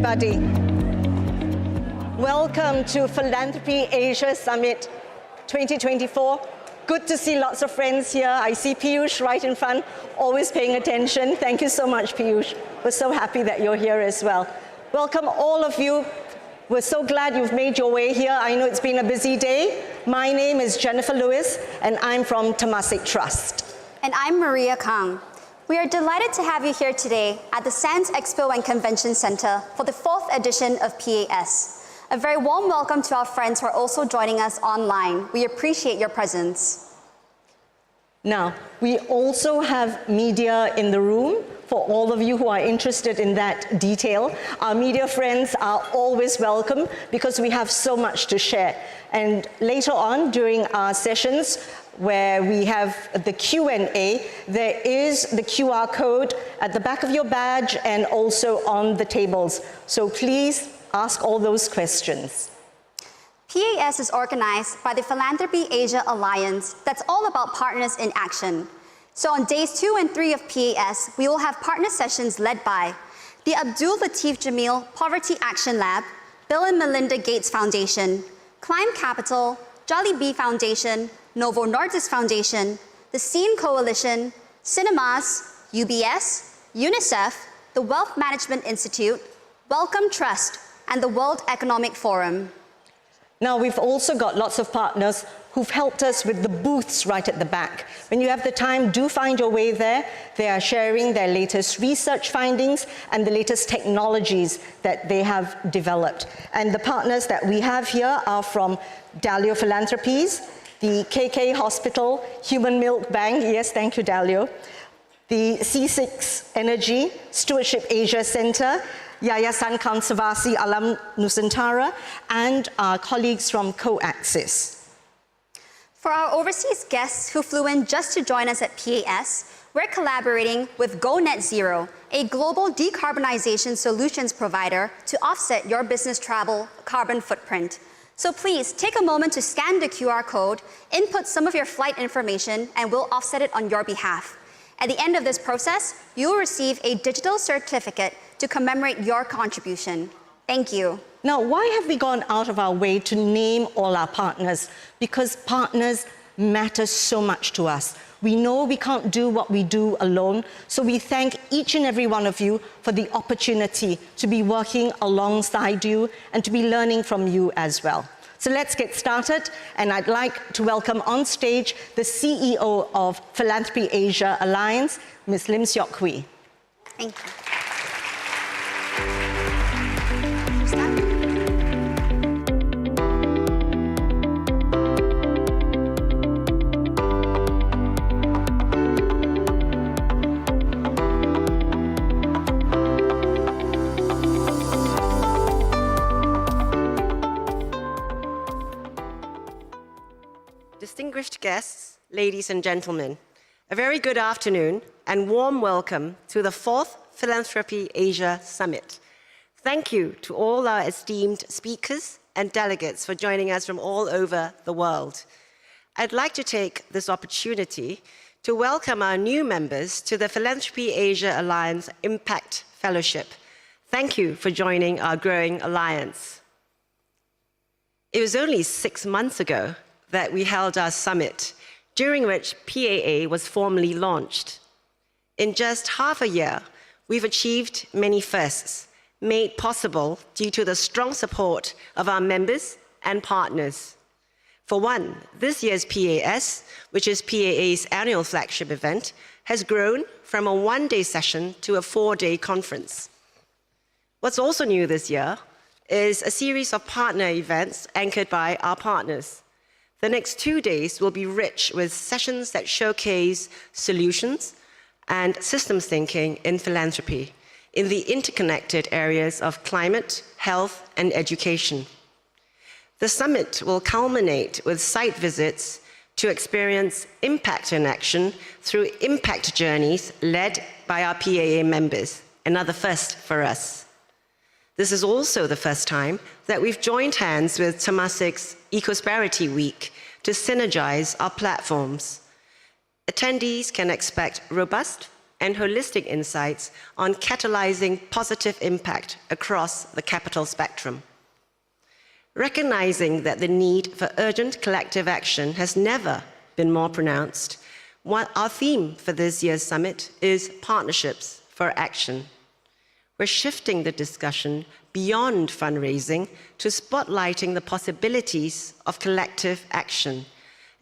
everybody. Welcome to Philanthropy Asia Summit 2024. Good to see lots of friends here. I see Piyush right in front, always paying attention. Thank you so much, Piyush. We're so happy that you're here as well. Welcome all of you. We're so glad you've made your way here. I know it's been a busy day. My name is Jennifer Lewis, and I'm from Temasek Trust. And I'm Maria Kang. We are delighted to have you here today at the Sands Expo and Convention Center for the 4th edition of PAS. A very warm welcome to our friends who are also joining us online. We appreciate your presence. Now, we also have media in the room for all of you who are interested in that detail. Our media friends are always welcome because we have so much to share. And later on during our sessions, where we have the Q&A, there is the QR code at the back of your badge and also on the tables. So please ask all those questions. PAS is organized by the Philanthropy Asia Alliance that's all about partners in action. So on days 2 and 3 of PAS, we will have partner sessions led by the Abdul Latif Jameel Poverty Action Lab, Bill and Melinda Gates Foundation, Climb Capital, Jolly Bee Foundation, Novo Nordisk Foundation, the Scene Coalition, Cinemas, UBS, UNICEF, the Wealth Management Institute, Wellcome Trust, and the World Economic Forum. Now, we've also got lots of partners who've helped us with the booths right at the back. When you have the time, do find your way there. They are sharing their latest research findings and the latest technologies that they have developed. And the partners that we have here are from Dalio Philanthropies, the KK Hospital, Human Milk Bank, yes, thank you, Dalio, the C6 Energy, Stewardship Asia Center, Yayasan Konservasi Alam Nusantara, and our colleagues from CoAxis. For our overseas guests who flew in just to join us at PAS, we're collaborating with Go Net Zero, a global decarbonization solutions provider to offset your business travel carbon footprint. So please take a moment to scan the QR code, input some of your flight information, and we'll offset it on your behalf. At the end of this process, you will receive a digital certificate to commemorate your contribution. Thank you. Now, why have we gone out of our way to name all our partners? Because partners matter so much to us. We know we can't do what we do alone, so we thank each and every one of you for the opportunity to be working alongside you and to be learning from you as well. So let's get started, and I'd like to welcome on stage the CEO of Philanthropy Asia Alliance, Ms. Lim Seok Hui. Thank you. Distinguished guests, ladies and gentlemen, a very good afternoon and warm welcome to the 4th Philanthropy Asia Summit. Thank you to all our esteemed speakers and delegates for joining us from all over the world. I'd like to take this opportunity to welcome our new members to the Philanthropy Asia Alliance Impact Fellowship. Thank you for joining our growing alliance. It was only 6 months ago that we held our summit, during which PAA was formally launched. In just half a year, we've achieved many firsts, made possible due to the strong support of our members and partners. For one, this year's PAS, which is PAA's annual flagship event, has grown from a one-day session to a 4-day conference. What's also new this year is a series of partner events anchored by our partners. The next 2 days will be rich with sessions that showcase solutions and systems thinking in philanthropy in the interconnected areas of climate, health, and education. The summit will culminate with site visits to experience impact in action through impact journeys led by our PAA members, another first for us. This is also the first time that we've joined hands with Temasek's Ecosperity Week to synergize our platforms. Attendees can expect robust and holistic insights on catalyzing positive impact across the capital spectrum. Recognizing that the need for urgent collective action has never been more pronounced, our theme for this year's summit is Partnerships for Action. We're shifting the discussion beyond fundraising to spotlighting the possibilities of collective action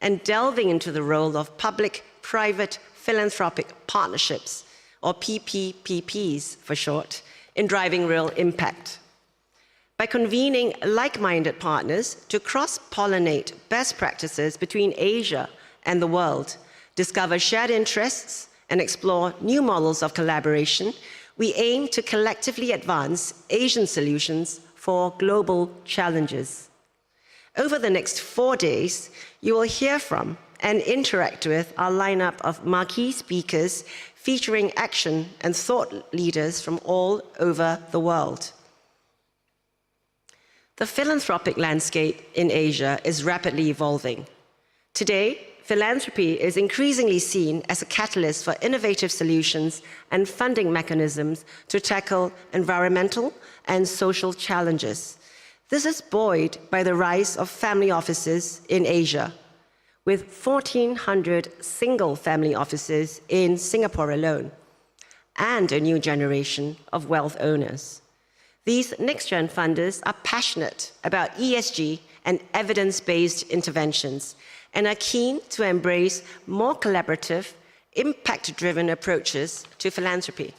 and delving into the role of public-private philanthropic partnerships or PPPPs for short, in driving real impact. By convening like-minded partners to cross-pollinate best practices between Asia and the world, discover shared interests, and explore new models of collaboration, we aim to collectively advance Asian solutions for global challenges. Over the next 4 days, you will hear from and interact with our lineup of marquee speakers featuring action and thought leaders from all over the world. The philanthropic landscape in Asia is rapidly evolving. Today, philanthropy is increasingly seen as a catalyst for innovative solutions and funding mechanisms to tackle environmental and social challenges. This is buoyed by the rise of family offices in Asia, with 1,400 single family offices in Singapore alone, and a new generation of wealth owners. These next-gen funders are passionate about ESG and evidence-based interventions, and are keen to embrace more collaborative, impact-driven approaches to philanthropy.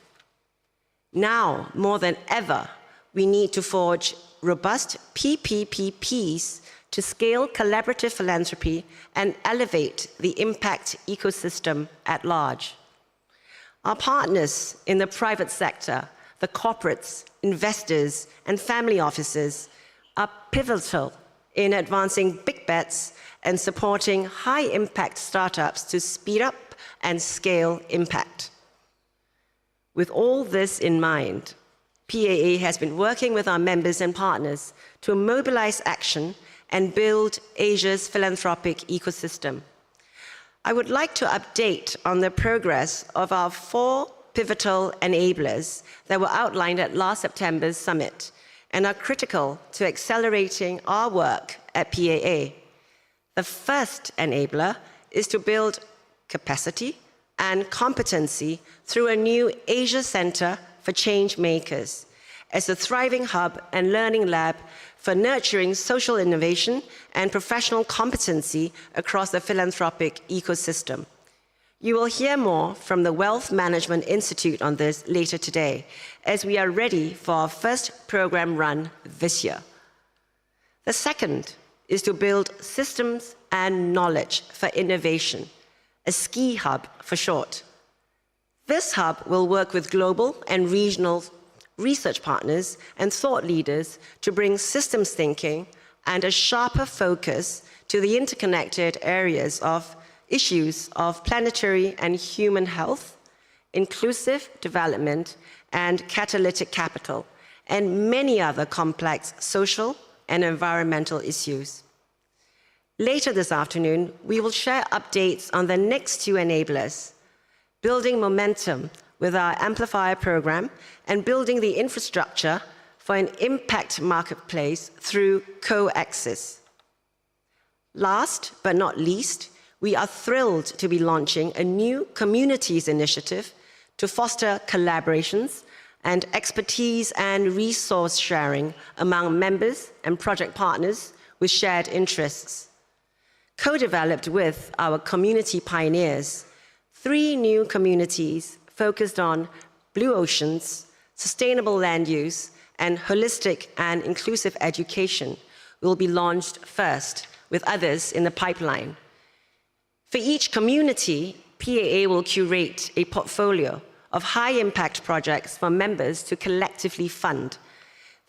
Now, more than ever, we need to forge robust PPPPs to scale collaborative philanthropy and elevate the impact ecosystem at large. Our partners in the private sector, the corporates, investors, and family offices are pivotal in advancing big bets and supporting high-impact startups to speed up and scale impact. With all this in mind, PAA has been working with our members and partners to mobilize action and build Asia's philanthropic ecosystem. I would like to update on the progress of our 4 pivotal enablers that were outlined at last September's summit and are critical to accelerating our work at PAA. The first enabler is to build capacity and competency through a new Asia Center for Change Makers as a thriving hub and learning lab for nurturing social innovation and professional competency across the philanthropic ecosystem. You will hear more from the Wealth Management Institute on this later today, as we are ready for our first program run this year. The second is to build systems and knowledge for innovation, a SKI hub for short. This hub will work with global and regional research partners and thought leaders to bring systems thinking and a sharper focus to the interconnected areas of issues of planetary and human health, inclusive development, and catalytic capital, and many other complex social and environmental issues. Later this afternoon, we will share updates on the next 2 enablers, building momentum with our Amplifier program and building the infrastructure for an impact marketplace through co-access. Last but not least, we are thrilled to be launching a new communities initiative to foster collaborations and expertise and resource sharing among members and project partners with shared interests. Co-developed with our community pioneers, 3 new communities focused on blue oceans, sustainable land use, and holistic and inclusive education will be launched first, with others in the pipeline. For each community, PAA will curate a portfolio of high-impact projects for members to collectively fund.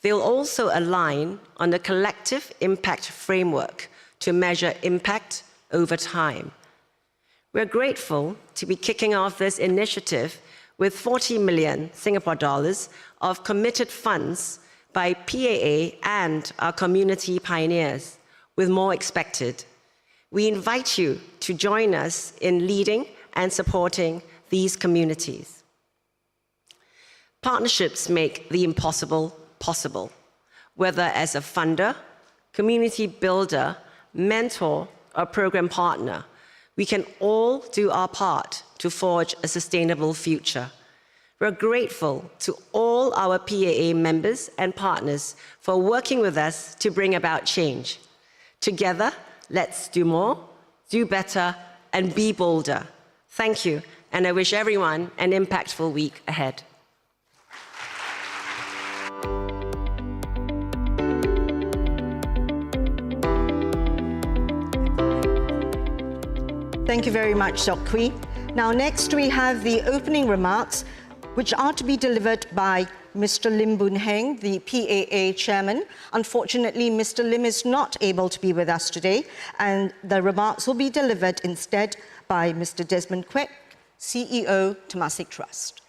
They'll also align on the collective impact framework to measure impact over time. We're grateful to be kicking off this initiative with 40 million Singapore dollars of committed funds by PAA and our community pioneers, with more expected. We invite you to join us in leading and supporting these communities. Partnerships make the impossible possible, whether as a funder, community builder, mentor, or program partner. We can all do our part to forge a sustainable future. We're grateful to all our PAA members and partners for working with us to bring about change. Together, let's do more, do better, and be bolder. Thank you, and I wish everyone an impactful week ahead. Thank you very much, Sok Hui. Now, next we have the opening remarks, which are to be delivered by Mr. Lim Boon Heng, the PAA chairman. Unfortunately, Mr. Lim is not able to be with us today, and the remarks will be delivered instead by Mr. Desmond Quek, CEO, Temasek Trust.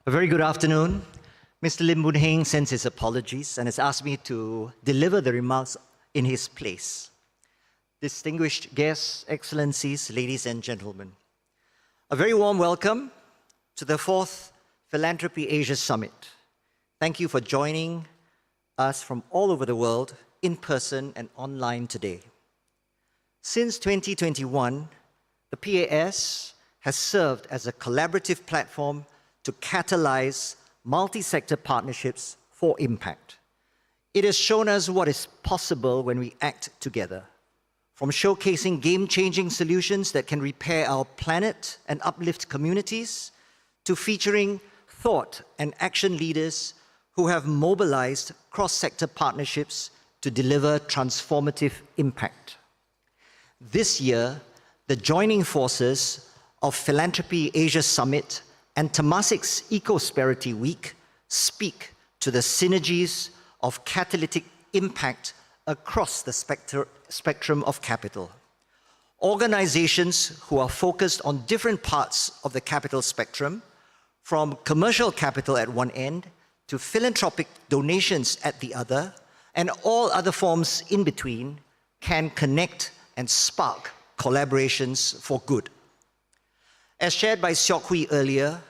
A very good afternoon. Mr. Lim Boon Heng sends his apologies and has asked me to deliver the remarks in his place. Distinguished guests, excellencies, ladies and gentlemen, a very warm welcome to the 4th Philanthropy Asia Summit. Thank you for joining us from all over the world, in person and online today. Since 2021, the PAS has served as a collaborative platform to catalyze multi-sector partnerships for impact. It has shown us what is possible when we act together, from showcasing game-changing solutions that can repair our planet and uplift communities, to featuring thought and action leaders who have mobilized cross-sector partnerships to deliver transformative impact. This year, the joining forces of Philanthropy Asia Summit and Temasek's Ecosperity Week speak to the synergies of catalytic impact across the spectrum of capital. Organizations who are focused on different parts of the capital spectrum, from commercial capital at one end to philanthropic donations at the other, and all other forms in between, can connect and spark collaborations for good. As shared by Sok Hui earlier,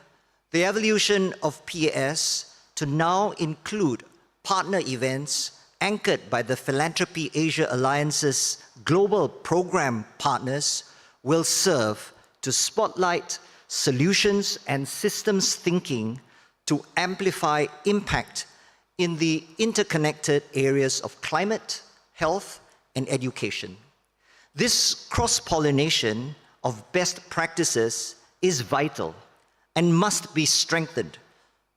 the evolution of PAS to now include partner events anchored by the Philanthropy Asia Alliance's global program partners will serve to spotlight solutions and systems thinking to amplify impact in the interconnected areas of climate, health, and education. This cross-pollination of best practices is vital and must be strengthened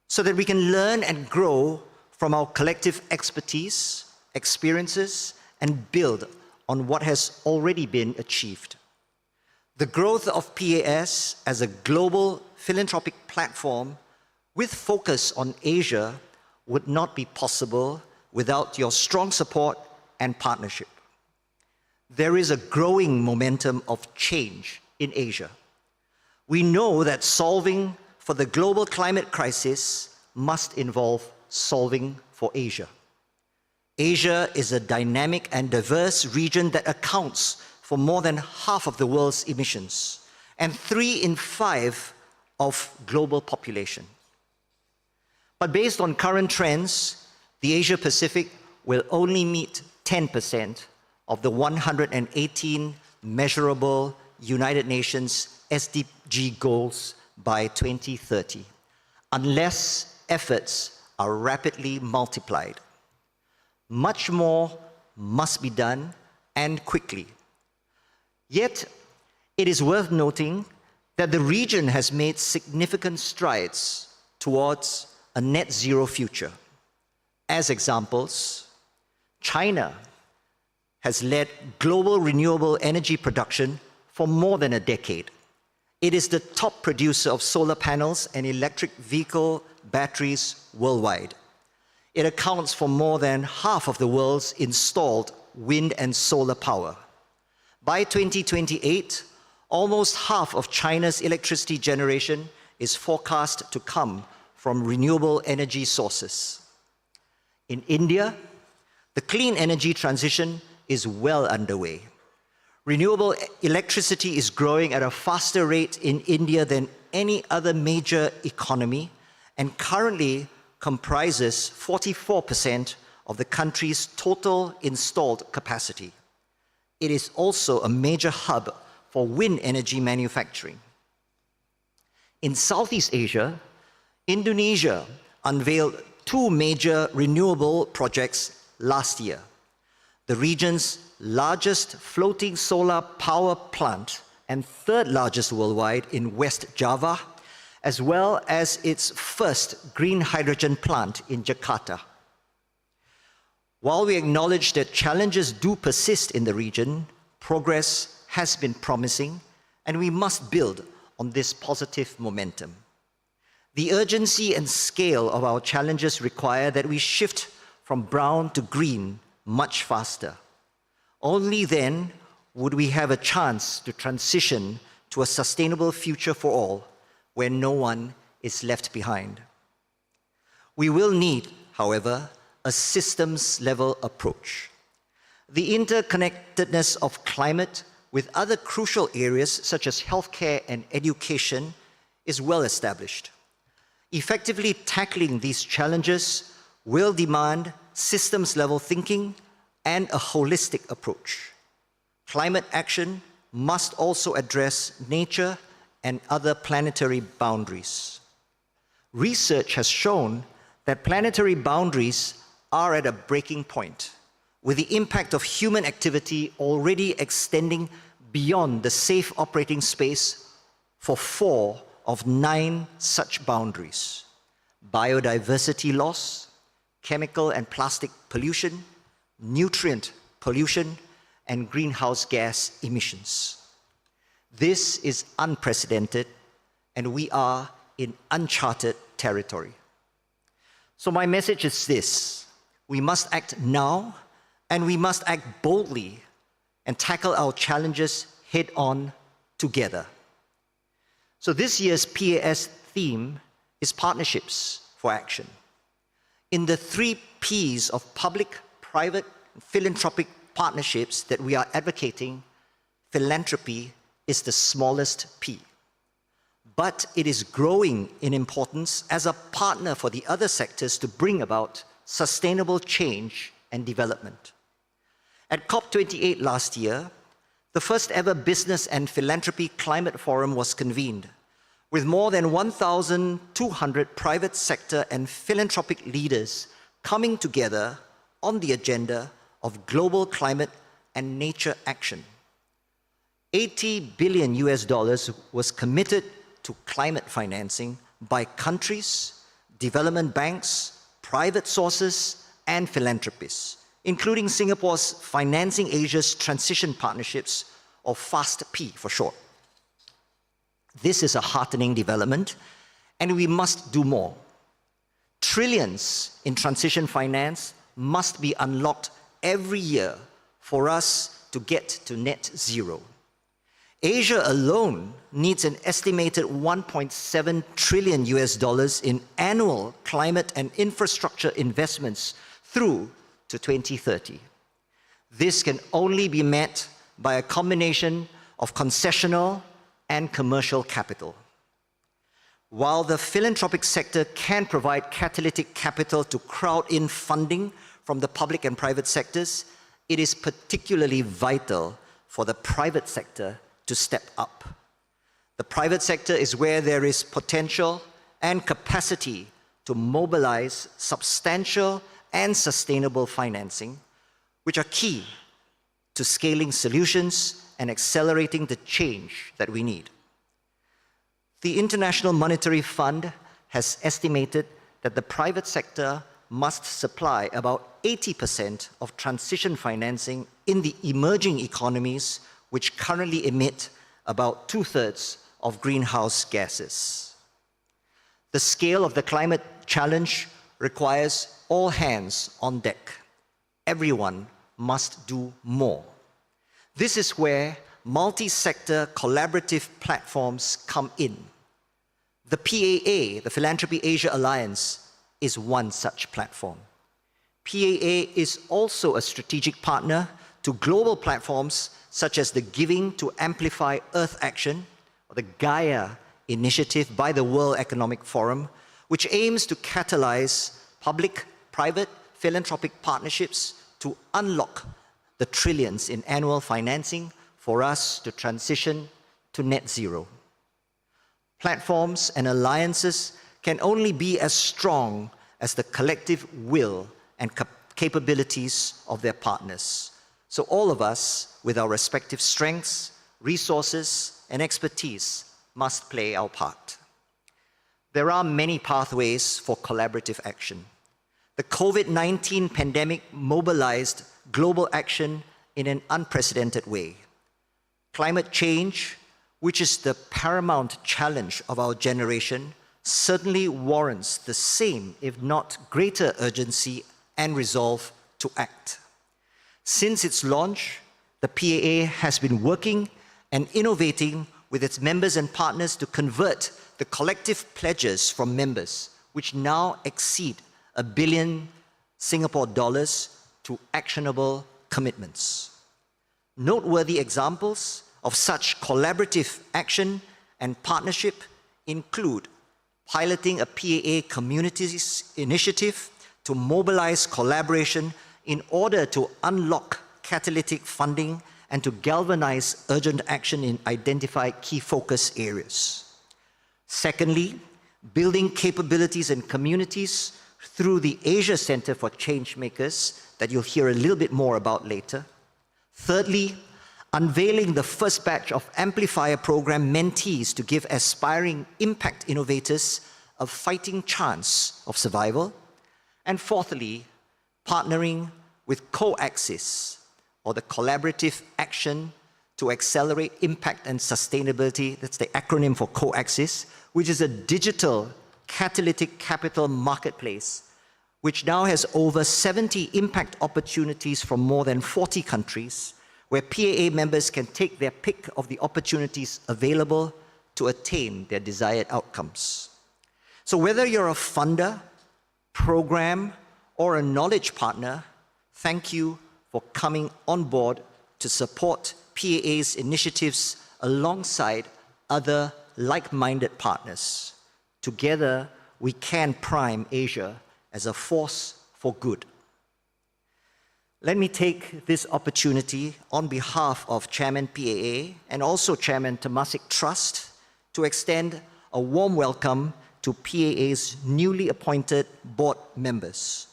so that we can learn and grow from our collective expertise, experiences, and build on what has already been achieved. The growth of PAS as a global philanthropic platform with focus on Asia would not be possible without your strong support and partnership. There is a growing momentum of change in Asia. We know that solving for the global climate crisis must involve solving for Asia. Asia is a dynamic and diverse region that accounts for more than half of the world's emissions and 3 in 5 of global population. But based on current trends, the Asia-Pacific will only meet 10% of the 118 measurable United Nations SDG goals by 2030, unless efforts are rapidly multiplied. Much more must be done, and quickly. Yet, it is worth noting that the region has made significant strides towards a net zero future. As examples, China has led global renewable energy production for more than a decade. It is the top producer of solar panels and electric vehicle batteries worldwide. It accounts for more than half of the world's installed wind and solar power. By 2028, almost half of China's electricity generation is forecast to come from renewable energy sources. In India, the clean energy transition is well underway. Renewable electricity is growing at a faster rate in India than any other major economy and currently comprises 44% of the country's total installed capacity. It is also a major hub for wind energy manufacturing. In Southeast Asia, Indonesia unveiled 2 major renewable projects last year. The region's largest floating solar power plant and 3rd largest worldwide in West Java, as well as its first green hydrogen plant in Jakarta. While we acknowledge that challenges do persist in the region, progress has been promising, and we must build on this positive momentum. The urgency and scale of our challenges require that we shift from brown to green much faster. Only then would we have a chance to transition to a sustainable future for all, where no one is left behind. We will need, however, a systems-level approach. The interconnectedness of climate with other crucial areas such as healthcare and education is well established. Effectively tackling these challenges will demand systems-level thinking and a holistic approach. Climate action must also address nature and other planetary boundaries. Research has shown that planetary boundaries are at a breaking point, with the impact of human activity already extending beyond the safe operating space for 4 of 9 such boundaries: biodiversity loss, chemical and plastic pollution, nutrient pollution, and greenhouse gas emissions. This is unprecedented, and we are in uncharted territory. So my message is this: we must act now, and we must act boldly and tackle our challenges head-on together. So this year's PAS theme is Partnerships for Action. In the 3 Ps of public, private, and philanthropic partnerships that we are advocating, philanthropy is the smallest P. But it is growing in importance as a partner for the other sectors to bring about sustainable change and development. At COP28 last year, the first ever Business and Philanthropy Climate Forum was convened, with more than 1,200 private sector and philanthropic leaders coming together on the agenda of global climate and nature action. $80 billion was committed to climate financing by countries, development banks, private sources, and philanthropists, including Singapore's Financing Asia's Transition Partnerships, or FAST-P for short. This is a heartening development, and we must do more. Trillions in transition finance must be unlocked every year for us to get to net zero. Asia alone needs an estimated $1.7 trillion in annual climate and infrastructure investments through to 2030. This can only be met by a combination of concessional and commercial capital. While the philanthropic sector can provide catalytic capital to crowd in funding from the public and private sectors, it is particularly vital for the private sector to step up. The private sector is where there is potential and capacity to mobilize substantial and sustainable financing, which are key to scaling solutions and accelerating the change that we need. The International Monetary Fund has estimated that the private sector must supply about 80% of transition financing in the emerging economies, which currently emit about 2/3 of greenhouse gases. The scale of the climate challenge requires all hands on deck. Everyone must do more. This is where multi-sector collaborative platforms come in. The PAA, the Philanthropy Asia Alliance, is one such platform. PAA is also a strategic partner to global platforms such as the Giving to Amplify Earth Action, or the Gaia initiative by the World Economic Forum, which aims to catalyze public-private philanthropic partnerships to unlock the trillions in annual financing for us to transition to net zero. Platforms and alliances can only be as strong as the collective will and capabilities of their partners. So all of us, with our respective strengths, resources, and expertise, must play our part. There are many pathways for collaborative action. The COVID-19 pandemic mobilized global action in an unprecedented way. Climate change, which is the paramount challenge of our generation, certainly warrants the same, if not greater, urgency and resolve to act. Since its launch, the PAA has been working and innovating with its members and partners to convert the collective pledges from members, which now exceed $1 billion Singapore dollars, to actionable commitments. Noteworthy examples of such collaborative action and partnership include piloting a PAA communities initiative to mobilize collaboration in order to unlock catalytic funding and to galvanize urgent action in identified key focus areas. Secondly, building capabilities and communities through the Asia Center for Changemakers that you'll hear a little bit more about later. Thirdly, unveiling the first batch of Amplifier Program mentees to give aspiring impact innovators a fighting chance of survival. And fourthly, partnering with COAXIS, or the Collaborative Action to Accelerate Impact and Sustainability, that's the acronym for COAXIS, which is a digital catalytic capital marketplace, which now has over 70 impact opportunities from more than 40 countries, where PAA members can take their pick of the opportunities available to attain their desired outcomes. So whether you're a funder, program, or a knowledge partner, thank you for coming on board to support PAA's initiatives alongside other like-minded partners. Together, we can prime Asia as a force for good. Let me take this opportunity on behalf of Chairman PAA and also Chairman Temasek Trust to extend a warm welcome to PAA's newly appointed board members,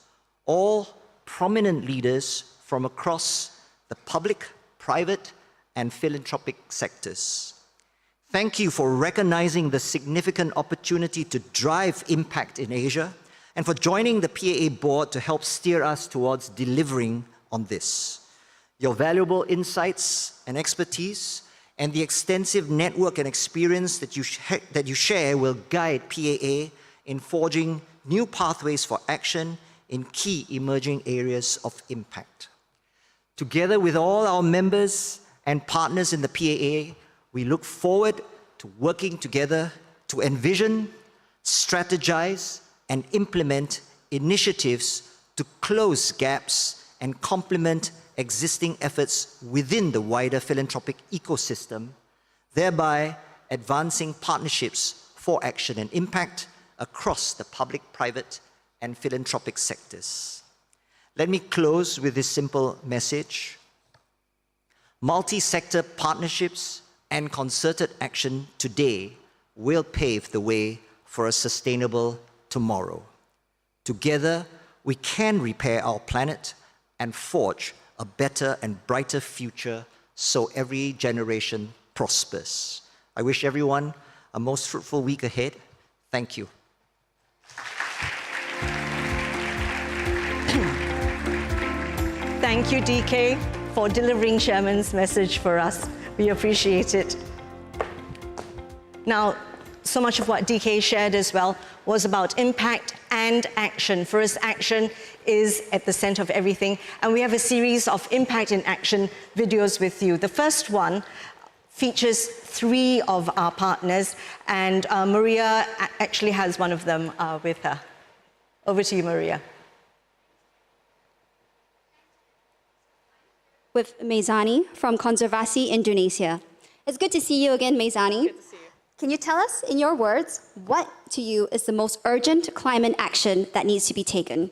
all prominent leaders from across the public, private, and philanthropic sectors. Thank you for recognizing the significant opportunity to drive impact in Asia and for joining the PAA board to help steer us towards delivering on this. Your valuable insights and expertise and the extensive network and experience that you share will guide PAA in forging new pathways for action in key emerging areas of impact. Together with all our members and partners in the PAA, we look forward to working together to envision, strategize, and implement initiatives to close gaps and complement existing efforts within the wider philanthropic ecosystem, thereby advancing partnerships for action and impact across the public, private, and philanthropic sectors. Let me close with this simple message. Multi-sector partnerships and concerted action today will pave the way for a sustainable tomorrow. Together, we can repair our planet and forge a better and brighter future so every generation prospers. I wish everyone a most fruitful week ahead. Thank you. Thank you, DK, for delivering Chairman's message for us. We appreciate it. Now, so much of what DK shared as well was about impact and action. For us, action is at the center of everything. And we have a series of impact and action videos with you. The first one features 3 of our partners, and Maria actually has one of them with her. Over to you, Maria. With Meizani from Konservasi Indonesia. It's good to see you again, Meizani. Good to see you. Can you tell us, in your words, what to you is the most urgent climate action that needs to be taken?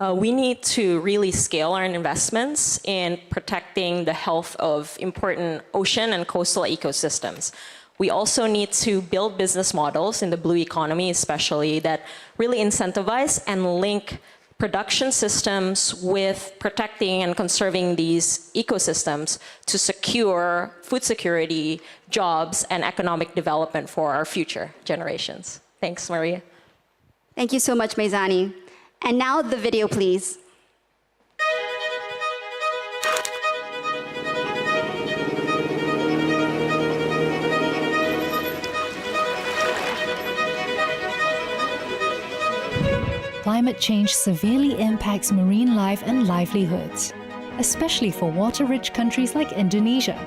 We need to really scale our investments in protecting the health of important ocean and coastal ecosystems. We also need to build business models in the blue economy, especially, that really incentivize and link production systems with protecting and conserving these ecosystems to secure food security, jobs, and economic development for our future generations. Thanks, Maria. Thank you so much, Meizani. And now the video, please. Climate change severely impacts marine life and livelihoods, especially for water-rich countries like Indonesia.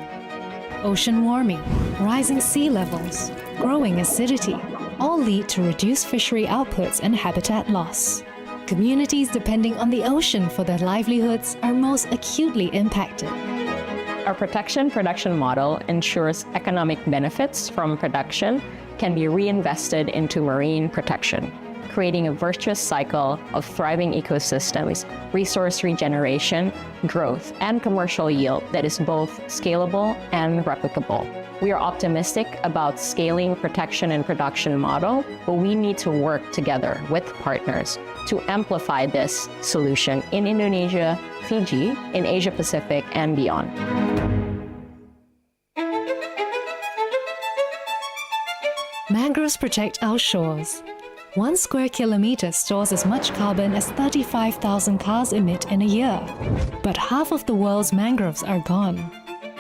Ocean warming, rising sea levels, growing acidity, all lead to reduced fishery outputs and habitat loss. Communities depending on the ocean for their livelihoods are most acutely impacted. Our production model ensures economic benefits from production can be reinvested into marine protection, creating a virtuous cycle of thriving ecosystems, resource regeneration, growth, and commercial yield that is both scalable and replicable. We are optimistic about scaling protection and production model, but we need to work together with partners to amplify this solution in Indonesia, Fiji, in Asia Pacific, and beyond. Mangroves protect our shores. 1 square kilometer stores as much carbon as 35,000 cars emit in a year. But half of the world's mangroves are gone.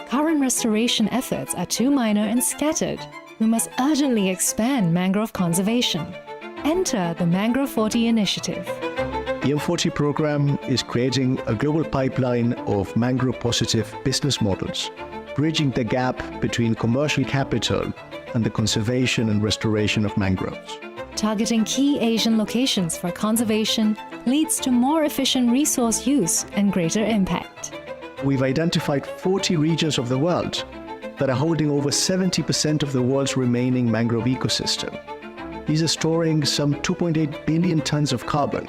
Current restoration efforts are too minor and scattered. We must urgently expand mangrove conservation. Enter the Mangrove 40 initiative. The M40 program is creating a global pipeline of mangrove-positive business models, bridging the gap between commercial capital and the conservation and restoration of mangroves. Targeting key Asian locations for conservation leads to more efficient resource use and greater impact. We've identified 40 regions of the world that are holding over 70% of the world's remaining mangrove ecosystem. These are storing some 2.8 billion tons of carbon.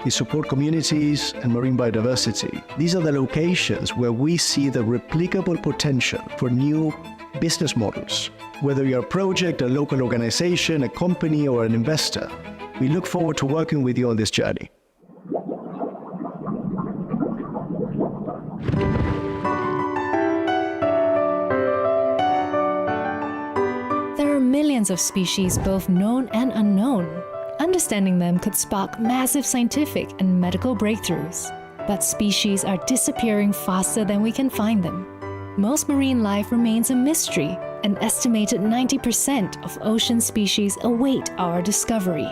They support communities and marine biodiversity. These are the locations where we see the replicable potential for new business models. Whether you're a project, a local organization, a company, or an investor, we look forward to working with you on this journey. There are millions of species, both known and unknown. Understanding them could spark massive scientific and medical breakthroughs. But species are disappearing faster than we can find them. Most marine life remains a mystery. An estimated 90% of ocean species await our discovery.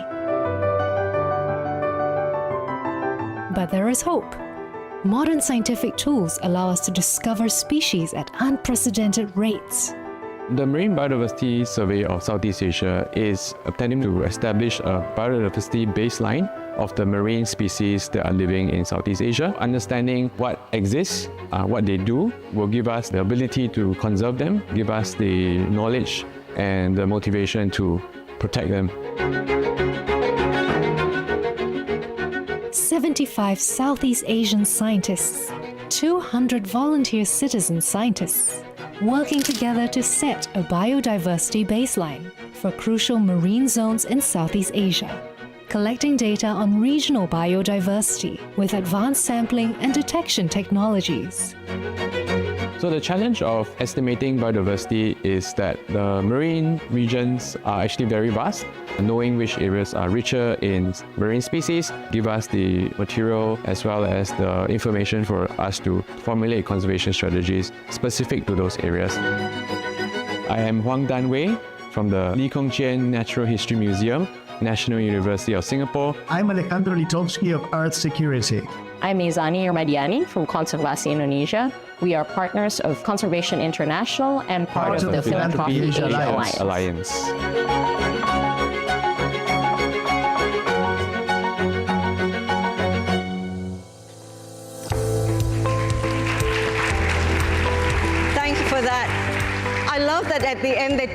But there is hope. Modern scientific tools allow us to discover species at unprecedented rates. The Marine Biodiversity Survey of Southeast Asia is attempting to establish a biodiversity baseline of the marine species that are living in Southeast Asia. Understanding what exists, what they do, will give us the ability to conserve them, give us the knowledge and the motivation to protect them. 75 Southeast Asian scientists, 200 volunteer citizen scientists, working together to set a biodiversity baseline for crucial marine zones in Southeast Asia, collecting data on regional biodiversity with advanced sampling and detection technologies. So the challenge of estimating biodiversity is that the marine regions are actually very vast. Knowing which areas are richer in marine species give us the material as well as the information for us to formulate conservation strategies specific to those areas. I am Huang Dan Wei from the Lee Kong Chian Natural History Museum, National University of Singapore. I'm Alejandro Litovsky of Earth Security. I'm Meizani Irmadiani from Konservasi Indonesia. We are partners of Conservation International and part of the Philanthropy Asia Alliance. Thank you for that. I love that at the end they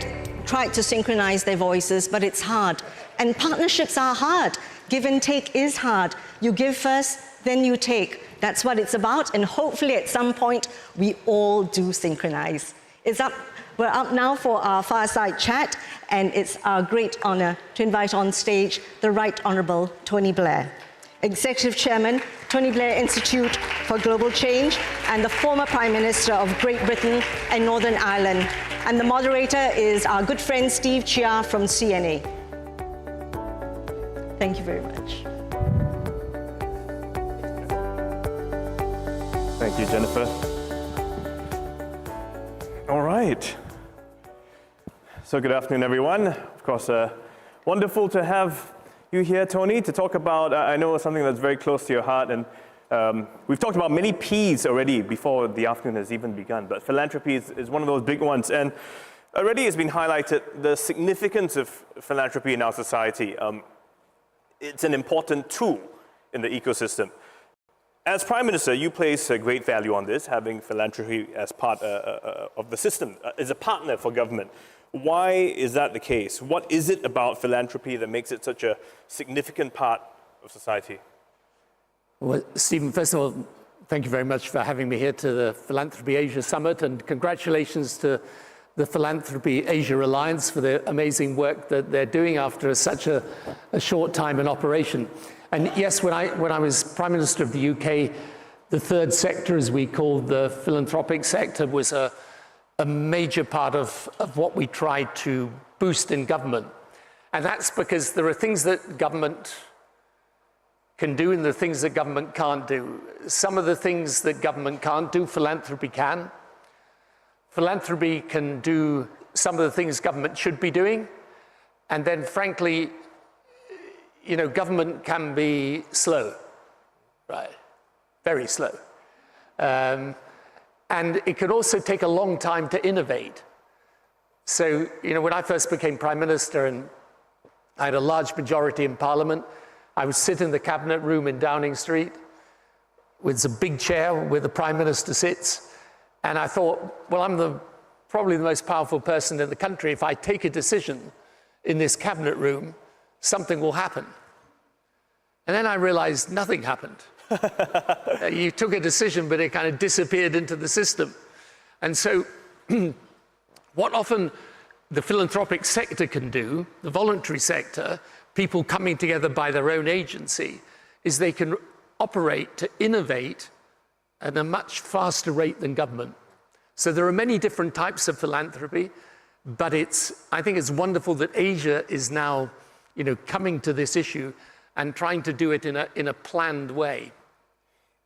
tried to synchronize their voices, but it's hard. And partnerships are hard. Give and take is hard. You give first, then you take. That's what it's about, and hopefully at some point we all do synchronize. We're up now for our fireside chat, and it's our great honor to invite on stage the Right Honourable Tony Blair, Executive Chairman, Tony Blair Institute for Global Change, and the former Prime Minister of Great Britain and Northern Ireland. And the moderator is our good friend Steve Chia from CNA. Thank you very much. Thank you, Jennifer. All right. So good afternoon, everyone. Of course, wonderful to have you here, Tony, to talk about, I know, something that's very close to your heart. And we've talked about many P's already before the afternoon has even begun, but philanthropy is one of those big ones. And already has been highlighted the significance of philanthropy in our society. It's an important tool in the ecosystem. As Prime Minister, you place a great value on this, having philanthropy as part of the system, as a partner for government. Why is that the case? What is it about philanthropy that makes it such a significant part of society? Well, Stephen, first of all, thank you very much for having me here to the Philanthropy Asia Summit, and congratulations to the Philanthropy Asia Alliance for the amazing work that they're doing after such a short time in operation. And yes, when I was Prime Minister of the UK, the third sector, as we called the philanthropic sector, was a major part of what we tried to boost in government. And that's because there are things that government can do and the things that government can't do. Some of the things that government can't do, philanthropy can. Philanthropy can do some of the things government should be doing. And then frankly, you know, government can be slow, right? Very slow. And it can also take a long time to innovate. So, you know, when I first became Prime Minister and I had a large majority in Parliament, I would sit in the cabinet room in Downing Street with a big chair where the Prime Minister sits. And I thought, well, I'm probably the most powerful person in the country. If I take a decision in this cabinet room, something will happen. And then I realized nothing happened. You took a decision, but it kind of disappeared into the system. And so what often the philanthropic sector can do, the voluntary sector, people coming together by their own agency, is they can operate to innovate at a much faster rate than government. So there are many different types of philanthropy, but I think it's wonderful that Asia is now, you know, coming to this issue and trying to do it in a planned way.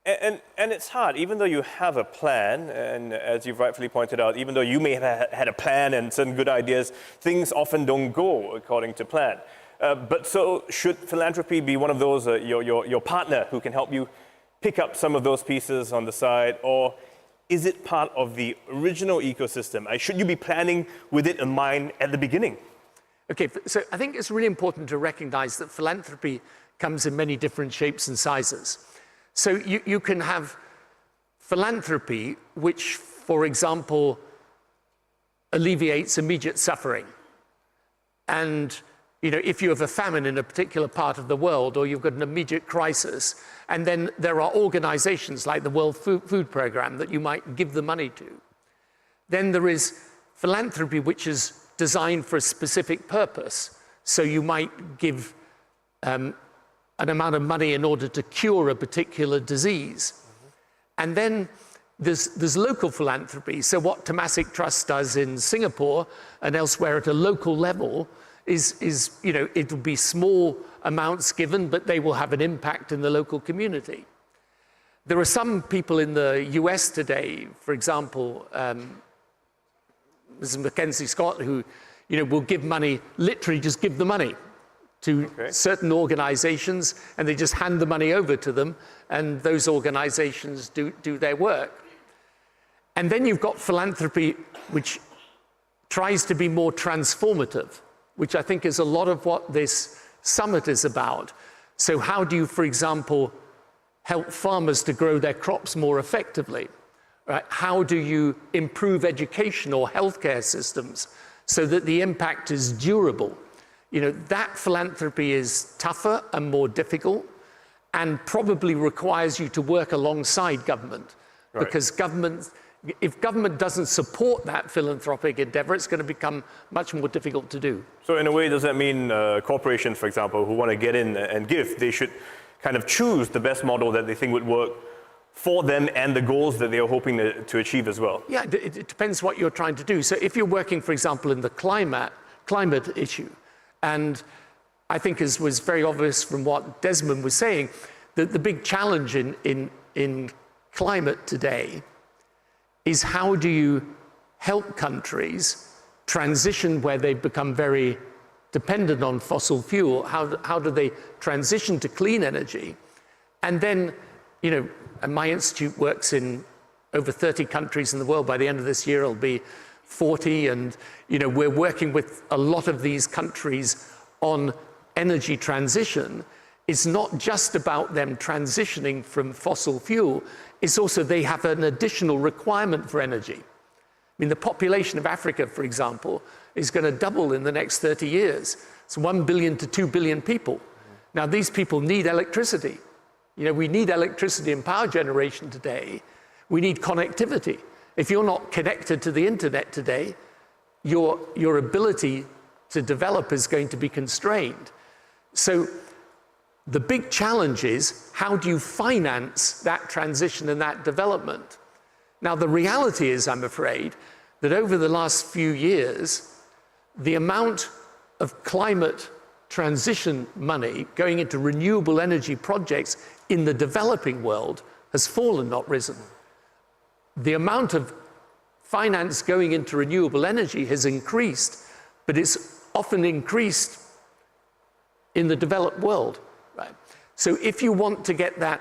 And it's hard, even though you have a plan, and as you've rightfully pointed out, even though you may have had a plan and certain good ideas, things often don't go according to plan. But so should philanthropy be one of those, your partner who can help you pick up some of those pieces on the side, or is it part of the original ecosystem? Should you be planning with it in mind at the beginning? Okay, so I think it's really important to recognize that philanthropy comes in many different shapes and sizes. So you can have philanthropy which, for example, alleviates immediate suffering. And you know, if you have a famine in a particular part of the world, or you've got an immediate crisis, and then there are organizations like the World Food Programme that you might give the money to. Then there is philanthropy which is designed for a specific purpose. So you might give an amount of money in order to cure a particular disease. And then there's local philanthropy. So what Temasek Trust does in Singapore and elsewhere at a local level is, you know, it'll be small amounts given, but they will have an impact in the local community. There are some people in the US today, for example, Mrs. Mackenzie Scott, who, you know, will give money, literally just give the money to certain organizations, and they just hand the money over to them, and those organizations do their work. And then you've got philanthropy which tries to be more transformative, which I think is a lot of what this summit is about. So how do you, for example, help farmers to grow their crops more effectively? Right? How do you improve education or healthcare systems so that the impact is durable? You know, that philanthropy is tougher and more difficult, and probably requires you to work alongside government, because government if government doesn't support that philanthropic endeavor, it's going to become much more difficult to do. So in a way, does that mean corporations, for example, who want to get in and give, they should kind of choose the best model that they think would work for them and the goals that they are hoping to achieve as well? Yeah, it depends what you're trying to do. So if you're working, for example, in the climate issue, and I think as was very obvious from what Desmond was saying, that the big challenge in climate today is how do you help countries transition where they've become very dependent on fossil fuel? How do they transition to clean energy? And then, you know, and my institute works in over 30 countries in the world. By the end of this year, it'll be 40. And, you know, we're working with a lot of these countries on energy transition. It's not just about them transitioning from fossil fuel. It's also they have an additional requirement for energy. I mean, the population of Africa, for example, is going to double in the next 30 years. It's 1 billion to 2 billion people. Now, these people need electricity. You know, we need electricity and power generation today. We need connectivity. If you're not connected to the internet today, your ability to develop is going to be constrained. So the big challenge is, how do you finance that transition and that development? Now, the reality is, I'm afraid, that over the last few years, the amount of climate transition money going into renewable energy projects in the developing world has fallen, not risen. The amount of finance going into renewable energy has increased, but it's often increased in the developed world, right? So if you want to get that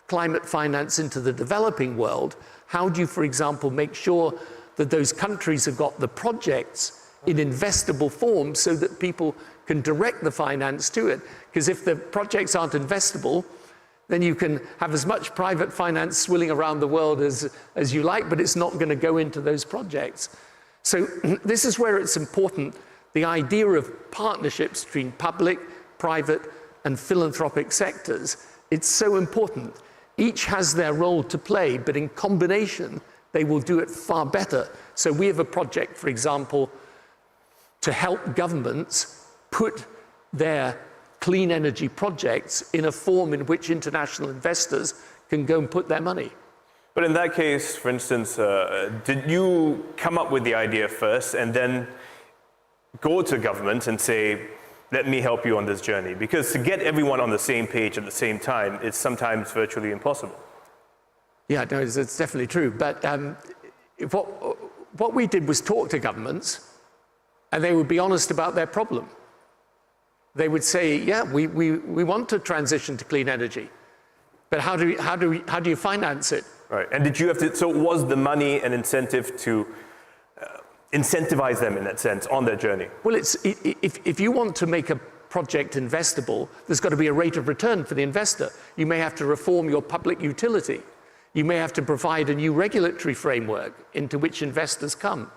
climate finance into the developing world, how do you, for example, make sure that those countries have got the projects in investable form so that people can direct the finance to it? Because if the projects aren't investable, then you can have as much private finance swilling around the world as you like, but it's not going to go into those projects. So this is where it's important, the idea of partnerships between public, private, and philanthropic sectors. It's so important. Each has their role to play, but in combination, they will do it far better. So we have a project, for example, to help governments put their clean energy projects in a form in which international investors can go and put their money. But in that case, for instance, did you come up with the idea first and then go to government and say, let me help you on this journey? Because to get everyone on the same page at the same time, it's sometimes virtually impossible. Yeah, no, it's definitely true. But what we did was talk to governments, and they would be honest about their problem. They would say, yeah, we want to transition to clean energy, but how do you finance it? Right, and did you have to, so was the money an incentive to incentivize them in that sense on their journey? Well, if you want to make a project investable, there's got to be a rate of return for the investor. You may have to reform your public utility. You may have to provide a new regulatory framework into which investors come.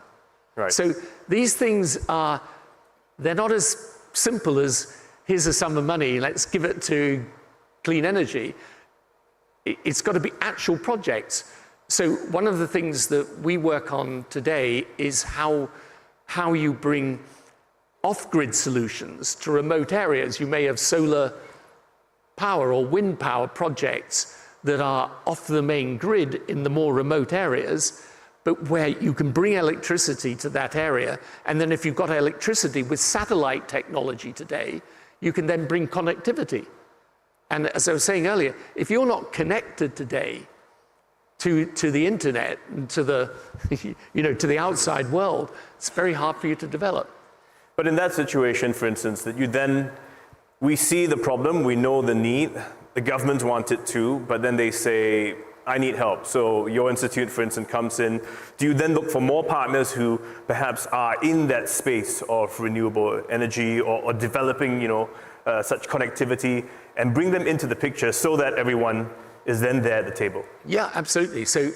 Right. So these things they're not as simple as, here's a sum of money, let's give it to clean energy. It's got to be actual projects. So one of the things that we work on today is how you bring off-grid solutions to remote areas. You may have solar power or wind power projects that are off the main grid in the more remote areas, but where you can bring electricity to that area. And then if you've got electricity with satellite technology today, you can then bring connectivity. And as I was saying earlier, if you're not connected today to the internet and to the, to the outside world, it's very hard for you to develop. But in that situation, for instance, that we see the problem, we know the need, the government want it too, but then they say, I need help. So your institute, for instance, comes in. Do you then look for more partners who perhaps are in that space of renewable energy or developing, such connectivity, and bring them into the picture so that everyone is then there at the table? Yeah, absolutely. So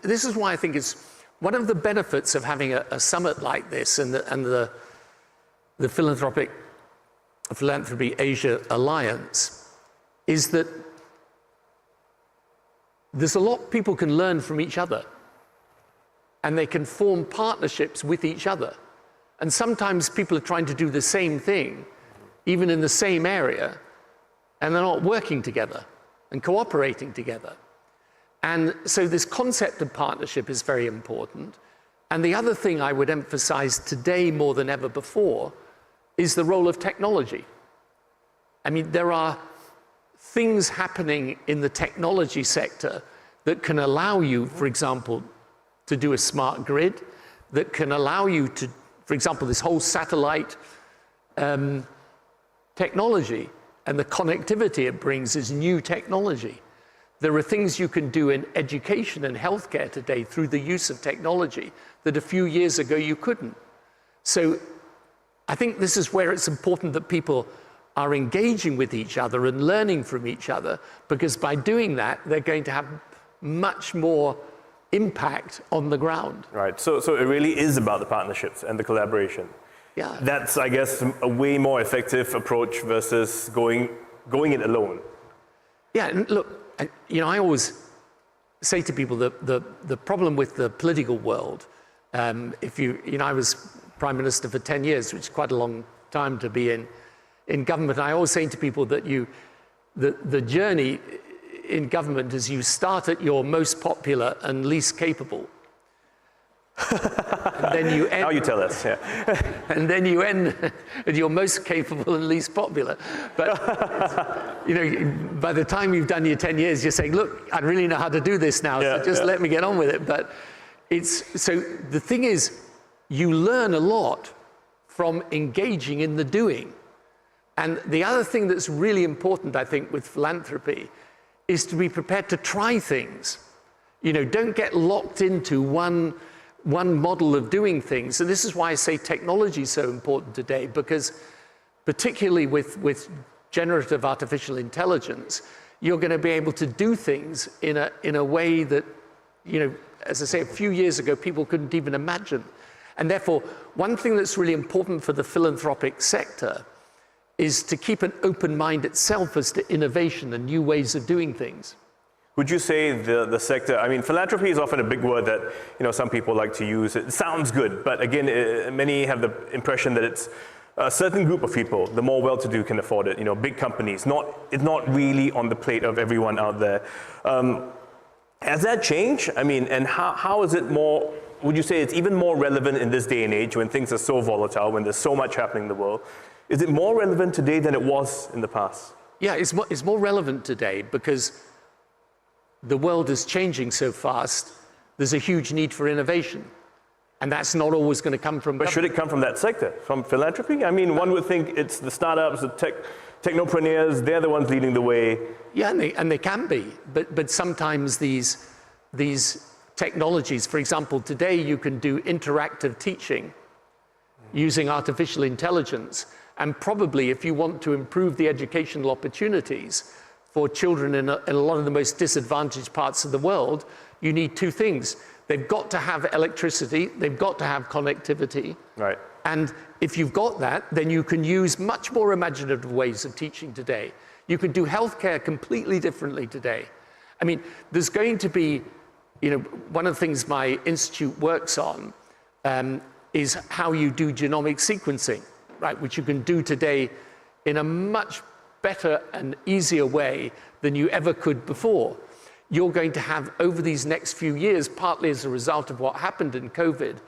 this is why I think it's one of the benefits of having a summit like this and the Philanthropy Asia Alliance is that there's a lot people can learn from each other. and they can form partnerships with each other. And sometimes people are trying to do the same thing, even in the same area, and they're not working together and cooperating together. And so this concept of partnership is very important. And the other thing I would emphasize today more than ever before is the role of technology. I mean, there are things happening in the technology sector that can allow you, for example, to do a smart grid, that can allow you to, for example, this whole satellite technology and the connectivity it brings is new technology. There are things you can do in education and healthcare today through the use of technology that a few years ago you couldn't. So I think this is where it's important that people are engaging with each other and learning from each other, because by doing that, they're going to have much more impact on the ground. Right, so it really is about the partnerships and the collaboration. Yeah. That's, I guess, a way more effective approach versus going it alone. Yeah, and look, I always say to people that the problem with the political world, I was Prime Minister for 10 years, which is quite a long time to be in government. And I always say to people that the journey in government is you start at your most popular and least capable. And then you end, now you tell us, yeah. And then you end at your most capable and least popular. But by the time you've done your 10 years, you're saying, look, I really know how to do this now, so just let me get on with it. But so the thing is, you learn a lot from engaging in the doing. And the other thing that's really important, I think, with philanthropy is to be prepared to try things. Don't get locked into one model of doing things. And this is why I say technology is so important today, because particularly with generative artificial intelligence, you're going to be able to do things in a way that, as I say, a few years ago, people couldn't even imagine. And therefore, one thing that's really important for the philanthropic sector is to keep an open mind itself as to innovation and new ways of doing things. Would you say the sector, I mean, philanthropy is often a big word that, some people like to use. It sounds good, but again, many have the impression that it's a certain group of people, the more well-to-do can afford it, big companies. It's not really on the plate of everyone out there. Has that changed? I mean, and how is it more, would you say it's even more relevant in this day and age when things are so volatile, when there's so much happening in the world? Is it more relevant today than it was in the past? Yeah, it's more relevant today because the world is changing so fast. There's a huge need for innovation. And that's not always going to come from But should it come from that sector, from philanthropy? I mean, one would think it's the startups, the technopreneurs, they're the ones leading the way. Yeah, and they can be. But sometimes these technologies, for example, today you can do interactive teaching using artificial intelligence. And probably if you want to improve the educational opportunities for children in a lot of the most disadvantaged parts of the world, you need two things. They've got to have electricity, they've got to have connectivity. Right. And if you've got that, then you can use much more imaginative ways of teaching today. You can do healthcare completely differently today. I mean, there's going to be, one of the things my institute works on is how you do genomic sequencing, right, which you can do today in a much better and easier way than you ever could before. You're going to have, over these next few years, partly as a result of what happened in COVID,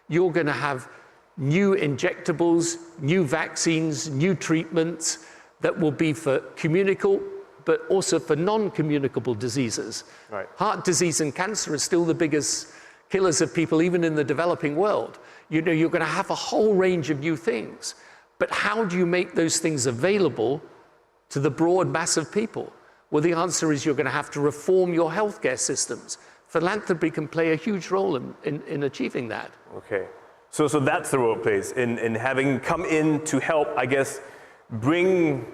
you're going to have new injectables, new vaccines, new treatments that will be for communicable, but also for non-communicable diseases. Right. Heart disease and cancer are still the biggest killers of people, even in the developing world. You're going to have a whole range of new things. But how do you make those things available to the broad mass of people? Well, the answer is you're going to have to reform your healthcare systems. Philanthropy can play a huge role in achieving that. Okay. So that's the role it plays in having come in to help, I guess, bring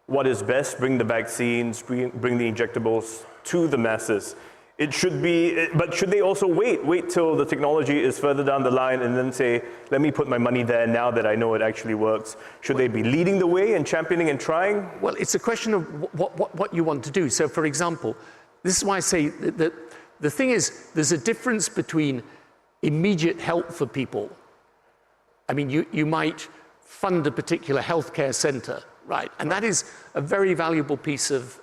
what is best, bring the vaccines, bring the injectables to the masses. It should be, but should they also wait till the technology is further down the line and then say, let me put my money there now that I know it actually works? Should they be leading the way and championing and trying? Well, it's a question of what you want to do. So, for example, this is why I say that the thing is, there's a difference between immediate help for people. I mean, you might fund a particular healthcare center, right? And that is a very valuable piece of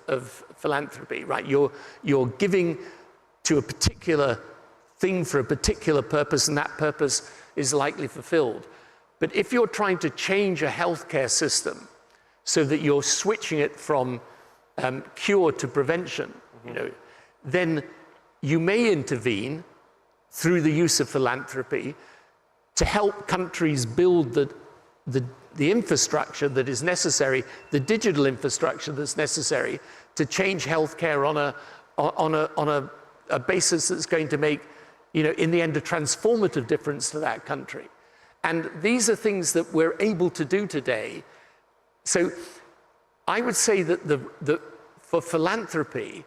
philanthropy, right? You're giving to a particular thing for a particular purpose, and that purpose is likely fulfilled. But if you're trying to change a healthcare system so that you're switching it from cure to prevention, you know, then you may intervene through the use of philanthropy to help countries build the infrastructure that is necessary, the digital infrastructure that's necessary to change healthcare on a basis that's going to make, you know, in the end, a transformative difference to that country. And these are things that we're able to do today. So I would say that for philanthropy,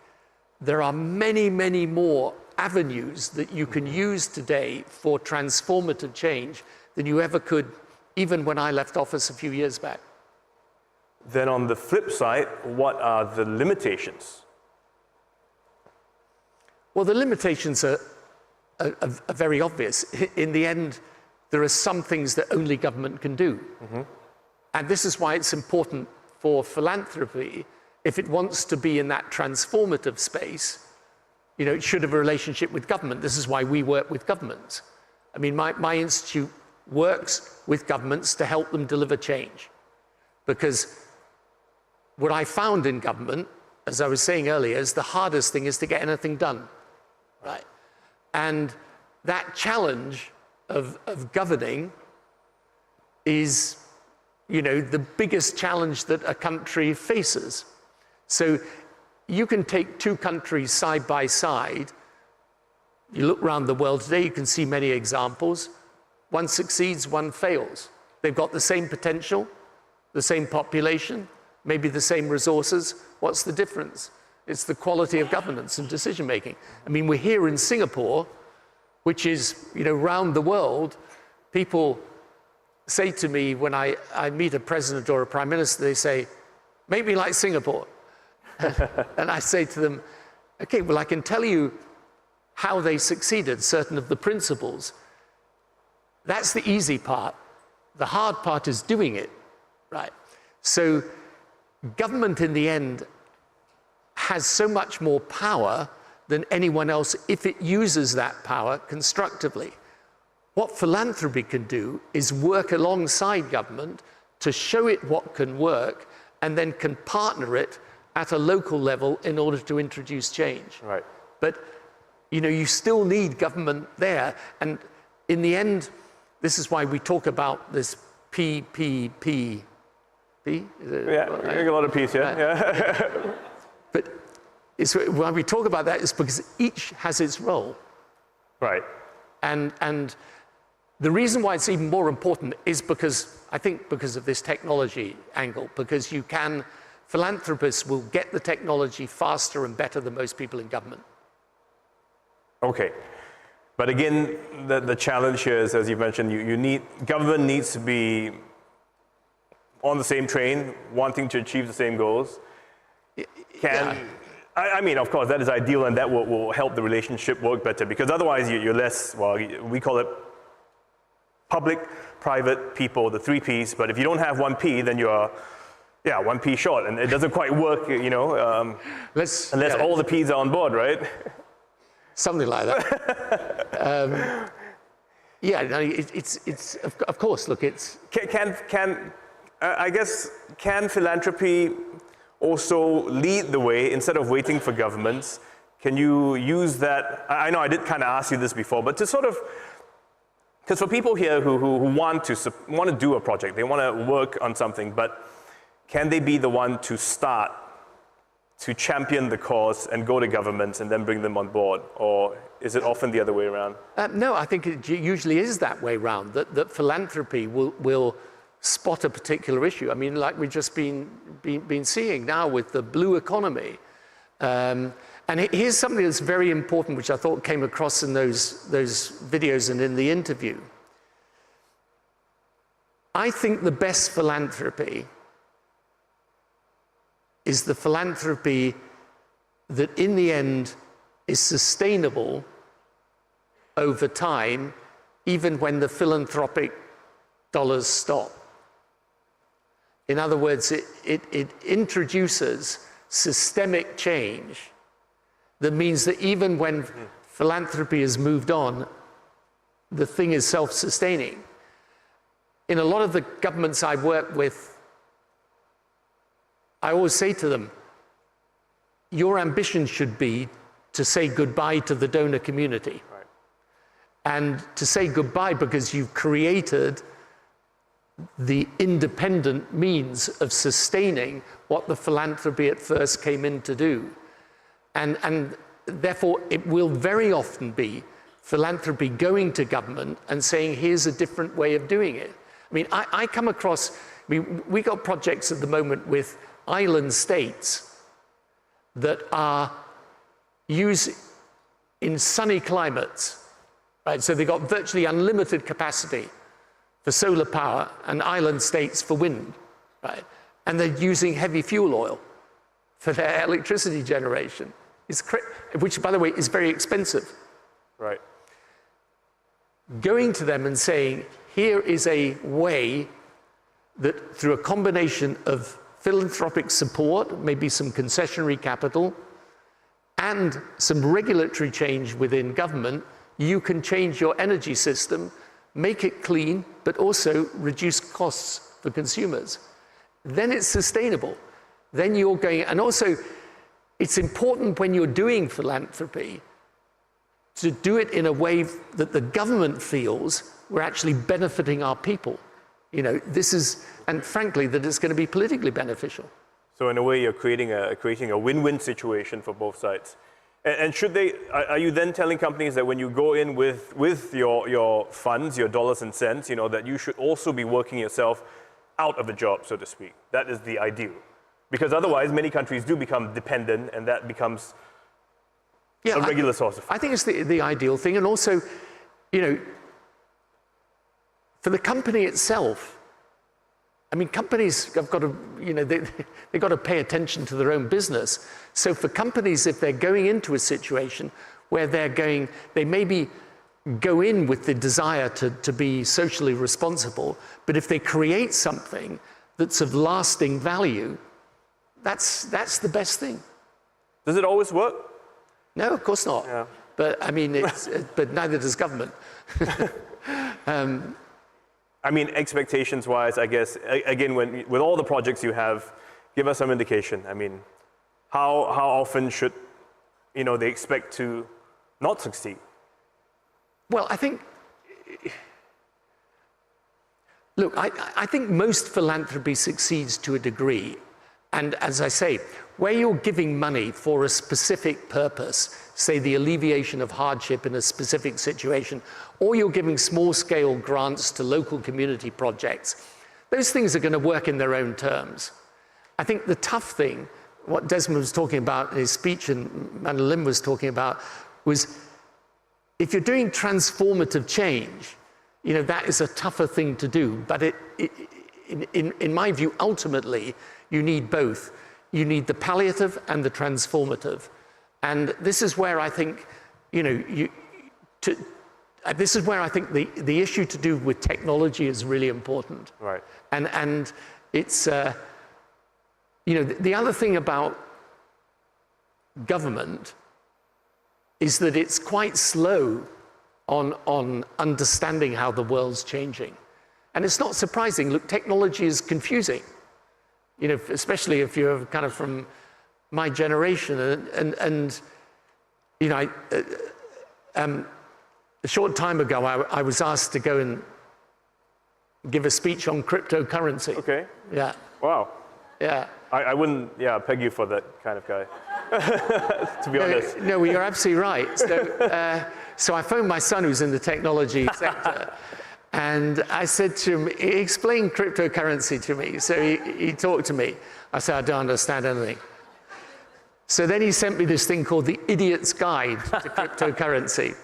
there are many, many more avenues that you can use today for transformative change than you ever could, even when I left office a few years back. Then on the flip side, what are the limitations? Well, the limitations are very obvious. In the end, there are some things that only government can do. And this is why it's important for philanthropy, if it wants to be in that transformative space, you know, it should have a relationship with government. This is why we work with governments. I mean, my institute works with governments to help them deliver change. Because what I found in government, as I was saying earlier, is the hardest thing is to get anything done, right? And that challenge of governing is, you know, the biggest challenge that a country faces. So you can take two countries side by side. You look around the world today, you can see many examples. One succeeds, one fails. They've got the same potential, the same population, maybe the same resources. What's the difference? It's the quality of governance and decision making. I mean, we're here in Singapore, which is, you know, around the world, people say to me when I meet a president or a prime minister, they say, make me like Singapore. And I say to them, okay, well, I can tell you how they succeeded, certain of the principles. That's the easy part. The hard part is doing it, right? So government in the end has so much more power than anyone else if it uses that power constructively. What philanthropy can do is work alongside government to show it what can work and then can partner it at a local level in order to introduce change. Right. But, you know, you still need government there. And in the end, this is why we talk about this PPP. Yeah, a lot of P's, yeah. Yeah. But why we talk about that is because each has its role. Right. And the reason why it's even more important is because, I think because of this technology angle, because philanthropists will get the technology faster and better than most people in government. Okay. But again, the challenge here is, as you mentioned, government needs to be on the same train, wanting to achieve the same goals. I mean, of course, that is ideal, and that will help the relationship work better, because otherwise you're less, well, we call it public, private, people, the 3 Ps, but if you don't have 1 P, then you're, 1 P short, and it doesn't quite work, you know, unless all the Ps are on board, right? Something like that. It's of course, look, it's... Can philanthropy also lead the way instead of waiting for governments? Can you use that? I know I did kind of ask you this before, but to sort of, because for people here who want to do a project, they want to work on something, but can they be the one to start to champion the cause and go to governments and then bring them on board? Or is it often the other way around? No, I think it usually is that way around, that philanthropy will spot a particular issue. I mean, like we've just been seeing now with the blue economy. And here's something that's very important, which I thought came across in those videos and in the interview. I think the best philanthropy is the philanthropy that in the end is sustainable over time even when the philanthropic dollars stop. In other words, it introduces systemic change that means that even when philanthropy has moved on, the thing is self-sustaining. In a lot of the governments I work with, I always say to them, your ambition should be to say goodbye to the donor community. Right. And to say goodbye because you've created the independent means of sustaining what the philanthropy at first came in to do. And therefore, it will very often be philanthropy going to government and saying, here's a different way of doing it. I mean, I come across, we got projects at the moment with island states that are used in sunny climates, right? So they've got virtually unlimited capacity for solar power and island states for wind, right? And they're using heavy fuel oil for their electricity generation, which, by the way, is very expensive. Right. Going to them and saying, here is a way that through a combination of philanthropic support, maybe some concessionary capital, and some regulatory change within government, you can change your energy system, make it clean, but also reduce costs for consumers. Then it's sustainable. Then you're going, and also it's important when you're doing philanthropy to do it in a way that the government feels we're actually benefiting our people. You know, this is, and frankly, that it's going to be politically beneficial. So in a way, you're creating a win-win situation for both sides. And should they, are you then telling companies that when you go in with your funds, your dollars and cents, you know, that you should also be working yourself out of a job, so to speak? That is the ideal. Because otherwise, many countries do become dependent, and that becomes a regular source of. I think it's the ideal thing. And also, you know, for the company itself, I mean, companies have got to, you know, they've got to pay attention to their own business. So for companies, if they're going into a situation where they maybe go in with the desire to be socially responsible, but if they create something that's of lasting value, that's the best thing. Does it always work? No, of course not. Yeah. But I mean, but neither does government. I mean, expectations-wise, I guess, again, with all the projects you have, give us some indication. I mean, how often should, you know, they expect to not succeed? Well, I think, look, I think most philanthropy succeeds to a degree. And as I say, where you're giving money for a specific purpose, say the alleviation of hardship in a specific situation, or you're giving small-scale grants to local community projects, those things are going to work in their own terms. I think the tough thing, what Desmond was talking about in his speech and Madeline was talking about, was if you're doing transformative change, you know, that is a tougher thing to do. But in my view, ultimately, you need both. You need the palliative and the transformative. And this is where I think, you know, this is where I think the issue to do with technology is really important. Right. And it's, you know, the other thing about government is that it's quite slow on understanding how the world's changing. And it's not surprising. Look, technology is confusing. You know, especially if you're kind of from my generation, and you know, a short time ago, I was asked to go and give a speech on cryptocurrency. Okay. Yeah. Wow. Yeah. I wouldn't, peg you for that kind of guy, to be honest. No, you're absolutely right. So I phoned my son, who's in the technology sector. And I said to him, explain cryptocurrency to me. So he talked to me. I said, I don't understand anything. So then he sent me this thing called The Idiot's Guide to Cryptocurrency.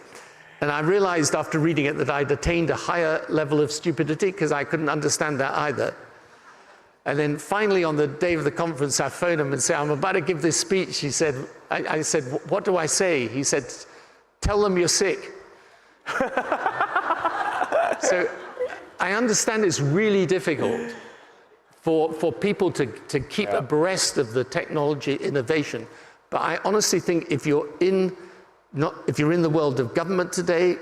And I realized after reading it that I'd attained a higher level of stupidity because I couldn't understand that either. And then finally on the day of the conference, I phoned him and said, I'm about to give this speech. He said, I said, what do I say? He said, tell them you're sick. So I understand it's really difficult for people to keep abreast of the technology innovation. But I honestly think if you're in the world of government today,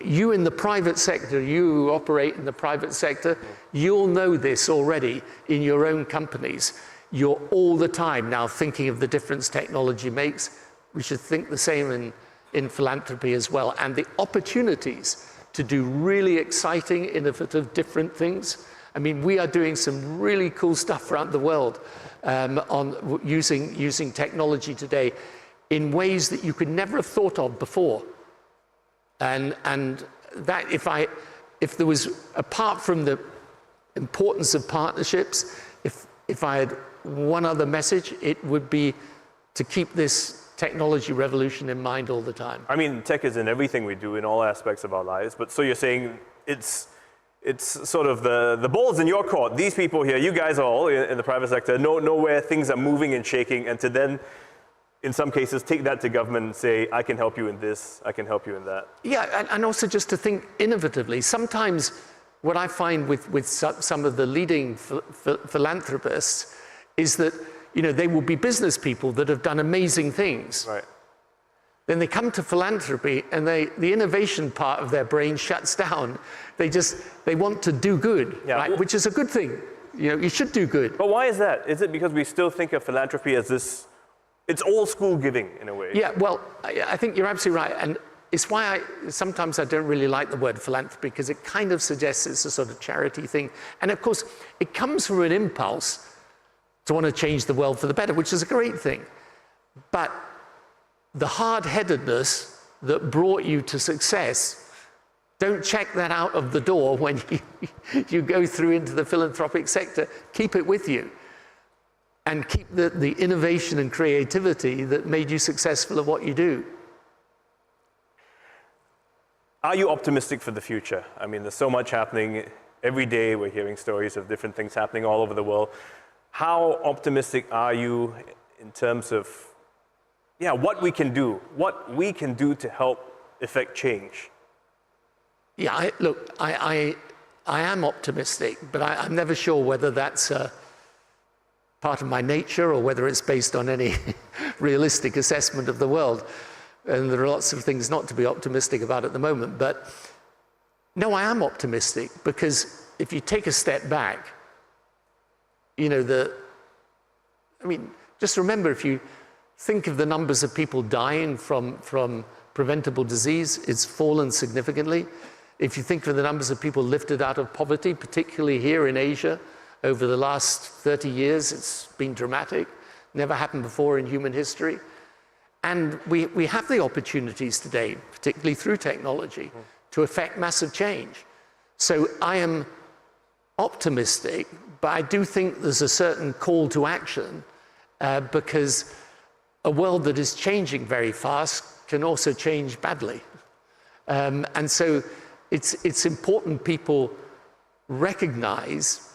you in the private sector, you who operate in the private sector, you'll know this already in your own companies. You're all the time now thinking of the difference technology makes. We should think the same in philanthropy as well. And the opportunities to do really exciting, innovative, different things. I mean, we are doing some really cool stuff around the world on using technology today in ways that you could never have thought of before. And that if there was, apart from the importance of partnerships, if I had one other message, it would be to keep this technology revolution in mind all the time. I mean, tech is in everything we do in all aspects of our lives, but so you're saying it's sort of the ball's in your court. These people here, you guys all in the private sector, know where things are moving and shaking, and to then, in some cases, take that to government and say, I can help you in this, I can help you in that. Yeah, and also just to think innovatively. Sometimes what I find with some of the leading philanthropists is that, you know, they will be business people that have done amazing things. Right. Then they come to philanthropy and the innovation part of their brain shuts down. They want to do good, right? Which is a good thing. You know, you should do good. But why is that? Is it because we still think of philanthropy as this, it's old school giving in a way? Yeah, well, I think you're absolutely right. And it's why sometimes I don't really like the word philanthropy, because it kind of suggests it's a sort of charity thing. And of course, it comes from an impulse to want to change the world for the better, which is a great thing. But the hard-headedness that brought you to success, don't check that out of the door when you go through into the philanthropic sector. Keep it with you. And keep the innovation and creativity that made you successful at what you do. Are you optimistic for the future? I mean, there's so much happening. Every day we're hearing stories of different things happening all over the world. How optimistic are you in terms of, what we can do to help effect change? Yeah, I am optimistic, but I'm never sure whether that's part of my nature or whether it's based on any realistic assessment of the world. And there are lots of things not to be optimistic about at the moment. But no, I am optimistic, because if you take a step back, just remember, if you think of the numbers of people dying from preventable disease, it's fallen significantly. If you think of the numbers of people lifted out of poverty, particularly here in Asia, over the last 30 years, it's been dramatic. Never happened before in human history. And we have the opportunities today, particularly through technology, to effect massive change. So I am optimistic, but I do think there's a certain call to action, because a world that is changing very fast can also change badly. And so it's important people recognize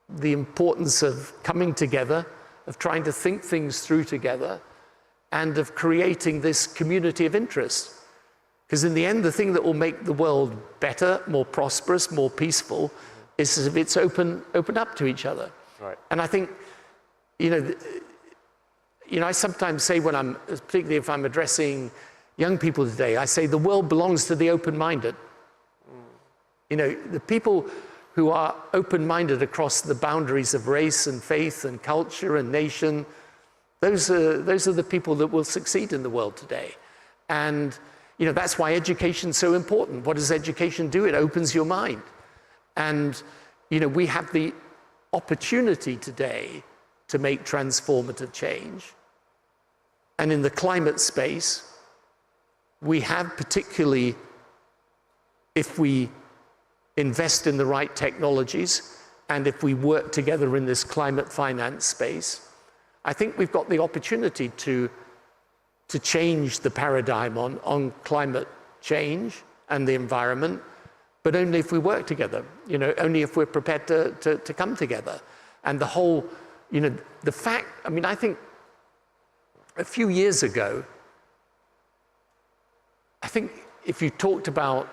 the importance of coming together, of trying to think things through together, and of creating this community of interest. Because in the end, the thing that will make the world better, more prosperous, more peaceful, is if it's open up to each other. Right. And I think, I sometimes say particularly if I'm addressing young people today, I say the world belongs to the open-minded. The people who are open-minded across the boundaries of race and faith and culture and nation, those are the people that will succeed in the world today. And that's why education is so important. What does education do? It opens your mind. And we have the opportunity today to make transformative change. And in the climate space, we have, particularly if we invest in the right technologies and if we work together in this climate finance space, I think we've got the opportunity to change the paradigm on climate change and the environment, but only if we work together, only if we're prepared to come together. And the whole, the fact, I think a few years ago, I think if you talked about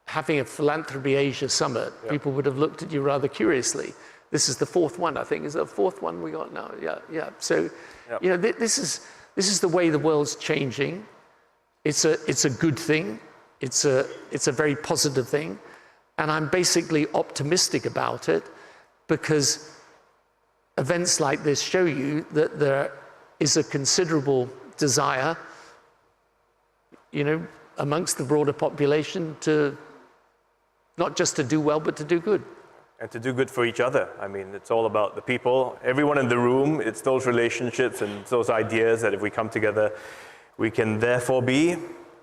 having a Philanthropy Asia Summit, people would have looked at you rather curiously. This is the fourth one, I think. Is it the fourth one we got now? Yeah. So, you know, this is the way the world's changing. It's a good thing. It's a very positive thing. And I'm basically optimistic about it because events like this show you that there is a considerable desire, you know, amongst the broader population to not just to do well, but to do good. And to do good for each other. I mean, it's all about the people, everyone in the room. It's those relationships and those ideas that if we come together, we can therefore be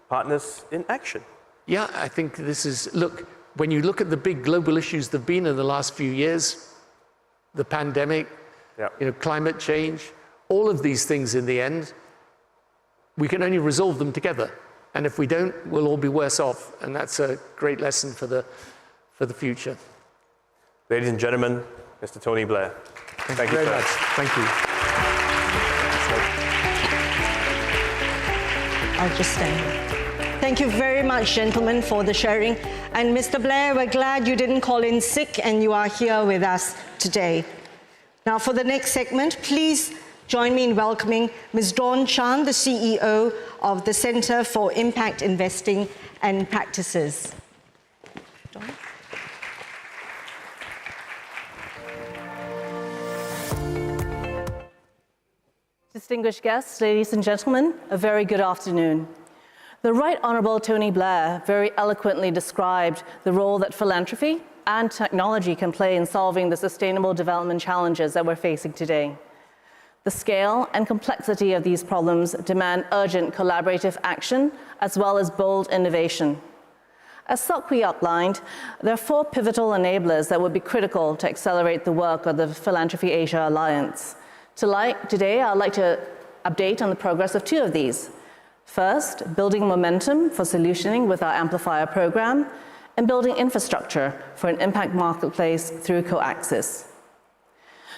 partners in action. Yeah, I think this is, look, when you look at the big global issues that have been in the last few years, the pandemic, you know, climate change, all of these things in the end, we can only resolve them together. And if we don't, we'll all be worse off. And that's a great lesson for the future. Ladies and gentlemen, Mr. Tony Blair. Thank you very much. Thank you. I'll just stand. Thank you very much, gentlemen, for the sharing. And Mr. Blair, we're glad you didn't call in sick and you are here with us today. Now, for the next segment, please join me in welcoming Ms. Dawn Chan, the CEO of the Center for Impact Investing and Practices. Dawn? Distinguished guests, ladies and gentlemen, a very good afternoon. The Right Honourable Tony Blair very eloquently described the role that philanthropy and technology can play in solving the sustainable development challenges that we're facing today. The scale and complexity of these problems demand urgent collaborative action as well as bold innovation. As Sokwi outlined, there are 4 pivotal enablers that would be critical to accelerate the work of the Philanthropy Asia Alliance. Today, I'd like to update on the progress of 2 of these. First, building momentum for solutioning with our Amplifier program, and building infrastructure for an impact marketplace through Coaxis.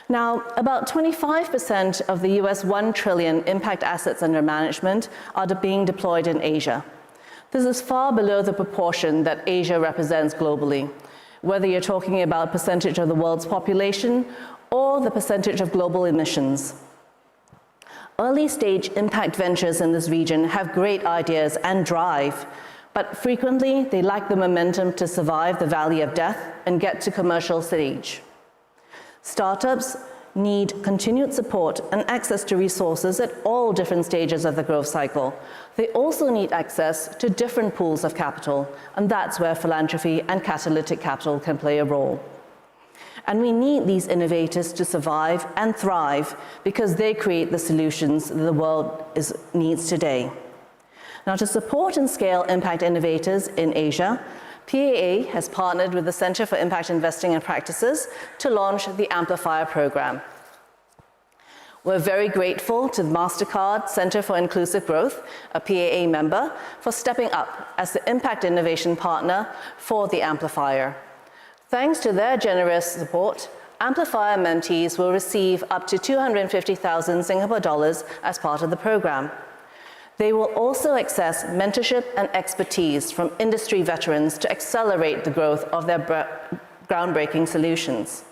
Now, about 25% of the US $1 trillion impact assets under management are being deployed in Asia. This is far below the proportion that Asia represents globally, whether you're talking about percentage of the world's population or the percentage of global emissions. Early-stage impact ventures in this region have great ideas and drive, but frequently they lack the momentum to survive the valley of death and get to commercial stage. Startups need continued support and access to resources at all different stages of the growth cycle. They also need access to different pools of capital, and that's where philanthropy and catalytic capital can play a role. And we need these innovators to survive and thrive because they create the solutions that the world needs today. Now, to support and scale impact innovators in Asia, PAA has partnered with the Center for Impact Investing and Practices to launch the Amplifier program. We're very grateful to the MasterCard Center for Inclusive Growth, a PAA member, for stepping up as the impact innovation partner for the Amplifier. Thanks to their generous support, Amplifier mentees will receive up to 250,000 Singapore dollars as part of the program. They will also access mentorship and expertise from industry veterans to accelerate the growth of their groundbreaking solutions.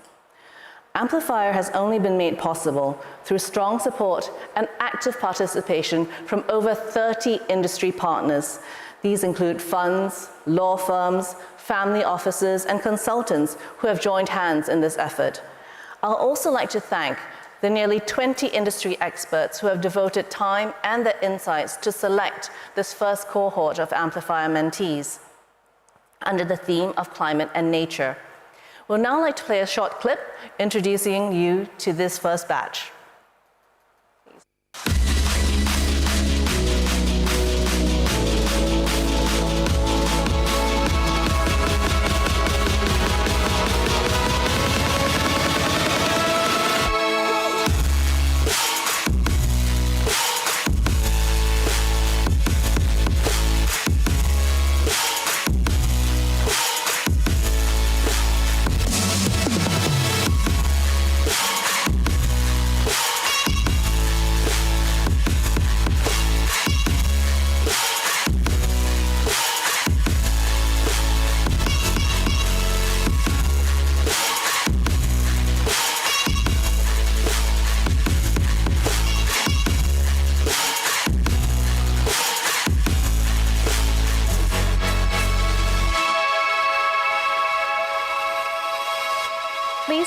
Amplifier has only been made possible through strong support and active participation from over 30 industry partners. These include funds, law firms, family offices, and consultants who have joined hands in this effort. I'll also like to thank the nearly 20 industry experts who have devoted time and their insights to select this first cohort of Amplifier mentees under the theme of climate and nature. We'll now like to play a short clip introducing you to this first batch.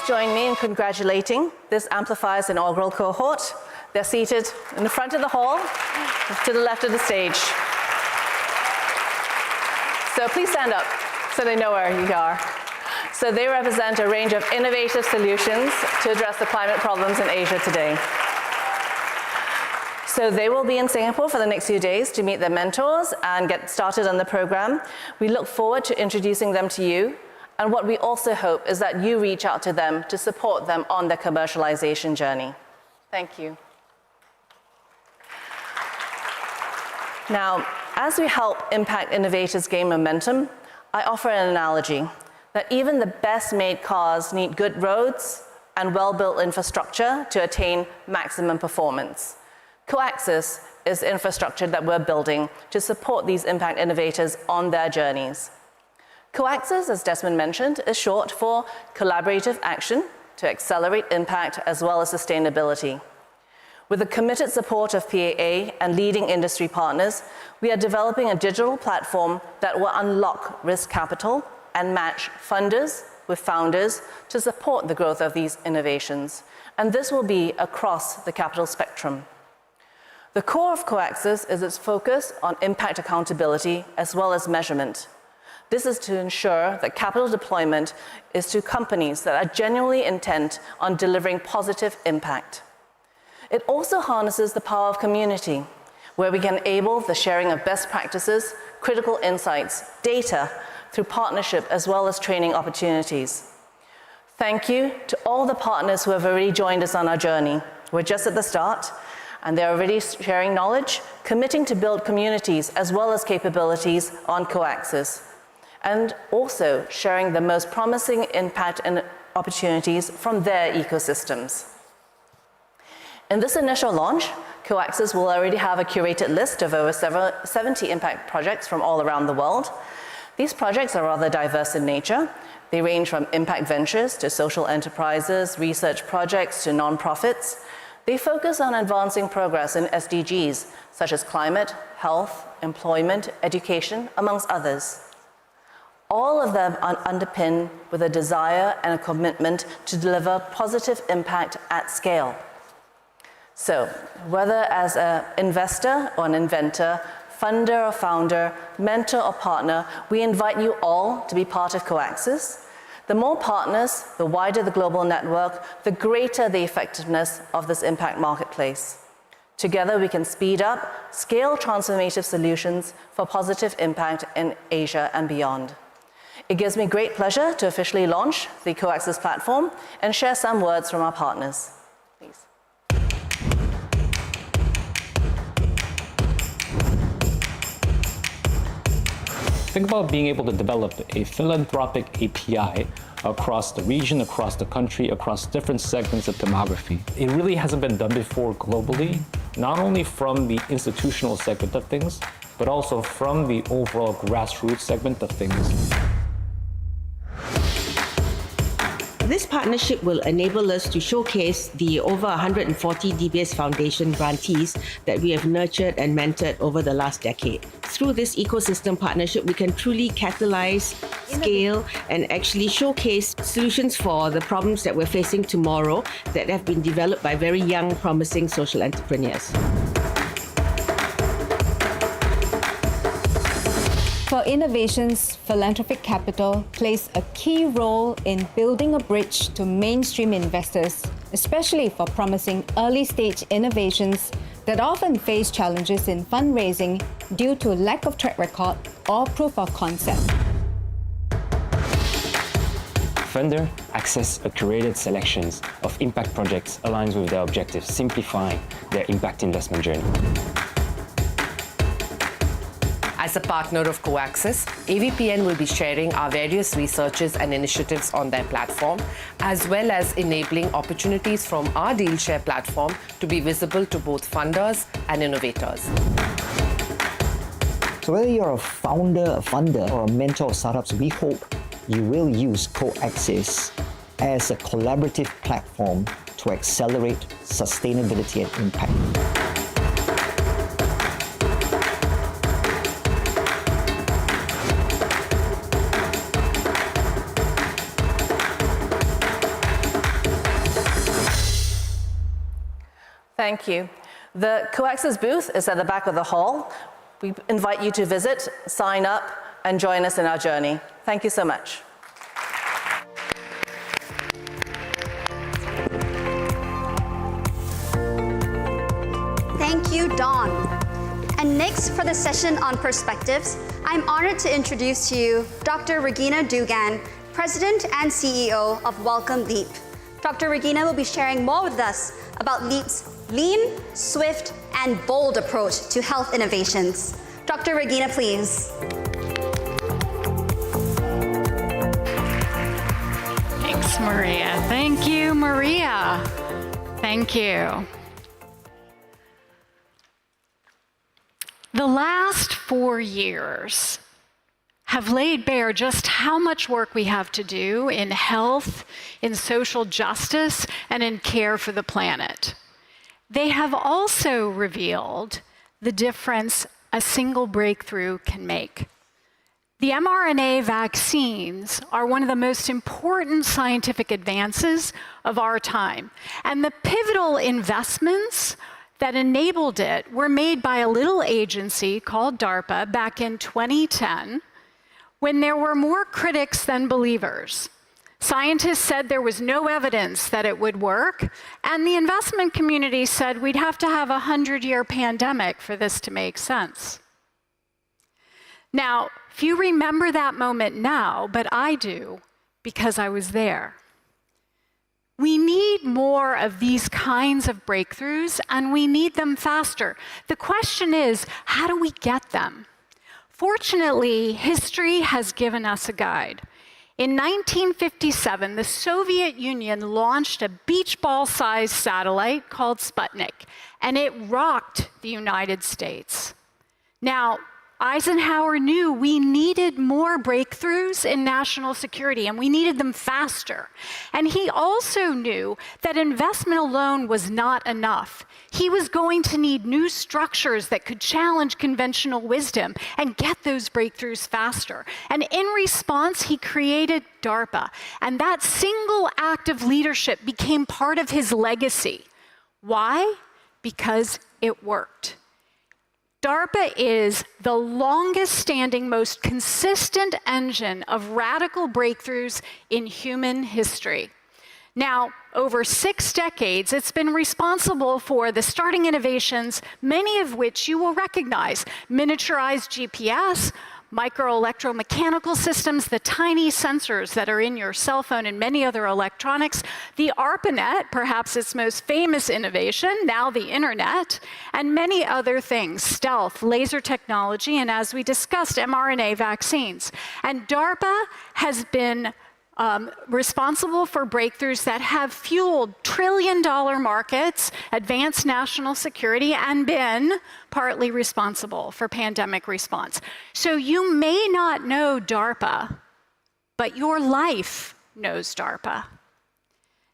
join me in congratulating this Amplifier's inaugural cohort. They're seated in the front of the hall, to the left of the stage. So please stand up so they know where you are. So they represent a range of innovative solutions to address the climate problems in Asia today. So they will be in Singapore for the next few days to meet their mentors and get started on the program. We look forward to introducing them to you. And what we also hope is that you reach out to them to support them on their commercialization journey. Thank you. Now, as we help impact innovators gain momentum, I offer an analogy that even the best-made cars need good roads and well-built infrastructure to attain maximum performance. Coaxis is infrastructure that we're building to support these impact innovators on their journeys. Coaxis, as Desmond mentioned, is short for Collaborative Action to Accelerate Impact as well as Sustainability. With the committed support of PAA and leading industry partners, we are developing a digital platform that will unlock risk capital and match funders with founders to support the growth of these innovations. And this will be across the capital spectrum. The core of Coaxis is its focus on impact accountability as well as measurement. This is to ensure that capital deployment is to companies that are genuinely intent on delivering positive impact. It also harnesses the power of community, where we can enable the sharing of best practices, critical insights, data, through partnership as well as training opportunities. Thank you to all the partners who have already joined us on our journey. We're just at the start, and they're already sharing knowledge, committing to build communities as well as capabilities on Coaxis, and also sharing the most promising impact and opportunities from their ecosystems. In this initial launch, Coaxis will already have a curated list of over 70 impact projects from all around the world. These projects are rather diverse in nature. They range from impact ventures to social enterprises, research projects to nonprofits. They focus on advancing progress in SDGs, such as climate, health, employment, education, amongst others. All of them are underpinned with a desire and a commitment to deliver positive impact at scale. So, whether as an investor or an inventor, funder or founder, mentor or partner, we invite you all to be part of Coaxis. The more partners, the wider the global network, the greater the effectiveness of this impact marketplace. Together, we can speed up, scale transformative solutions for positive impact in Asia and beyond. It gives me great pleasure to officially launch the Coaxis platform and share some words from our partners. Please. Think about being able to develop a philanthropic API across the region, across the country, across different segments of demography. It really hasn't been done before globally, not only from the institutional segment of things, but also from the overall grassroots segment of things. This partnership will enable us to showcase the over 140 DBS Foundation grantees that we have nurtured and mentored over the last decade. Through this ecosystem partnership, we can truly catalyze, scale, and actually showcase solutions for the problems that we're facing tomorrow that have been developed by very young, promising social entrepreneurs. For innovations, philanthropic capital plays a key role in building a bridge to mainstream investors, especially for promising early-stage innovations that often face challenges in fundraising due to lack of track record or proof of concept. Funder access a curated selections of impact projects aligns with their objectives, simplifying their impact investment journey. As a partner of Coaxis, AVPN will be sharing our various researches and initiatives on their platform, as well as enabling opportunities from our DealShare platform to be visible to both funders and innovators. So whether you're a founder, a funder, or a mentor of startups, we hope you will use Coaxis as a collaborative platform to accelerate sustainability and impact. Thank you. The COAX's booth is at the back of the hall. We invite you to visit, sign up, and join us in our journey. Thank you so much. Thank you, Dawn. And next, for the session on perspectives, I'm honored to introduce to you Dr. Regina Dugan, President and CEO of Welcome Leap. Dr. Regina will be sharing more with us about Leap's lean, swift, and bold approach to health innovations. Dr. Regina, please. Thanks, Maria. Thank you, Maria. Thank you. The last 4 years have laid bare just how much work we have to do in health, in social justice, and in care for the planet. They have also revealed the difference a single breakthrough can make. The mRNA vaccines are one of the most important scientific advances of our time, and the pivotal investments that enabled it were made by a little agency called DARPA back in 2010, when there were more critics than believers. Scientists said there was no evidence that it would work, and the investment community said we'd have to have a 100-year pandemic for this to make sense. Now, few remember that moment now, but I do, because I was there. We need more of these kinds of breakthroughs, and we need them faster. The question is, how do we get them? Fortunately, history has given us a guide. In 1957, the Soviet Union launched a beach ball-sized satellite called Sputnik, and it rocked the United States. Now, Eisenhower knew we needed more breakthroughs in national security, and we needed them faster. And he also knew that investment alone was not enough. He was going to need new structures that could challenge conventional wisdom and get those breakthroughs faster. And in response, he created DARPA. And that single act of leadership became part of his legacy. Why? Because it worked. DARPA is the longest-standing, most consistent engine of radical breakthroughs in human history. Now, over 6 decades, it's been responsible for the starting innovations, many of which you will recognize: miniaturized GPS, microelectromechanical systems, the tiny sensors that are in your cell phone and many other electronics, the ARPANET, perhaps its most famous innovation, now the internet, and many other things: stealth, laser technology, and as we discussed, mRNA vaccines. And DARPA has been responsible for breakthroughs that have fueled trillion-dollar markets, advanced national security, and been partly responsible for pandemic response. So you may not know DARPA, but your life knows DARPA.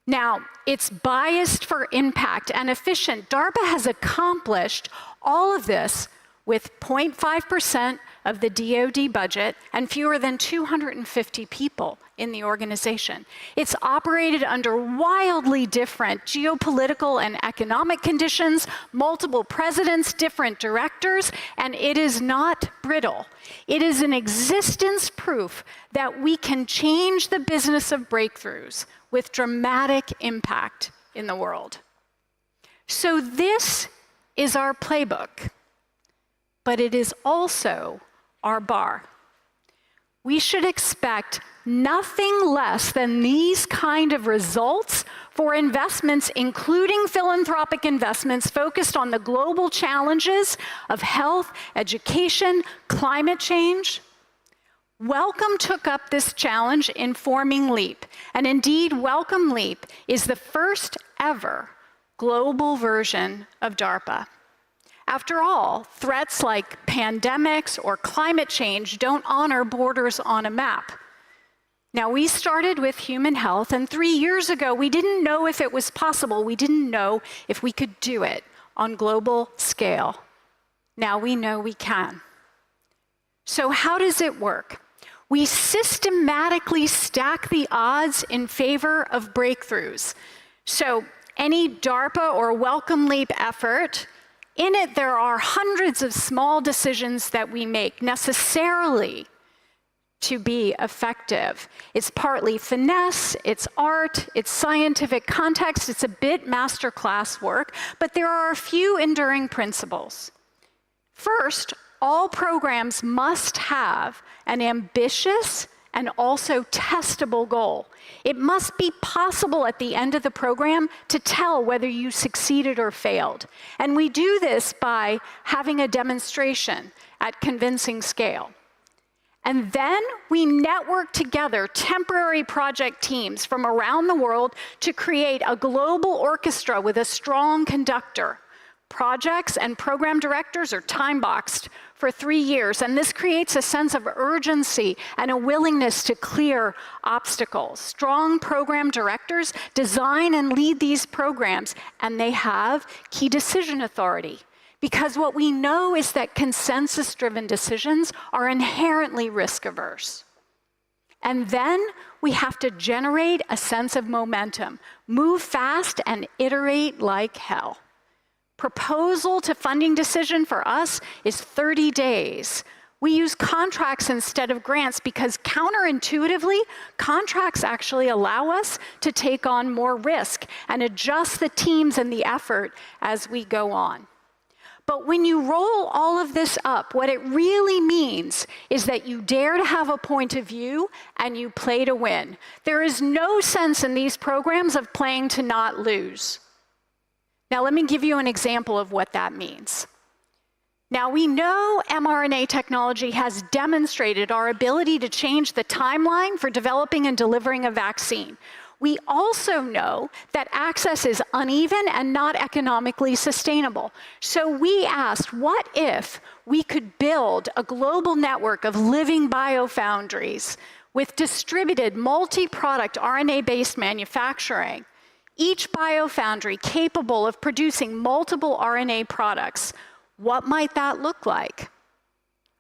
Now, it's biased for impact and efficient. DARPA has accomplished all of this with 0.5% of the DoD budget and fewer than 250 people in the organization. It's operated under wildly different geopolitical and economic conditions, multiple presidents, different directors, and it is not brittle. It is an existence proof that we can change the business of breakthroughs with dramatic impact in the world. So this is our playbook, but it is also our bar. We should expect nothing less than these kind of results for investments, including philanthropic investments focused on the global challenges of health, education, climate change. Welcome took up this challenge in forming LEAP, and indeed, Welcome LEAP is the first ever global version of DARPA. After all, threats like pandemics or climate change don't honor borders on a map. Now, we started with human health, and 3 years ago, we didn't know if it was possible. We didn't know if we could do it on global scale. Now we know we can. So how does it work? We systematically stack the odds in favor of breakthroughs. So Any DARPA or Welcome Leap effort, in it there are hundreds of small decisions that we make necessarily to be effective. It's partly finesse, it's art, it's scientific context, it's a bit masterclass work, but there are a few enduring principles. First, all programs must have an ambitious and also testable goal. It must be possible at the end of the program to tell whether you succeeded or failed. And we do this by having a demonstration at convincing scale. And then we network together temporary project teams from around the world to create a global orchestra with a strong conductor. Projects and program directors are time-boxed for 3 years, and this creates a sense of urgency and a willingness to clear obstacles. Strong program directors design and lead these programs, and they have key decision authority. Because what we know is that consensus-driven decisions are inherently risk-averse. And then we have to generate a sense of momentum, move fast, and iterate like hell. Proposal to funding decision for us is 30 days. We use contracts instead of grants because counterintuitively, contracts actually allow us to take on more risk and adjust the teams and the effort as we go on. But when you roll all of this up, what it really means is that you dare to have a point of view and you play to win. There is no sense in these programs of playing to not lose. Now, let me give you an example of what that means. Now, we know mRNA technology has demonstrated our ability to change the timeline for developing and delivering a vaccine. We also know that access is uneven and not economically sustainable. So we asked, what if we could build a global network of living biofoundries with distributed multi-product RNA-based manufacturing, each biofoundry capable of producing multiple RNA products? What might that look like?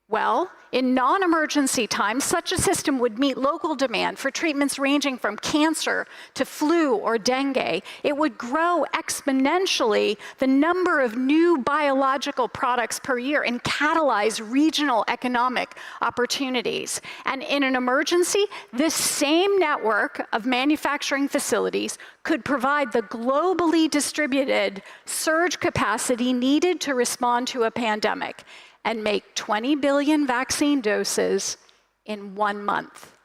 Well, in non-emergency times, such a system would meet local demand for treatments ranging from cancer to flu or dengue. It would grow exponentially the number of new biological products per year and catalyze regional economic opportunities. And in an emergency, this same network of manufacturing facilities could provide the globally distributed surge capacity needed to respond to a pandemic and make 20 billion vaccine doses in 1 month.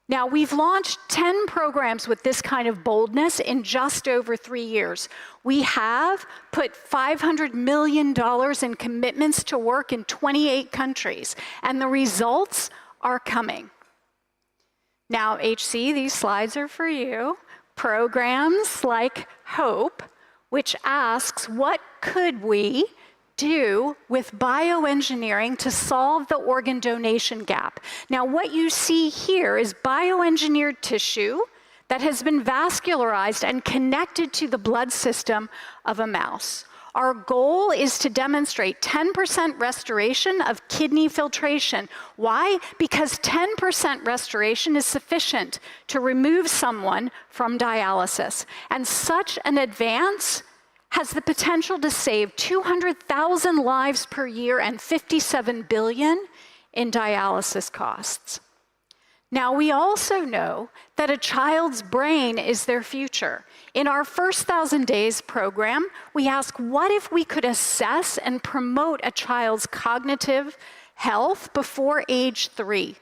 Now, we've launched 10 programs with this kind of boldness in just over 3 years. We have put $500 million in commitments to work in 28 countries, and the results are coming. Now, HC, these slides are for you. Programs like HOPE, which asks, what could we do with bioengineering to solve the organ donation gap? Now, what you see here is bioengineered tissue that has been vascularized and connected to the blood system of a mouse. Our goal is to demonstrate 10% restoration of kidney filtration. Why? Because 10% restoration is sufficient to remove someone from dialysis. And such an advance has the potential to save 200,000 lives per year and 57 billion in dialysis costs. Now, we also know that a child's brain is their future. In our first 1,000 days program, we ask, what if we could assess and promote a child's cognitive health before age 3?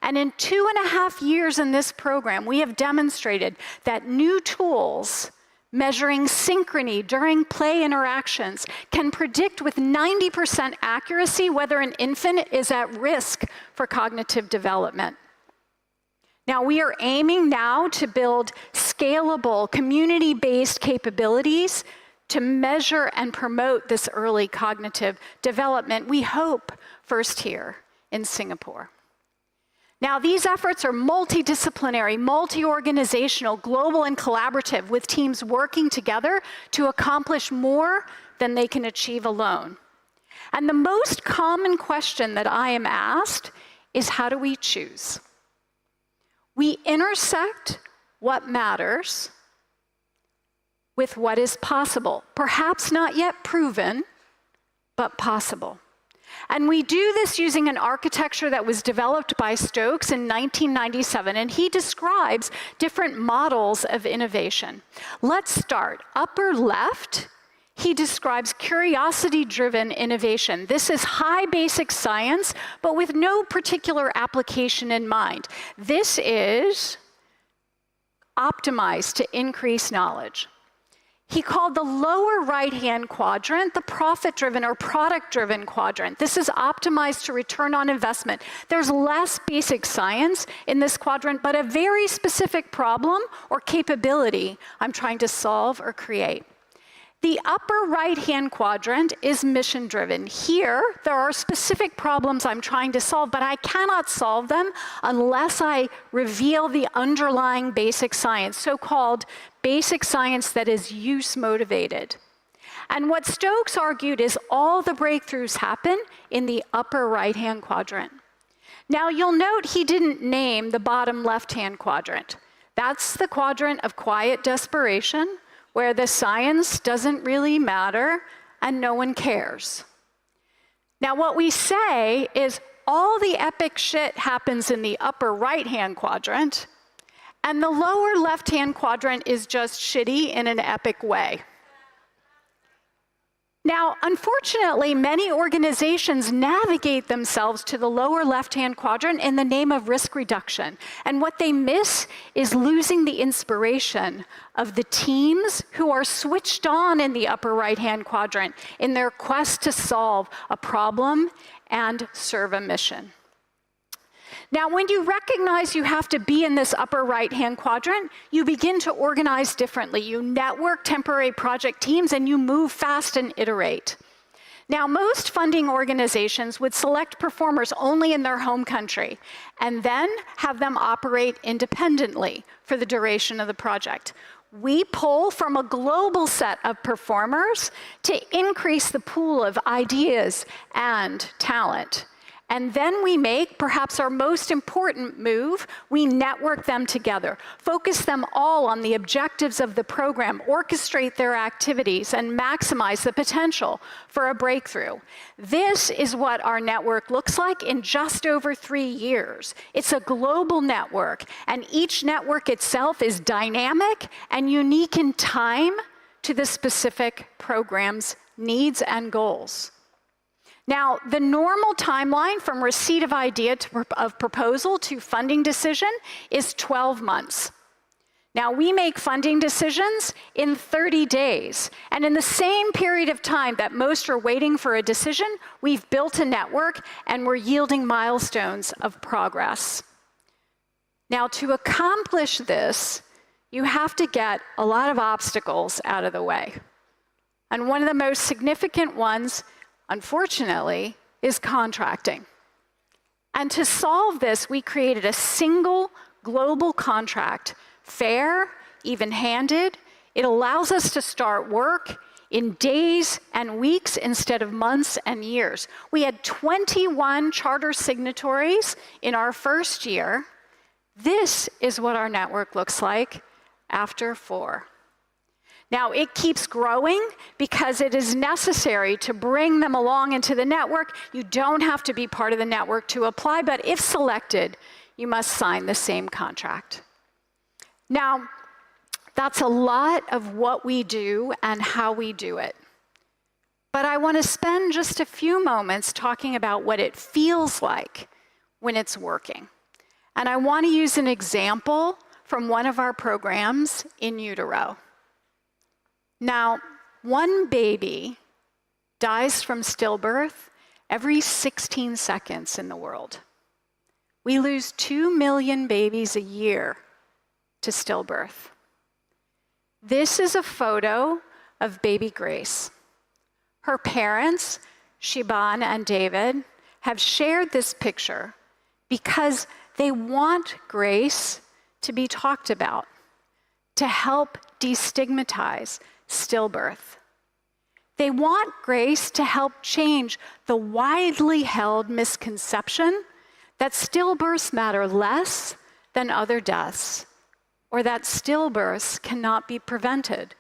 And in 2.5 years in this program, we have demonstrated that new tools measuring synchrony during play interactions can predict with 90% accuracy whether an infant is at risk for cognitive development. Now, we are aiming now to build scalable, community-based capabilities to measure and promote this early cognitive development, we hope first here in Singapore. Now, these efforts are multidisciplinary, multi-organizational, global, and collaborative, with teams working together to accomplish more than they can achieve alone. And the most common question that I am asked is, how do we choose? We intersect what matters with what is possible. Perhaps not yet proven, but possible. And we do this using an architecture that was developed by Stokes in 1997, and he describes different models of innovation. Let's start. Upper left, he describes curiosity-driven innovation. This is high basic science, but with no particular application in mind. This is optimized to increase knowledge. He called the lower right-hand quadrant the profit-driven or product-driven quadrant. This is optimized to return on investment. There's less basic science in this quadrant, but a very specific problem or capability I'm trying to solve or create. The upper right-hand quadrant is mission-driven. Here, there are specific problems I'm trying to solve, but I cannot solve them unless I reveal the underlying basic science, so-called basic science that is use-motivated. And what Stokes argued is all the breakthroughs happen in the upper right-hand quadrant. Now, you'll note he didn't name the bottom left-hand quadrant. That's the quadrant of quiet desperation, where the science doesn't really matter and no one cares. Now, what we say is all the epic shit happens in the upper right-hand quadrant, and the lower left-hand quadrant is just shitty in an epic way. Now, unfortunately, many organizations navigate themselves to the lower left-hand quadrant in the name of risk reduction. And what they miss is losing the inspiration of the teams who are switched on in the upper right-hand quadrant in their quest to solve a problem and serve a mission. Now, when you recognize you have to be in this upper right-hand quadrant, you begin to organize differently. You network temporary project teams, and you move fast and iterate. Now, most funding organizations would select performers only in their home country, and then have them operate independently for the duration of the project. We pull from a global set of performers to increase the pool of ideas and talent. And then we make, perhaps our most important move, we network them together, focus them all on the objectives of the program, orchestrate their activities, and maximize the potential for a breakthrough. This is what our network looks like in just over 3 years. It's a global network, and each network itself is dynamic and unique in time to the specific program's needs and goals. Now, the normal timeline from receipt of idea of proposal to funding decision is 12 months. Now, we make funding decisions in 30 days. And in the same period of time that most are waiting for a decision, we've built a network and we're yielding milestones of progress. Now, to accomplish this, you have to get a lot of obstacles out of the way. And one of the most significant ones, unfortunately, is contracting. And to solve this, we created a single global contract, fair, even-handed. It allows us to start work in days and weeks instead of months and years. We had 21 charter signatories in our first year. This is what our network looks like after 4. Now, it keeps growing because it is necessary to bring them along into the network. You don't have to be part of the network to apply, but if selected, you must sign the same contract. Now, that's a lot of what we do and how we do it. But I want to spend just a few moments talking about what it feels like when it's working. And I want to use an example from one of our programs in utero. Now, one baby dies from stillbirth every 16 seconds in the world. We lose 2 million babies a year to stillbirth. This is a photo of baby Grace. Her parents, Shiban and David, have shared this picture because they want Grace to be talked about, to help destigmatize stillbirth. They want Grace to help change the widely held misconception that stillbirths matter less than other deaths, or that stillbirths cannot be prevented.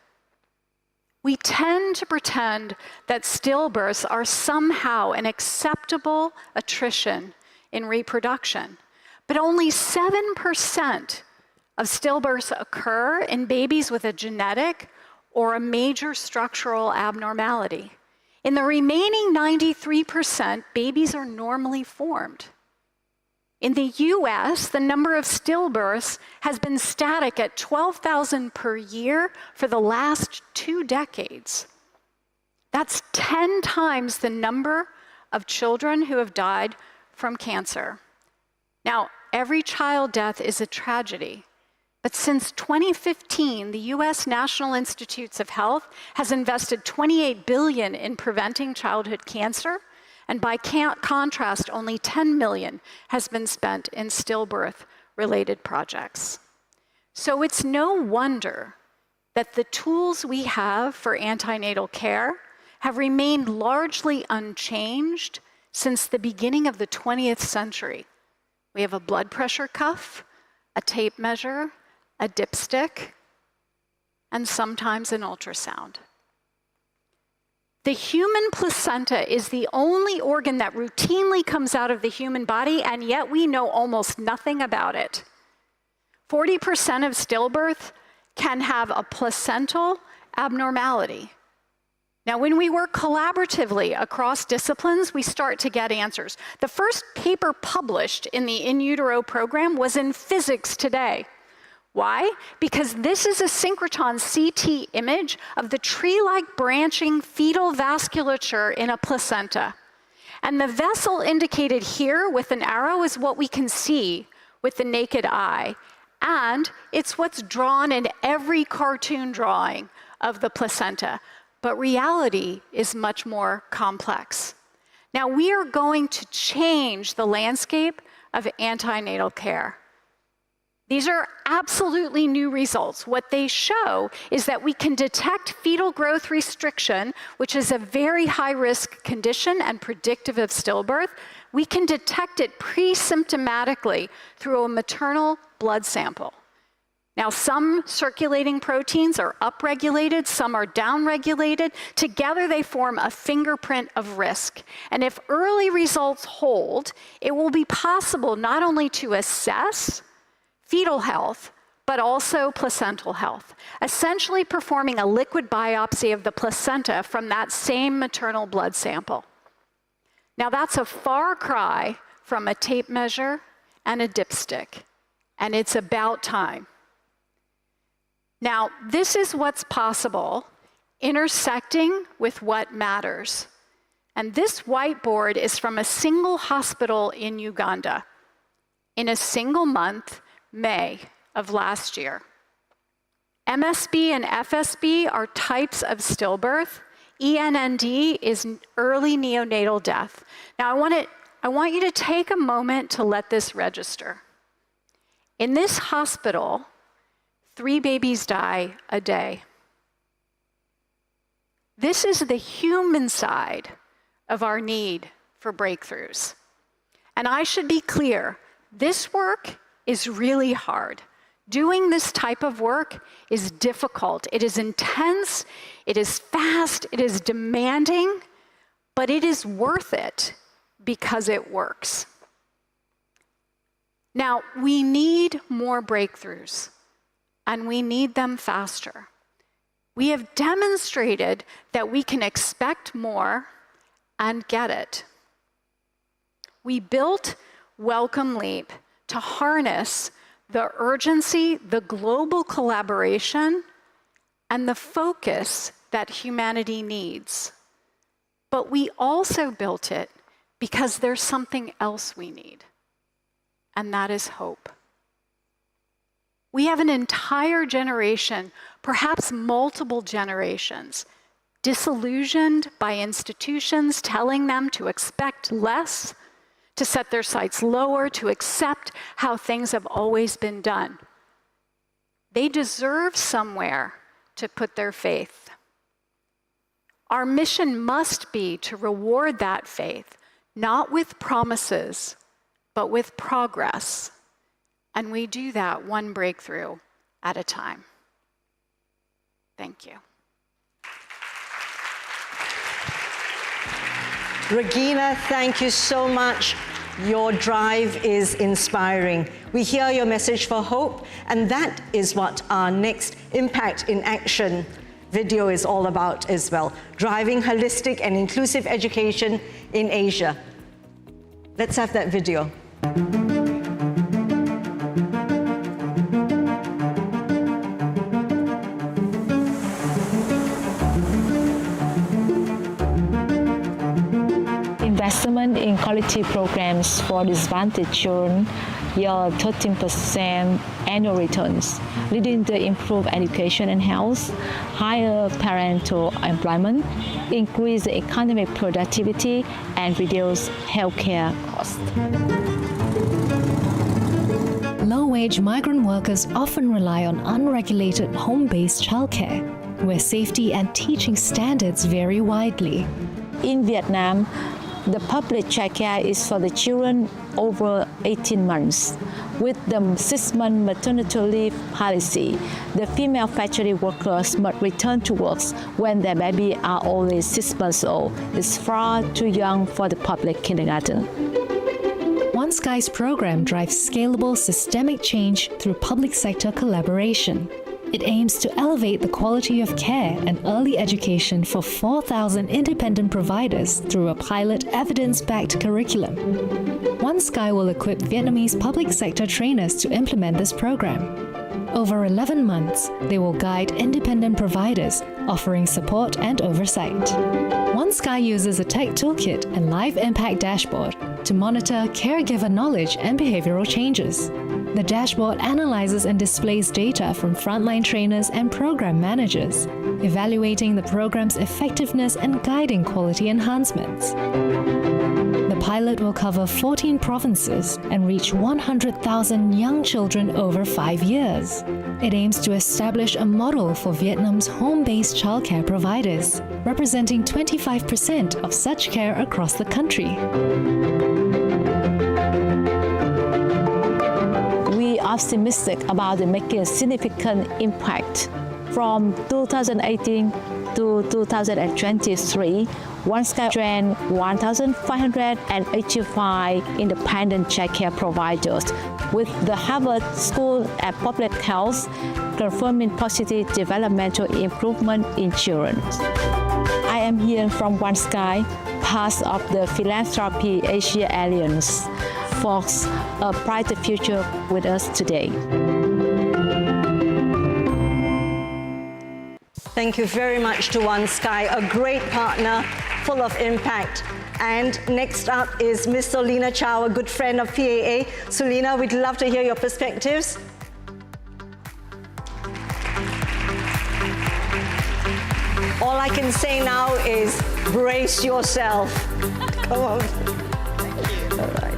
We tend to pretend that stillbirths are somehow an acceptable attrition in reproduction, but only 7% of stillbirths occur in babies with a genetic or a major structural abnormality. In the remaining 93%, babies are normally formed. In the US, the number of stillbirths has been static at 12,000 per year for the last 2 decades. That's 10 times the number of children who have died from cancer. Now, every child death is a tragedy, but since 2015, the US National Institutes of Health has invested $28 billion in preventing childhood cancer, and by contrast, only $10 million has been spent in stillbirth-related projects. So it's no wonder that the tools we have for antenatal care have remained largely unchanged since the beginning of the 20th century. We have a blood pressure cuff, a tape measure, a dipstick, and sometimes an ultrasound. The human placenta is the only organ that routinely comes out of the human body, and yet we know almost nothing about it. 40% of stillbirth can have a placental abnormality. Now, when we work collaboratively across disciplines, we start to get answers. The first paper published in the In Utero program was in Physics Today. Why? Because this is a synchrotron CT image of the tree-like branching fetal vasculature in a placenta. And the vessel indicated here with an arrow is what we can see with the naked eye. And it's what's drawn in every cartoon drawing of the placenta. But reality is much more complex. Now, we are going to change the landscape of antenatal care. These are absolutely new results. What they show is that we can detect fetal growth restriction, which is a very high-risk condition and predictive of stillbirth. We can detect it pre-symptomatically through a maternal blood sample. Now, some circulating proteins are upregulated, some are downregulated. Together, they form a fingerprint of risk. And if early results hold, it will be possible not only to assess fetal health, but also placental health, essentially performing a liquid biopsy of the placenta from that same maternal blood sample. Now, that's a far cry from a tape measure and a dipstick, and it's about time. Now, this is what's possible, intersecting with what matters. And this whiteboard is from a single hospital in Uganda. In a single month, May of last year. MSB and FSB are types of stillbirth. ENND is early neonatal death. Now, I want you to take a moment to let this register. In this hospital, 3 babies die a day. This is the human side of our need for breakthroughs. And I should be clear, this work is really hard. Doing this type of work is difficult. It is intense, it is fast, it is demanding, but it is worth it because it works. Now, we need more breakthroughs, and we need them faster. We have demonstrated that we can expect more and get it. We built Welcome Leap to harness the urgency, the global collaboration, and the focus that humanity needs. But we also built it because there's something else we need, and that is hope. We have an entire generation, perhaps multiple generations, disillusioned by institutions telling them to expect less, to set their sights lower, to accept how things have always been done. They deserve somewhere to put their faith. Our mission must be to reward that faith, not with promises, but with progress. And we do that one breakthrough at a time. Thank you. Regina, thank you so much. Your drive is inspiring. We hear your message for hope, and that is what our next Impact in Action video is all about as well, driving holistic and inclusive education in Asia. Let's have that video. Investment in quality programs for disadvantaged children yield 13% annual returns, leading to improved education and health, higher parental employment, increased economic productivity, and reduced healthcare costs. Low-wage migrant workers often rely on unregulated home-based childcare, where safety and teaching standards vary widely. In Vietnam, the public childcare is for the children over 18 months. With the 6-month maternity leave policy, the female factory workers must return to work when their baby are only 6 months old. It's far too young for the public kindergarten. One Sky's program drives scalable systemic change through public sector collaboration. It aims to elevate the quality of care and early education for 4,000 independent providers through a pilot evidence-backed curriculum. One Sky will equip Vietnamese public sector trainers to implement this program. Over 11 months, they will guide independent providers, offering support and oversight. One Sky uses a tech toolkit and live impact dashboard to monitor caregiver knowledge and behavioral changes. The dashboard analyzes and displays data from frontline trainers and program managers, evaluating the program's effectiveness and guiding quality enhancements. The pilot will cover 14 provinces and reach 100,000 young children over 5 years. It aims to establish a model for Vietnam's home-based childcare providers, representing 25% of such care across the country. We are optimistic about making a significant impact. From 2018 to 2023, One Sky trained 1,585 independent childcare providers, with the Harvard School of Public Health confirming positive developmental improvement in children. I am here from One Sky, part of the Philanthropy Asia Alliance. For a brighter future with us today. Thank you very much to One Sky, a great partner, full of impact. And next up is Miss Solina Chow, a good friend of PAA. Solina, we'd love to hear your perspectives. All I can say now is brace yourself. Come on. All right.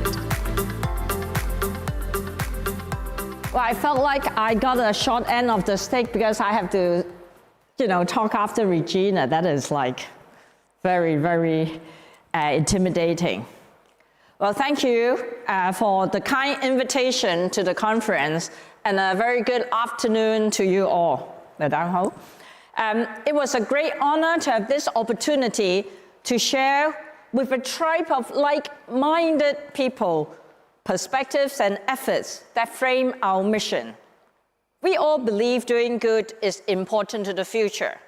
Well, I felt like I got a short end of the stick because I have to, talk after Regina. That is like very, very intimidating. Well, thank you for the kind invitation to the conference, and a very good afternoon to you all. Madam Ho. It was a great honor to have this opportunity to share with a tribe of like-minded people perspectives and efforts that frame our mission. We all believe doing good is important to the future.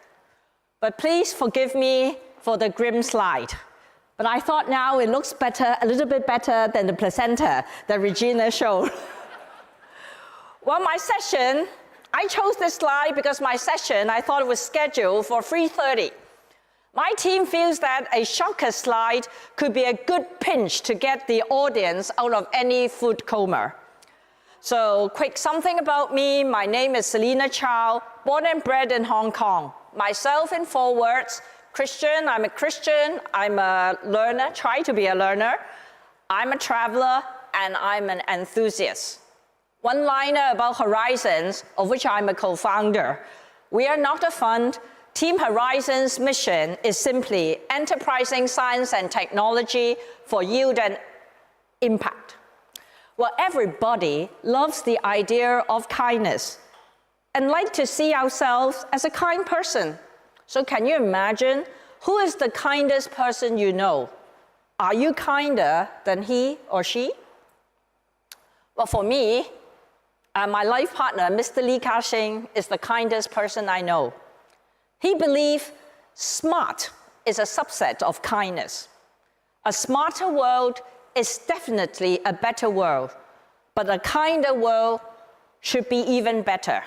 But please forgive me for the grim slide. But I thought now it looks better, a little bit better than the placenta that Regina showed. Well, my session, I chose this slide because my session, I thought it was scheduled for 3:30. My team feels that a shocker slide could be a good pinch to get the audience out of any food coma. So quick something about me. My name is Solina Chow, born and bred in Hong Kong. Myself in 4 words: Christian, I'm a Christian, I'm a learner, try to be a learner, I'm a traveler, and I'm an enthusiast. One-liner about Horizons, of which I'm a co-founder. We are not a fund. Team Horizons' mission is simply enterprising science and technology for yield and impact. Well, everybody loves the idea of kindness and like to see ourselves as a kind person. So can you imagine who is the kindest person you know? Are you kinder than he or she? Well, for me, my life partner, Mr. Lee Ka-shing, is the kindest person I know. He believes smart is a subset of kindness. A smarter world is definitely a better world, but a kinder world should be even better.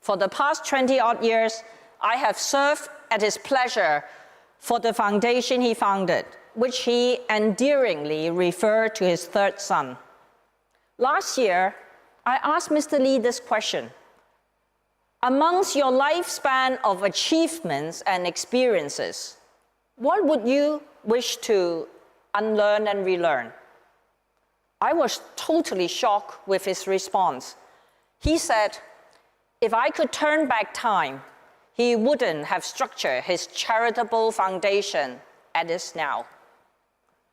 For the past 20-odd years, I have served at his pleasure for the foundation he founded, which he endearingly referred to his third son. Last year, I asked Mr. Lee this question. Amongst your lifespan of achievements and experiences, what would you wish to unlearn and relearn? I was totally shocked with his response. He said, if I could turn back time, he wouldn't have structured his charitable foundation as is now.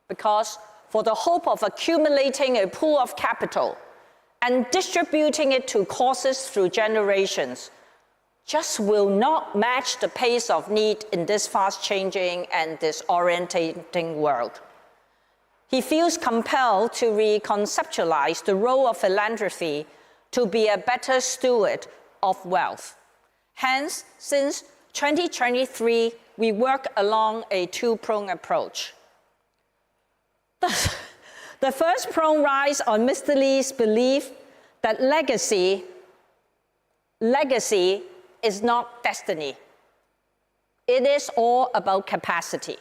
Because for the hope of accumulating a pool of capital and distributing it to causes through generations just will not match the pace of need in this fast-changing and disorientating world. He feels compelled to reconceptualize the role of philanthropy to be a better steward of wealth. Hence, since 2023, we work along a two-pronged approach. The first prong rides on Mr. Lee's belief that legacy is not destiny. It is all about capacity.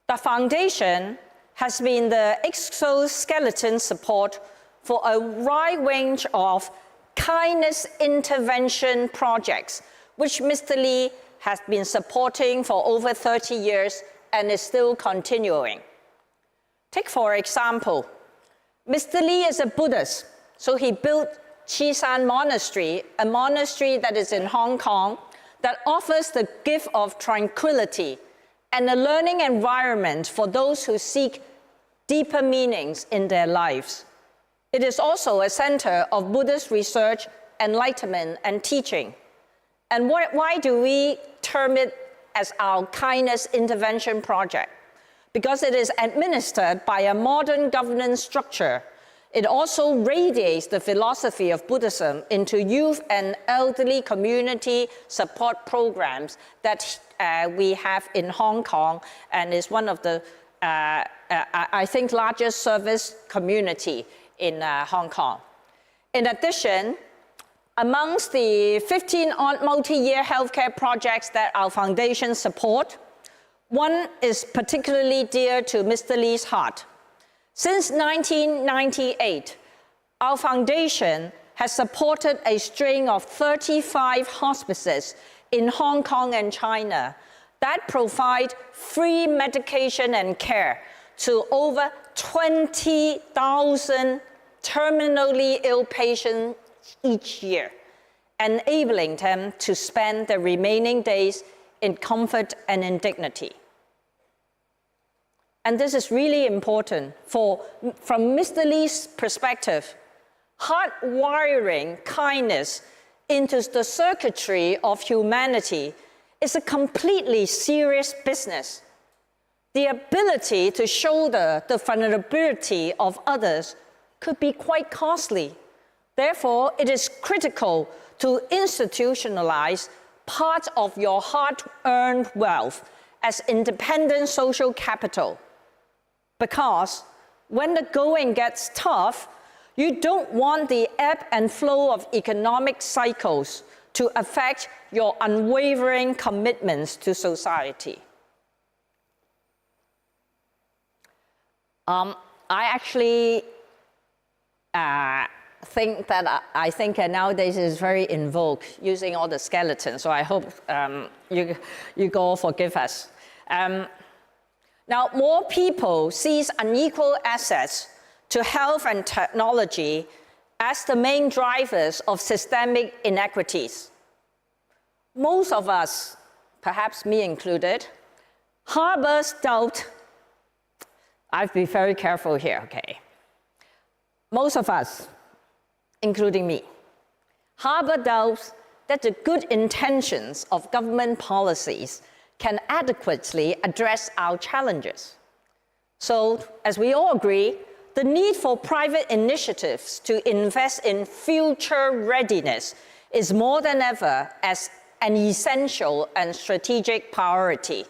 The foundation has been the exoskeleton support for a wide range of kindness intervention projects, which Mr. Lee has been supporting for over 30 years and is still continuing. Take, for example, Mr. Lee is a Buddhist, so he built Chishan Monastery, a monastery that is in Hong Kong that offers the gift of tranquility and a learning environment for those who seek deeper meanings in their lives. It is also a center of Buddhist research, enlightenment, and teaching. And why do we term it as our kindness intervention project? Because it is administered by a modern governance structure. It also radiates the philosophy of Buddhism into youth and elderly community support programs that we have in Hong Kong and is one of the, I think, largest service community in Hong Kong. In addition, amongst the 15 multi-year healthcare projects that our foundation support, one is particularly dear to Mr. Lee's heart. Since 1998, our foundation has supported a string of 35 hospices in Hong Kong and China that provide free medication and care to over 20,000 terminally ill patients each year, enabling them to spend their remaining days in comfort and in dignity. And this is really important, for from Mr. Lee's perspective, hardwiring kindness into the circuitry of humanity is a completely serious business. The ability to shoulder the vulnerability of others could be quite costly. Therefore, it is critical to institutionalize part of your hard-earned wealth as independent social capital. Because when the going gets tough, you don't want the ebb and flow of economic cycles to affect your unwavering commitments to society. I actually think that nowadays is very in vogue using all the skeletons, so I hope you all forgive us. Now, more people seize unequal access to health and technology as the main drivers of systemic inequities. Most of us, perhaps me included, harbors doubt. I'll be very careful here, okay? Most of us, including me, harbor doubts that the good intentions of government policies can adequately address our challenges. So, as we all agree, the need for private initiatives to invest in future readiness is more than ever as an essential and strategic priority.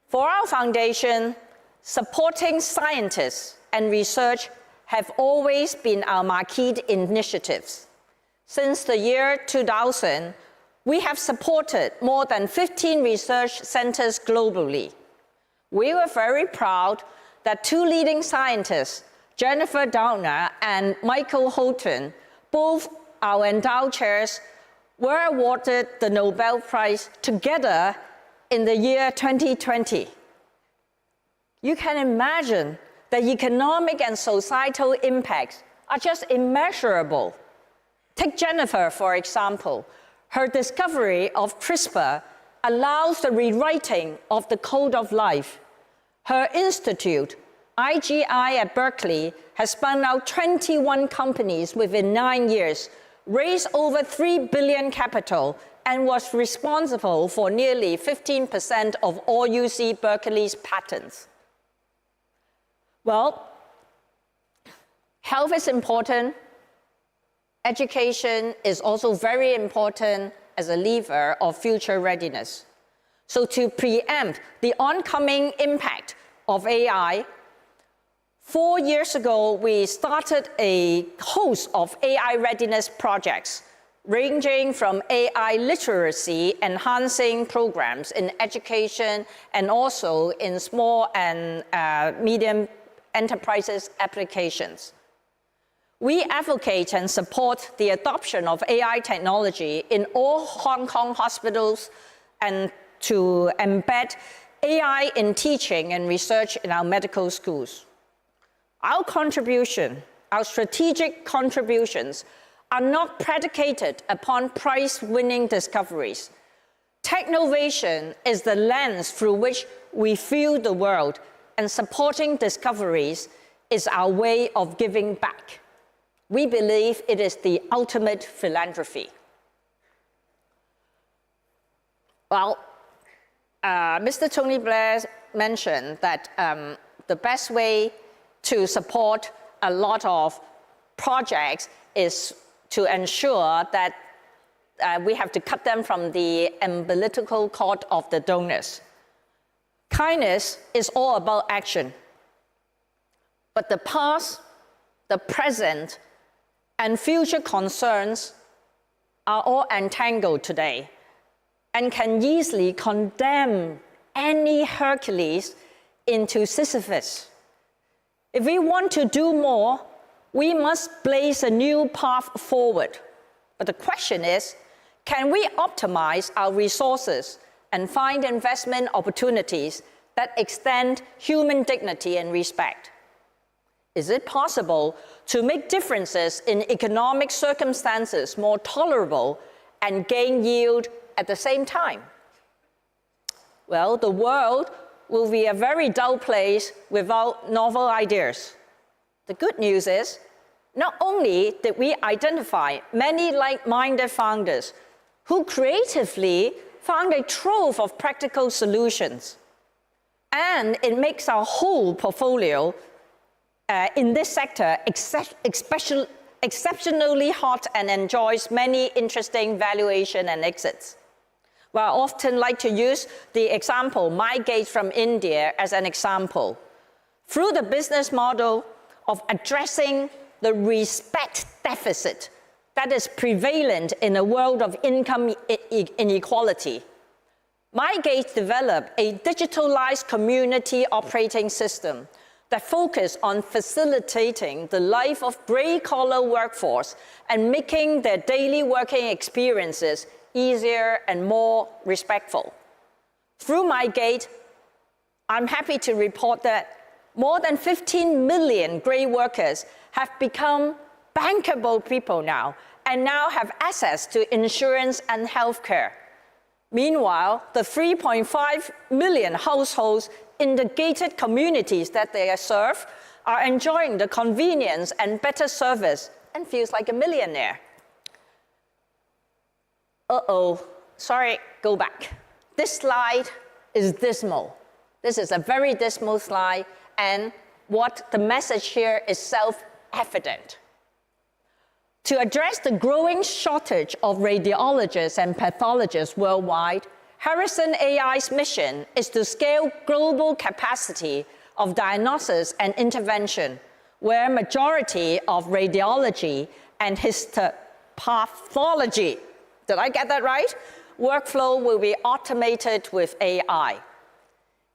For our foundation, supporting scientists and research have always been our marquee initiatives. Since the year 2000, we have supported more than 15 research centers globally. We were very proud that two leading scientists, Jennifer Doudna and Michael Houghton, both our endowed chairs, were awarded the Nobel Prize together in the year 2020. You can imagine the economic and societal impacts are just immeasurable. Take Jennifer, for example. Her discovery of CRISPR allows the rewriting of the code of life. Her institute, IGI at Berkeley, has spun out 21 companies within 9 years, raised over $3 billion capital, and was responsible for nearly 15% of all UC Berkeley's patents. Well, health is important. Education is also very important as a lever of future readiness. So to preempt the oncoming impact of AI, 4 years ago, we started a host of AI readiness projects, ranging from AI literacy enhancing programs in education and also in small and medium enterprises applications. We advocate and support the adoption of AI technology in all Hong Kong hospitals and to embed AI in teaching and research in our medical schools. Our contribution, our strategic contributions, are not predicated upon prize-winning discoveries. Technovation is the lens through which we view the world, and supporting discoveries is our way of giving back. We believe it is the ultimate philanthropy. Well, Mr. Tony Blair mentioned that the best way to support a lot of projects is to ensure that we have to cut them from the umbilical cord of the donors. Kindness is all about action. But the past, the present, and future concerns are all entangled today and can easily condemn any Hercules into Sisyphus. If we want to do more, we must blaze a new path forward. But the question is, can we optimize our resources and find investment opportunities that extend human dignity and respect? Is it possible to make differences in economic circumstances more tolerable and gain yield at the same time? Well, the world will be a very dull place without novel ideas. The good news is, not only did we identify many like-minded founders who creatively found a trove of practical solutions, and it makes our whole portfolio in this sector exceptionally hot and enjoys many interesting valuation and exits. Well, I often like to use the example, MyGate from India, as an example. Through the business model of addressing the respect deficit that is prevalent in a world of income inequality, MyGate developed a digitalized community operating system that focused on facilitating the life of gray-collar workforce and making their daily working experiences easier and more respectful. Through MyGate, I'm happy to report that more than 15 million gray workers have become bankable people now and now have access to insurance and healthcare. Meanwhile, the 3.5 million households in the gated communities that they serve are enjoying the convenience and better service and feels like a millionaire. Sorry, go back. This slide is dismal. This is a very dismal slide, and what the message here is self-evident. To address the growing shortage of radiologists and pathologists worldwide, Harrison AI's mission is to scale global capacity of diagnosis and intervention, where majority of radiology and histopathology, did I get that right? Workflow will be automated with AI.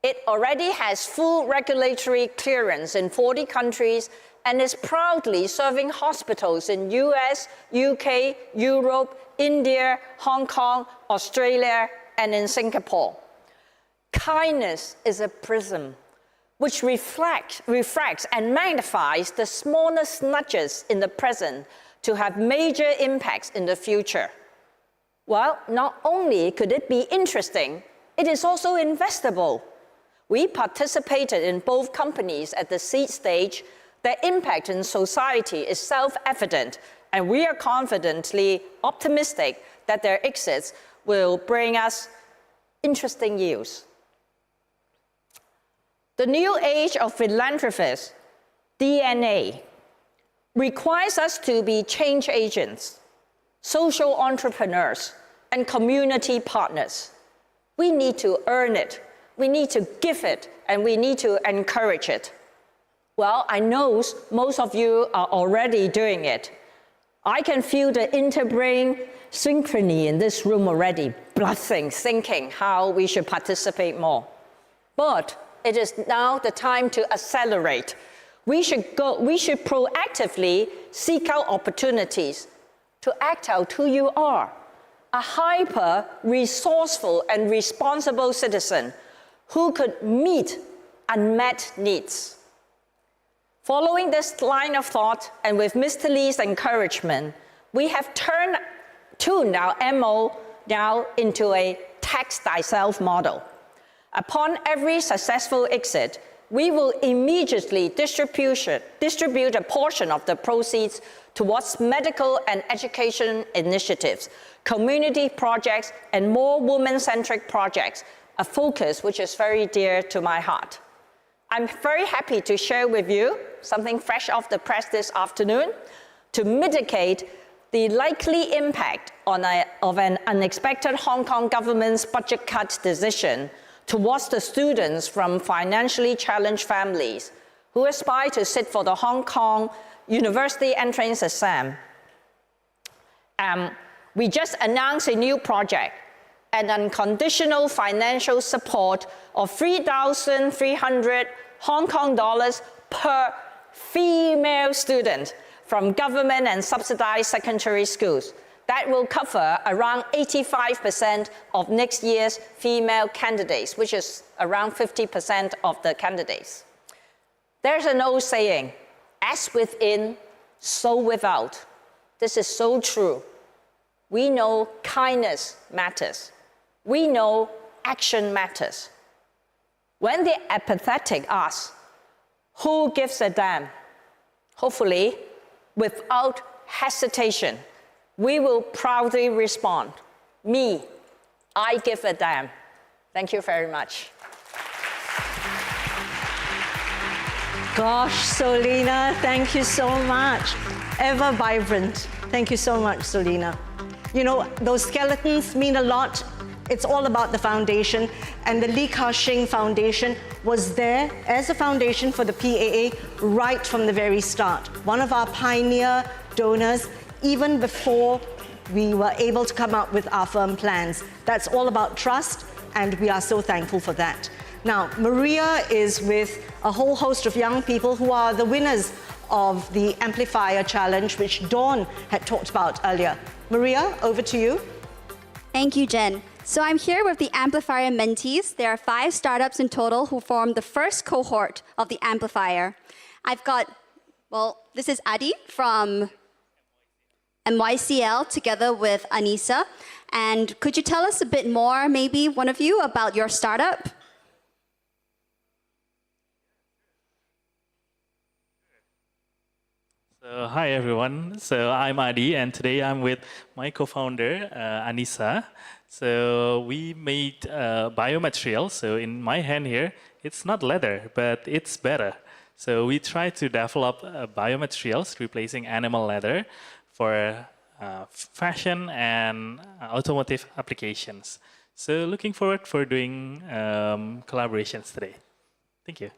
It already has full regulatory clearance in 40 countries and is proudly serving hospitals in US, UK, Europe, India, Hong Kong, Australia, and in Singapore. Kindness is a prism which refracts and magnifies the smallest nudges in the present to have major impacts in the future. Well, not only could it be interesting, it is also investable. We participated in both companies at the seed stage. Their impact in society is self-evident, and we are confidently optimistic that their exits will bring us interesting yields. The new age of philanthropists, DNA, requires us to be change agents, social entrepreneurs, and community partners. We need to earn it, we need to give it, and we need to encourage it. Well, I know most of you are already doing it. I can feel the interbrain synchrony in this room already, blushing, thinking how we should participate more. But it is now the time to accelerate. We should proactively seek out opportunities to act out who you are, a hyper, resourceful, and responsible citizen who could meet unmet needs. Following this line of thought, and with Mr. Lee's encouragement, we have tuned our MO now into a tax thyself model. Upon every successful exit, we will immediately distribute a portion of the proceeds towards medical and education initiatives, community projects, and more women-centric projects, a focus which is very dear to my heart. I'm very happy to share with you something fresh off the press this afternoon to mitigate the likely impact of an unexpected Hong Kong government's budget cut decision towards the students from financially challenged families who aspire to sit for the Hong Kong University entrance exam. We just announced a new project, an unconditional financial support of 3,300 Hong Kong dollars per female student from government and subsidized secondary schools. That will cover around 85% of next year's female candidates, which is around 50% of the candidates. There's an old saying, as within, so without. This is so true. We know kindness matters. We know action matters. When the apathetic ask, who gives a damn? Hopefully, without hesitation, we will proudly respond, me, I give a damn. Thank you very much. Gosh, Solina, thank you so much. Ever vibrant. Thank you so much, Solina. You know, those skeletons mean a lot. It's all about the foundation, and the Li Ka-shing Foundation was there as a foundation for the PAA right from the very start. One of our pioneer donors, even before we were able to come up with our firm plans. That's all about trust, and we are so thankful for that. Now, Maria is with a whole host of young people who are the winners of the Amplifier Challenge, which Dawn had talked about earlier. Maria, over to you. Thank you, Jen. So I'm here with the Amplifier mentees. There are 5 startups in total who formed the first cohort of the Amplifier. I've got, well, this is Adi from MYCL together with Anissa. And could you tell us a bit more, maybe one of you, about your startup? So, hi everyone. So I'm Adi, and today I'm with my co-founder Anissa. So we made biomaterials. So in my hand here, it's not leather, but it's better. So we try to develop biomaterials replacing animal leather for fashion and automotive applications. So looking forward for doing collaborations today. Thank you.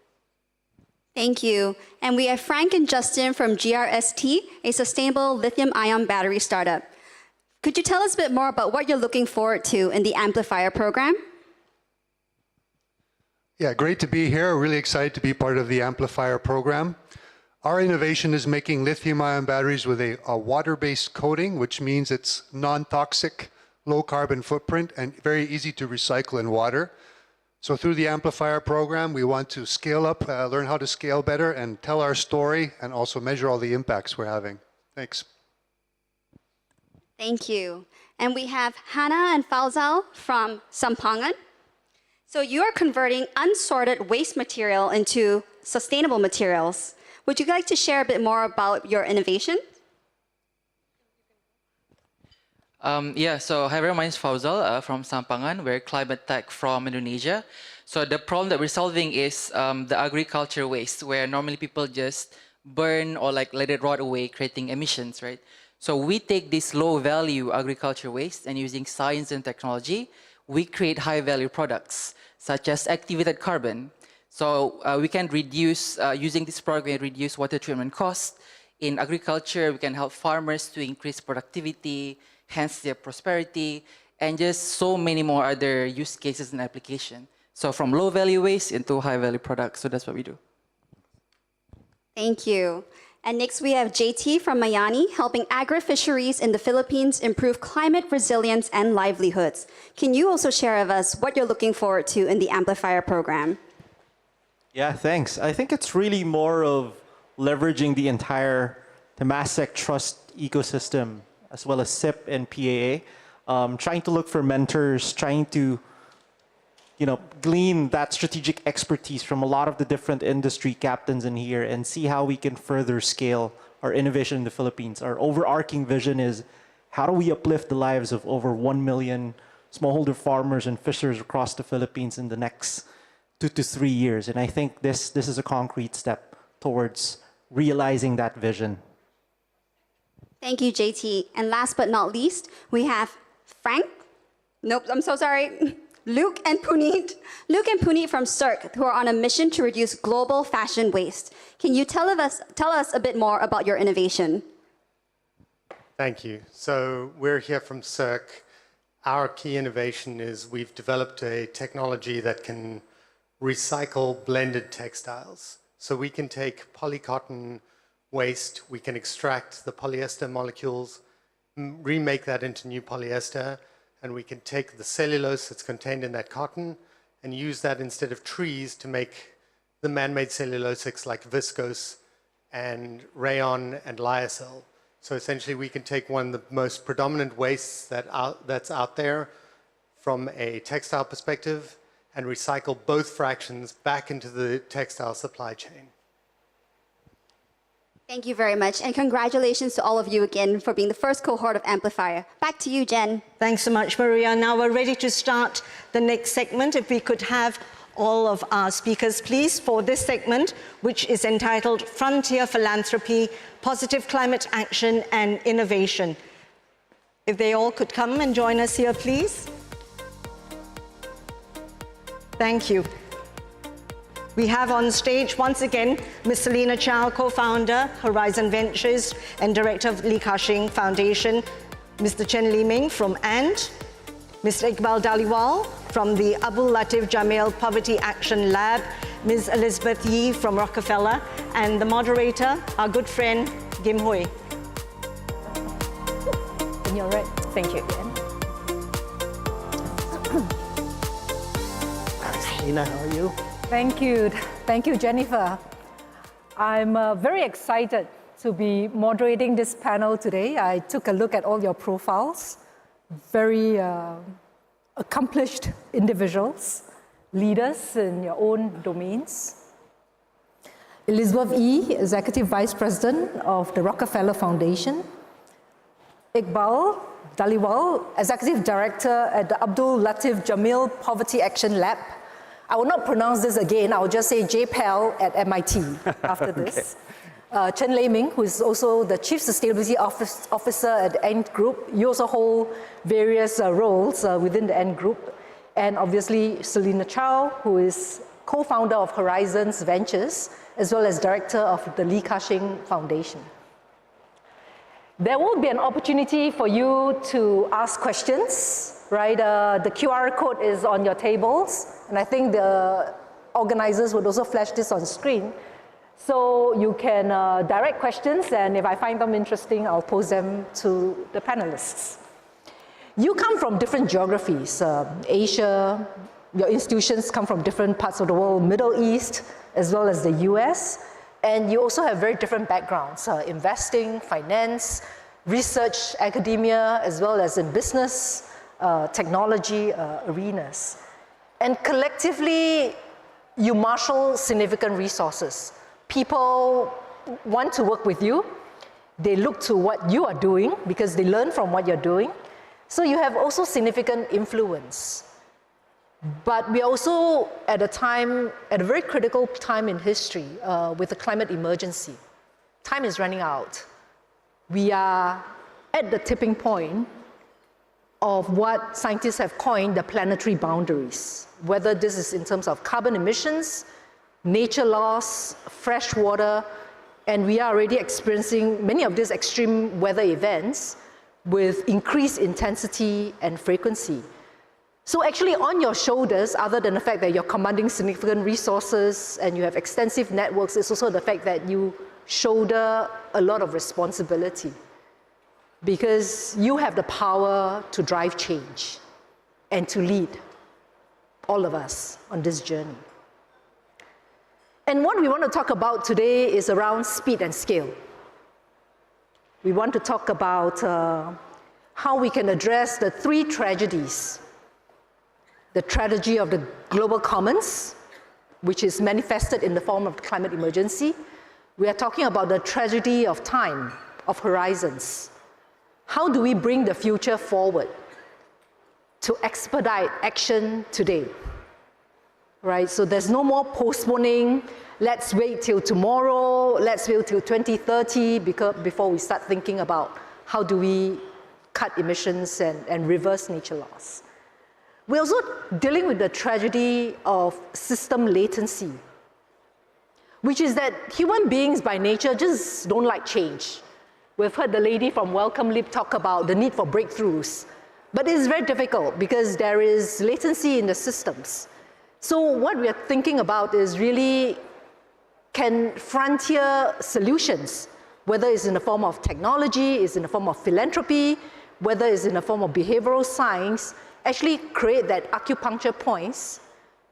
Thank you. And we have Frank and Justin from GRST, a sustainable lithium-ion battery startup. Could you tell us a bit more about what you're looking forward to in the Amplifier program? Yeah, great to be here. Really excited to be part of the Amplifier program. Our innovation is making lithium-ion batteries with a water-based coating, which means it's non-toxic, low carbon footprint, and very easy to recycle in water. So through the Amplifier program, we want to scale up, learn how to scale better, and tell our story, and also measure all the impacts we're having. Thanks. Thank you. And we have Hannah and Fauzal from Sampangan. So you are converting unsorted waste material into sustainable materials. Would you like to share a bit more about your innovation? So hi everyone, my name is Fauzal from Sampangan. We're climate tech from Indonesia. So the problem that we're solving is the agriculture waste, where normally people just burn or like let it rot away, creating emissions, right? So we take this low value agriculture waste, and using science and technology, we create high value products such as activated carbon. So we can reduce, using this product, we can reduce water treatment costs. In agriculture, we can help farmers to increase productivity, hence their prosperity, and just so many more other use cases and application. So from low value waste into high value products. So that's what we do. Thank you. And next we have JT from Mayani, helping agri-fisheries in the Philippines improve climate resilience and livelihoods. Can you also share with us what you're looking forward to in the Amplifier program? Yeah, thanks. I think it's really more of leveraging the entire Temasek Trust ecosystem, as well as SIP and PAA, trying to look for mentors, trying to glean that strategic expertise from a lot of the different industry captains in here and see how we can further scale our innovation in the Philippines. Our overarching vision is how do we uplift the lives of over 1 million smallholder farmers and fishers across the Philippines in the next 2 to 3 years. And I think this is a concrete step towards realizing that vision. Thank you, JT. And last but not least, we have Frank. Nope, I'm so sorry. Luke and Puneet. Luke and Puneet from CIRC, who are on a mission to reduce global fashion waste. Can you tell us a bit more about your innovation? Thank you. So we're here from CIRC. Our key innovation is we've developed a technology that can recycle blended textiles. So we can take polycotton waste, we can extract the polyester molecules, remake that into new polyester, and we can take the cellulose that's contained in that cotton and use that instead of trees to make the man-made cellulosics like viscose and rayon and lyocell. So essentially we can take one of the most predominant wastes that's out there from a textile perspective and recycle both fractions back into the textile supply chain. Thank you very much, and congratulations to all of you again for being the first cohort of Amplifier. Back to you, Jen. Thanks so much, Maria. Now we're ready to start the next segment. If we could have all of our speakers, please, for this segment, which is entitled Frontier Philanthropy, Positive Climate Action and Innovation. If they all could come and join us here, please. Thank you. We have on stage, once again, Ms. Selina Chow, co-founder, Horizon Ventures, and director of Li Ka-shing Foundation, Mr. Chen Li-ming from AND, Mr. Iqbal Daliwal from the Abdul Latif Jamil Poverty Action Lab, Ms. Elizabeth Yee from Rockefeller, and the moderator, our good friend, Kim Hui. And you're right. Thank you. Selina, how are you? Thank you. Thank you, Jennifer. I'm very excited to be moderating this panel today. I took a look at all your profiles. Very accomplished individuals, leaders in your own domains. Elizabeth E., Executive Vice President of the Rockefeller Foundation, Iqbal Dhaliwal, Executive Director at the Abdul Latif Jamil Poverty Action Lab. I will not pronounce this again, I will just say JPAL at MIT after this. Chen Lei Ming, who is also the Chief Sustainability Officer at the Ant Group. You also hold various roles within the Ant Group. And obviously, Selina Chow, who is co-founder of Horizons Ventures, as well as director of the Li Ka-shing Foundation. There will be an opportunity for you to ask questions, right? The QR code is on your tables, and I think the organizers would also flash this on screen. So you can direct questions, and if I find them interesting, I'll pose them to the panelists. You come from different geographies, Asia, your institutions come from different parts of the world, Middle East, as well as the US, and you also have very different backgrounds, investing, finance, research, academia, as well as in business, technology arenas. And collectively, you marshal significant resources. People want to work with you. They look to what you are doing because they learn from what you're doing. So you have also significant influence. But we are also at a very critical time in history with the climate emergency. Time is running out. We are at the tipping point of what scientists have coined the planetary boundaries, whether this is in terms of carbon emissions, nature loss, fresh water, and we are already experiencing many of these extreme weather events with increased intensity and frequency. So actually on your shoulders, other than the fact that you're commanding significant resources and you have extensive networks, it's also the fact that you shoulder a lot of responsibility because you have the power to drive change and to lead all of us on this journey. And what we want to talk about today is around speed and scale. We want to talk about how we can address the three tragedies. The tragedy of the global commons, which is manifested in the form of the climate emergency. We are talking about the tragedy of time, of horizons. How do we bring the future forward to expedite action today? Right, so there's no more postponing, let's wait till tomorrow, let's wait till 2030 before we start thinking about how do we cut emissions and reverse nature loss. We're also dealing with the tragedy of system latency, which is that human beings by nature just don't like change. We've heard the lady from Welcome Leap talk about the need for breakthroughs, but it's very difficult because there is latency in the systems. So what we are thinking about is really, can frontier solutions, whether it's in the form of technology, it's in the form of philanthropy, whether it's in the form of behavioral science, actually create that acupuncture points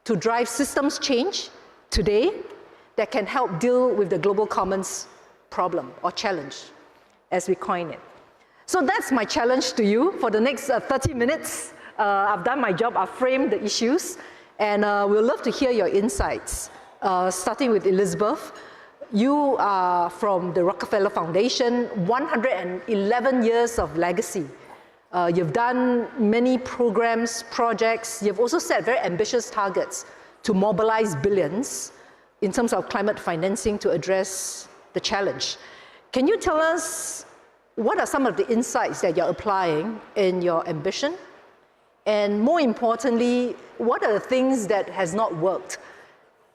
to drive systems change today that can help deal with the global commons problem or challenge, as we coin it. So that's my challenge to you for the next 30 minutes. I've done my job, I've framed the issues, and we'll love to hear your insights, starting with Elizabeth. You are from the Rockefeller Foundation, 111 years of legacy. You've done many programs, projects. You've also set very ambitious targets to mobilize billions in terms of climate financing to address the challenge. Can you tell us what are some of the insights that you're applying in your ambition? And more importantly, what are the things that has not worked?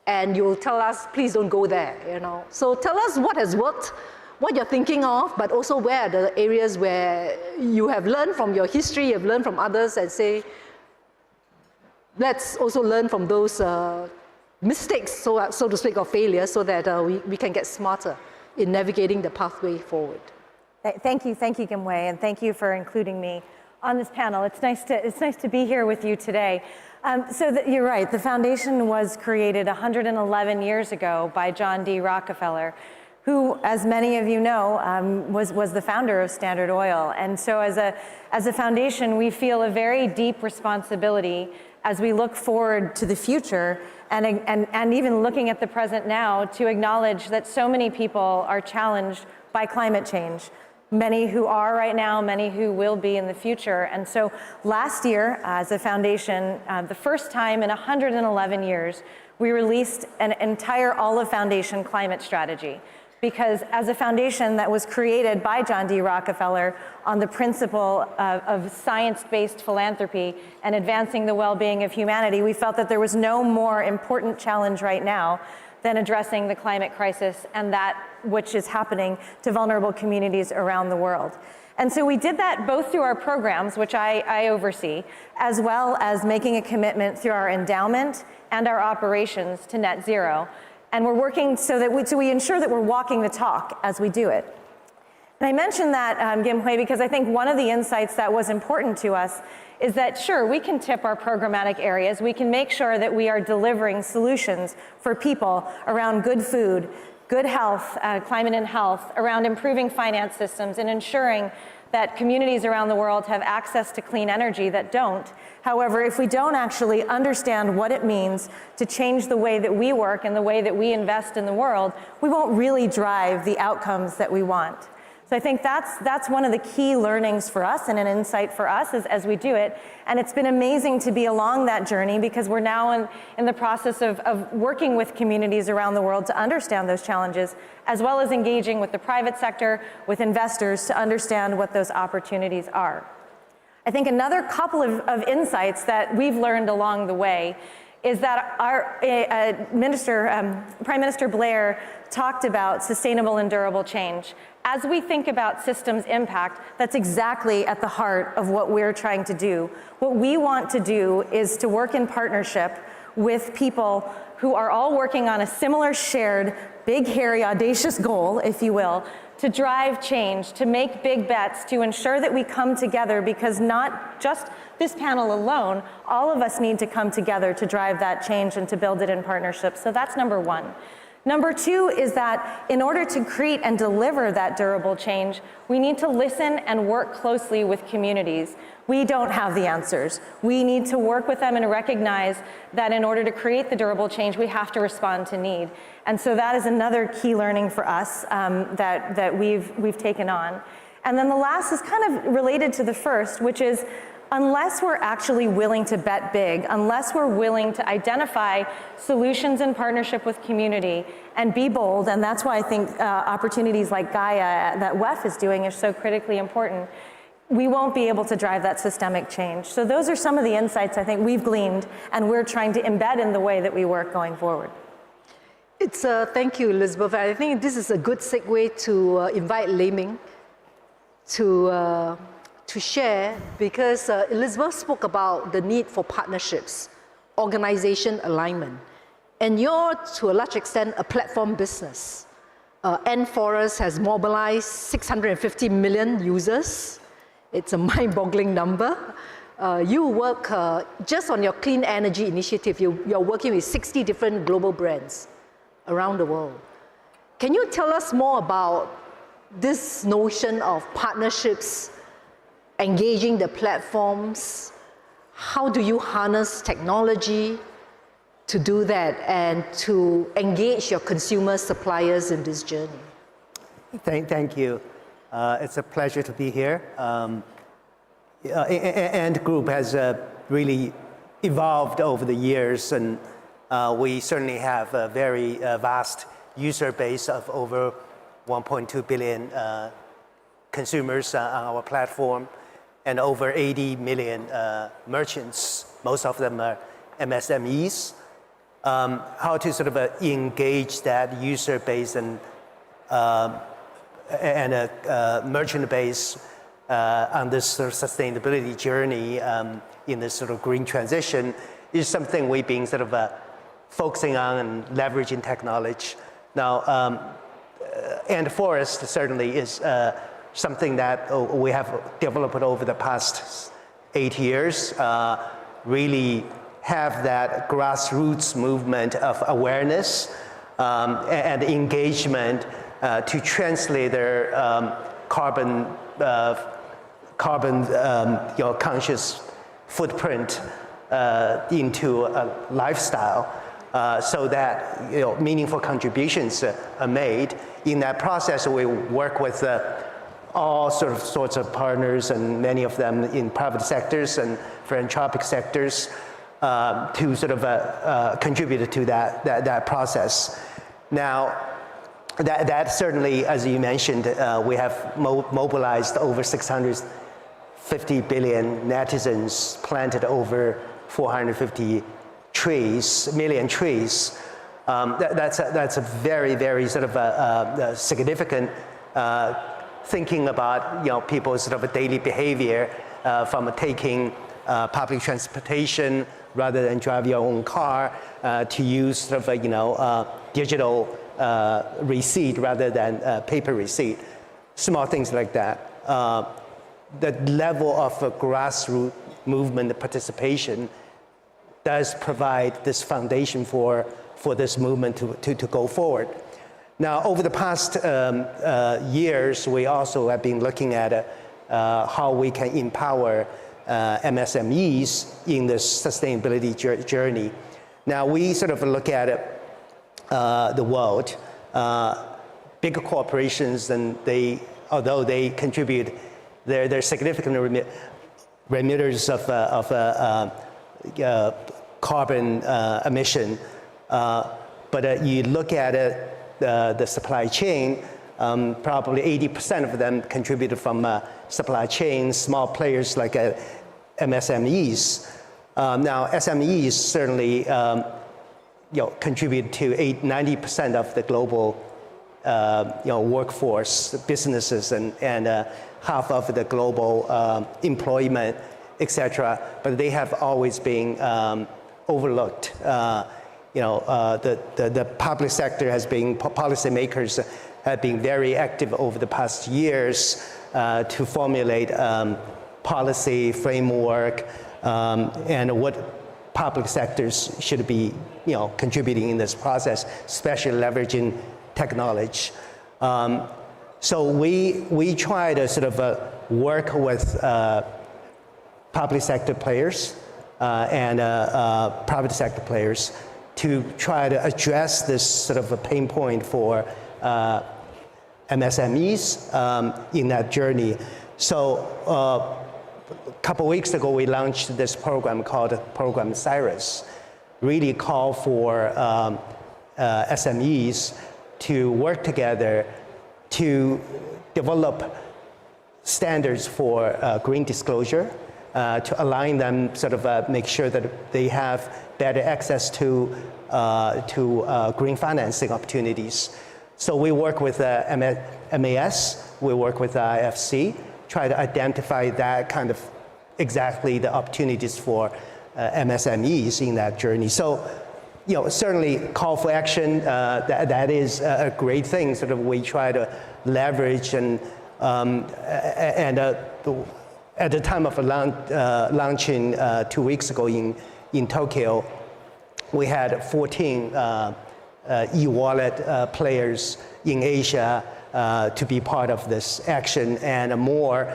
And you'll tell us, please don't go there, you know. So tell us what has worked, what you're thinking of, but also where are the areas where you have learned from your history, you've learned from others, and say, let's also learn from those mistakes, so to speak, or failures, so that we can get smarter in navigating the pathway forward. Thank you, Kim Wei, and thank you for including me on this panel. It's nice to be here with you today. You're right, the foundation was created 111 years ago by John D. Rockefeller, who, as many of you know, was the founder of Standard Oil. And so as a foundation, we feel a very deep responsibility as we look forward to the future and even looking at the present now to acknowledge that so many people are challenged by climate change. Many who are right now, many who will be in the future. And so last year, as a foundation, the first time in 111 years, we released an entire Olive Foundation climate strategy. Because as a foundation that was created by John D. Rockefeller on the principle of science-based philanthropy and advancing the well-being of humanity, we felt that there was no more important challenge right now than addressing the climate crisis and that which is happening to vulnerable communities around the world. And so we did that both through our programs, which I oversee, as well as making a commitment through our endowment and our operations to net zero. And we're working so that we ensure that we're walking the talk as we do it. And I mentioned that, Kim Hui, because I think one of the insights that was important to us is that, sure, we can tip our programmatic areas. We can make sure that we are delivering solutions for people around good food, good health, climate and health, around improving finance systems and ensuring that communities around the world have access to clean energy that don't. However, if we don't actually understand what it means to change the way that we work and the way that we invest in the world, we won't really drive the outcomes that we want. So I think that's one of the key learnings for us and an insight for us as we do it. And it's been amazing to be along that journey because we're now in the process of working with communities around the world to understand those challenges, as well as engaging with the private sector, with investors to understand what those opportunities are. I think another couple of insights that we've learned along the way is that our Prime Minister Blair talked about sustainable and durable change. As we think about systems impact, that's exactly at the heart of what we're trying to do. What we want to do is to work in partnership with people who are all working on a similar shared, big, hairy, audacious goal, if you will, to drive change, to make big bets, to ensure that we come together, because not just this panel alone, all of us need to come together to drive that change and to build it in partnership. So that's number one. Number two is that in order to create and deliver that durable change, we need to listen and work closely with communities. We don't have the answers. We need to work with them and recognize that in order to create the durable change, we have to respond to need. And so that is another key learning for us that we've taken on. And then the last is kind of related to the first, which is unless we're actually willing to bet big, unless we're willing to identify solutions in partnership with community and be bold, and that's why I think opportunities like Gaia that WEF is doing is so critically important, we won't be able to drive that systemic change. So those are some of the insights I think we've gleaned and we're trying to embed in the way that we work going forward. Thank you, Elizabeth. I think this is a good segue to invite Lei Ming to share, because Elizabeth spoke about the need for partnerships, organization alignment, and you're, to a large extent, a platform business. N-Forest has mobilized 650 million users. It's a mind-boggling number. You work, just on your clean energy initiative, you're working with 60 different global brands around the world. Can you tell us more about this notion of partnerships, engaging the platforms? How do you harness technology to do that and to engage your consumers, suppliers in this journey? Thank you. It's a pleasure to be here. Ant Group has really evolved over the years, and we certainly have a very vast user base of over 1.2 billion consumers on our platform, and over 80 million merchants. Most of them are MSMEs. How to sort of engage that user base and a merchant base on this sort of sustainability journey in this sort of green transition is something we've been sort of focusing on and leveraging technology. Now, N-Forest certainly is something that we have developed over the past 8 years, really have that grassroots movement of awareness and engagement to translate their carbon conscious footprint into a lifestyle. so that meaningful contributions are made. In that process, we work with all sorts of partners, and many of them in private sectors and philanthropic sectors, to sort of contribute to that process. Now, that certainly, as you mentioned, we have mobilized over 650 billion netizens, planted over 450 million trees. That's a very, very sort of a significant thinking about people's sort of daily behavior, from taking public transportation rather than drive your own car, to use sort of digital receipt rather than paper receipt. Small things like that. The level of grassroots movement participation does provide this foundation for this movement to go forward. Now, over the past years, we also have been looking at how we can empower MSMEs in this sustainability journey. Now, we sort of look at the world. Big corporations, and although they contribute, they're significant remitters of carbon emission. But you look at it, the supply chain, probably 80% of them contributed from supply chain, small players like MSMEs. Now, SMEs certainly contribute to 90% of the global workforce, businesses, and half of the global employment, etc. But they have always been overlooked. The public sector has been, policymakers have been very active over the past years to formulate policy framework and what public sectors should be contributing in this process, especially leveraging technology. So we try to sort of work with public sector players and private sector players to try to address this sort of a pain point for MSMEs in that journey. So a couple weeks ago, we launched this program called Program Cyrus, really call for SMEs to work together to develop standards for green disclosure, to align them, sort of make sure that they have better access to green financing opportunities. So we work with MAS, we work with IFC, try to identify that kind of exactly the opportunities for MSMEs in that journey. So, certainly call for action, that is a great thing. Sort of we try to leverage and at the time of launching 2 weeks ago in Tokyo, we had 14 e-wallet players in Asia to be part of this action, and more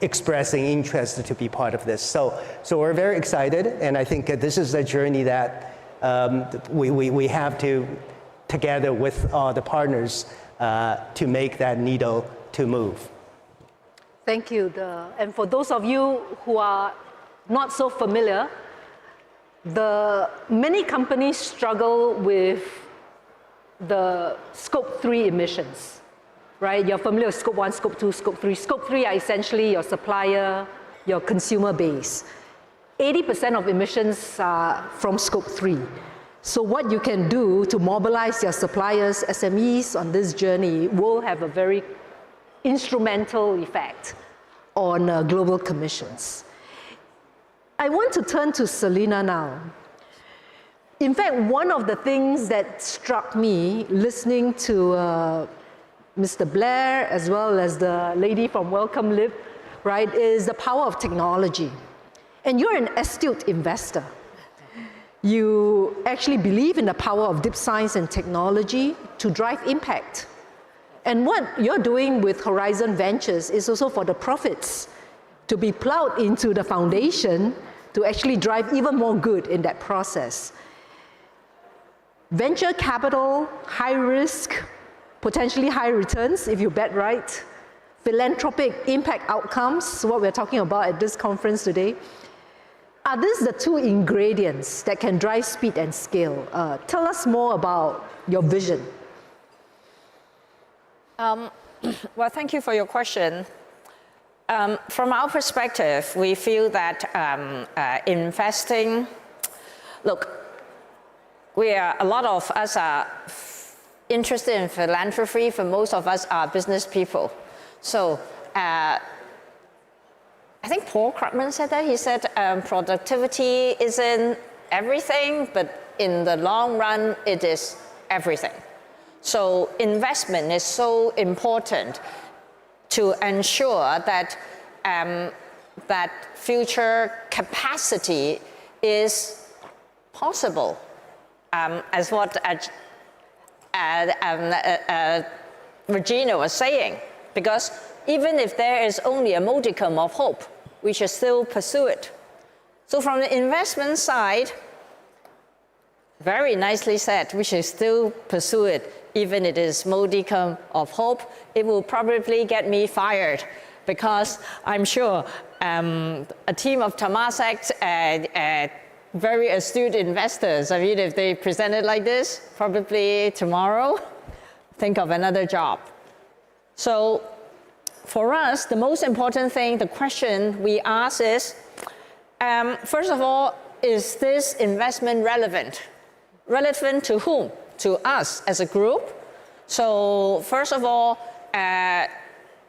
expressing interest to be part of this. So we're very excited, and I think this is a journey that we have to, together with all the partners, to make that needle to move. Thank you. And for those of you who are not so familiar, many companies struggle with the Scope 3 emissions, right? You're familiar with Scope 1, Scope 2, Scope 3. Scope 3 are essentially your supplier, your consumer base. 80% of emissions are from Scope 3. So what you can do to mobilize your suppliers, SMEs on this journey will have a very instrumental effect on global commissions. I want to turn to Selina now. In fact, one of the things that struck me listening to Mr. Blair as well as the lady from Welcome Lib, right, is the power of technology. And you're an astute investor. You actually believe in the power of deep science and technology to drive impact. And what you're doing with Horizon Ventures is also for the profits to be plowed into the foundation to actually drive even more good in that process. venture capital, high risk, potentially high returns if you bet right, philanthropic impact outcomes, what we're talking about at this conference today. Are these the two ingredients that can drive speed and scale? Tell us more about your vision. Well, thank you for your question. From our perspective, we feel that investing, look, a lot of us are interested in philanthropy. For most of us are business people. So I think Paul Krugman said that. He said productivity isn't everything, but in the long run, it is everything. So investment is so important to ensure that that future capacity is possible, as what Regina was saying. Because even if there is only a modicum of hope, we should still pursue it. So from the investment side, very nicely said, we should still pursue it, even if it is modicum of hope. It will probably get me fired, because I'm sure a team of Temasek very astute investors, I mean, if they present it like this, probably tomorrow, think of another job. So for us, the most important thing, the question we ask is, first of all, is this investment relevant? Relevant to whom? To us as a group. So first of all,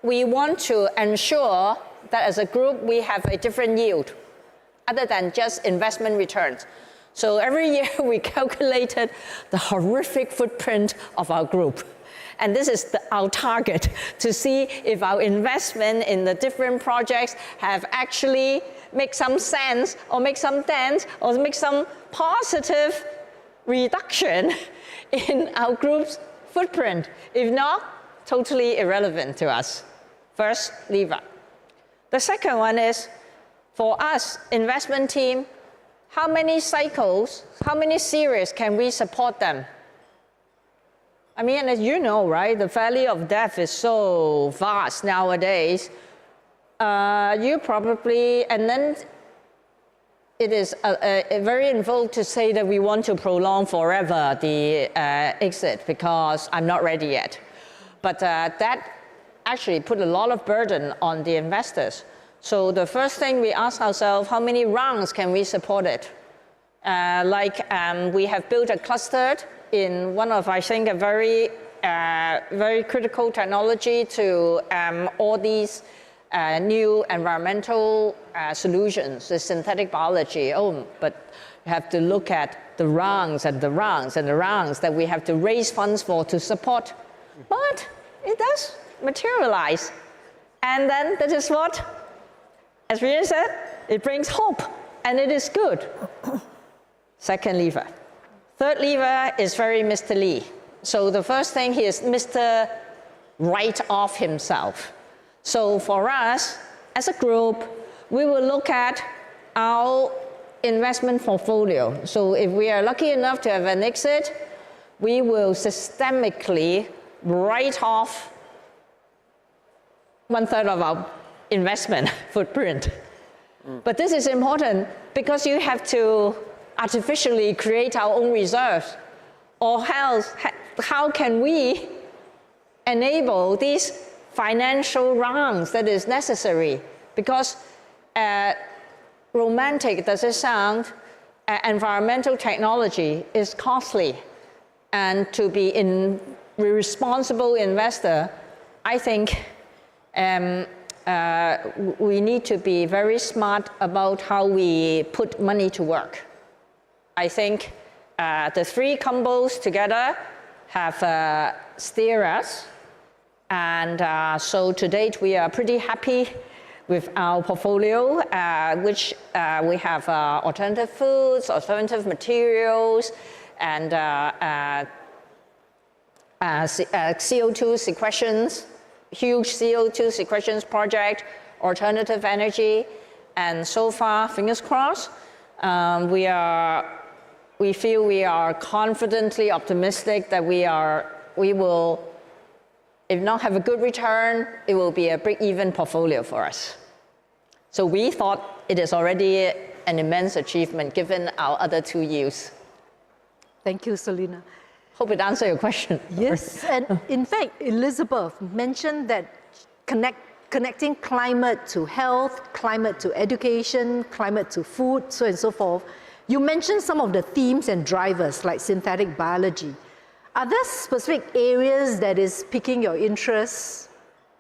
we want to ensure that as a group we have a different yield other than just investment returns. So every year we calculated the horrific footprint of our group. And this is our target, to see if our investment in the different projects have actually make some sense, or make some dent, or make some positive reduction in our group's footprint. If not, totally irrelevant to us. First lever. The second one is, for us, investment team, how many cycles, how many series can we support them? I mean, as you know, right, the valley of death is so vast nowadays. You probably, and then it is very in vogue to say that we want to prolong forever the exit, because I'm not ready yet. But that actually put a lot of burden on the investors. So the first thing we ask ourselves, how many rounds can we support it? We have built a cluster in one of, I think, a very critical technology to all these new environmental solutions, the synthetic biology. But you have to look at the rounds and the rounds and the rounds that we have to raise funds for to support. But it does materialize. And then that is what, as Rita said, it brings hope, and it is good. Second lever. Third lever is very Mr. Lee. So the first thing, he is Mr. Right off himself. So for us, as a group, we will look at our investment portfolio. So if we are lucky enough to have an exit, we will systemically write off 1/3 of our investment footprint. But this is important because you have to artificially create our own reserves, or else how can we enable these financial rounds that is necessary? Because romantic does it sound, environmental technology is costly, and to be a responsible investor, I think we need to be very smart about how we put money to work. I think the three combos together have steered us, and so to date we are pretty happy with our portfolio, which we have alternative foods, alternative materials, and CO2 sequestrations, huge CO2 sequestrations project, alternative energy, and so far, fingers crossed, we are we feel we are confidently optimistic that we will, if not have a good return, it will be a break-even portfolio for us. So we thought it is already an immense achievement given our other 2 years. Thank you, Selina. Hope it answered your question. Yes, and in fact, Elizabeth mentioned that connecting climate to health, climate to education, climate to food, so on and so forth. You mentioned some of the themes and drivers like synthetic biology. Are there specific areas that is piquing your interest?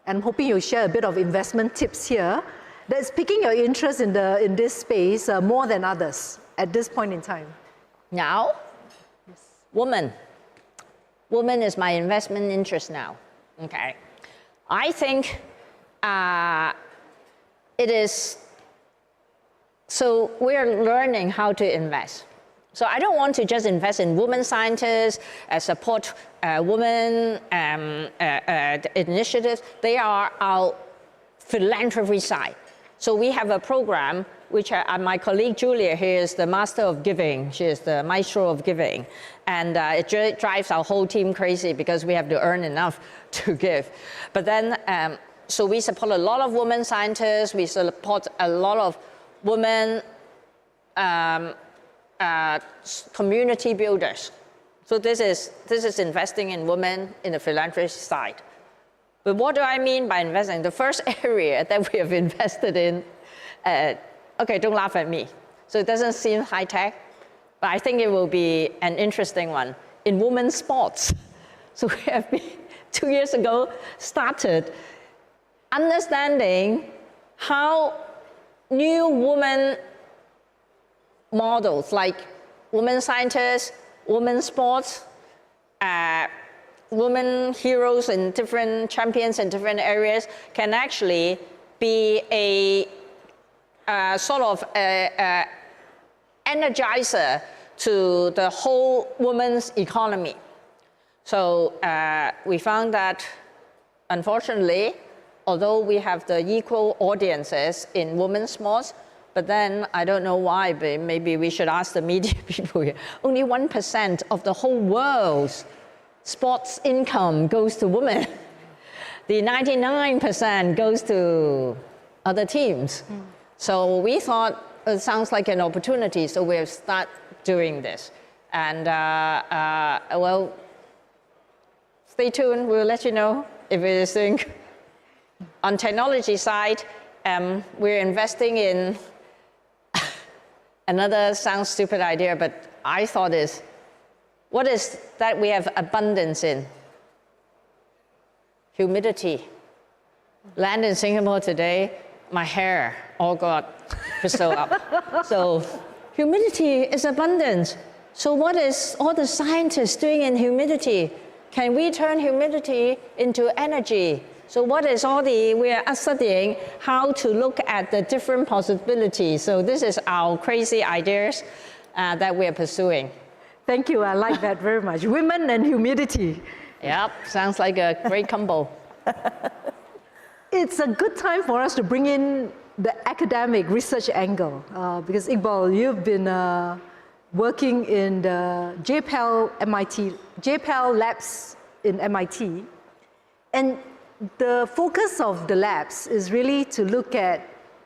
I'm hoping you'll share a bit of investment tips here that's piquing your interest in this space more than others at this point in time. Now, women. Women is my investment interest now. Okay. I think it is, so we're learning how to invest. So I don't want to just invest in women scientists, support women initiatives. They are our philanthropy side. So we have a program which my colleague Julia here is the master of giving. She is the maestro of giving. And it drives our whole team crazy because we have to earn enough to give. But then, so we support a lot of women scientists. We support a lot of women community builders. So this is investing in women in the philanthropy side. But what do I mean by investing? The first area that we have invested in, okay, don't laugh at me. So it doesn't seem high tech, but I think it will be an interesting one in women's sports. So we have been, 2 years ago, started understanding how new women models like women scientists, women sports, women heroes and different champions in different areas can actually be a sort of energizer to the whole women's economy. So we found that, unfortunately, although we have the equal audiences in women's sports, but then I don't know why, but maybe we should ask the media people here. Only 1% of the whole world's sports income goes to women. The 99% goes to other teams. So we thought it sounds like an opportunity, so we'll start doing this. And well, stay tuned, we'll let you know if it is doing. On technology side, we're investing in another sounds stupid idea, but I thought is, what is that we have abundance in? Humidity. Land in Singapore today, my hair all got crystal up. So humidity is abundant. So what is all the scientists doing in humidity? Can we turn humidity into energy? So what is we are studying how to look at the different possibilities. So this is our crazy ideas that we are pursuing. Thank you, I like that very much. Women and humidity. Yep, sounds like a great combo. It's a good time for us to bring in the academic research angle because Iqbal, you've been working in the JPEL labs in MIT. And the focus of the labs is really to look at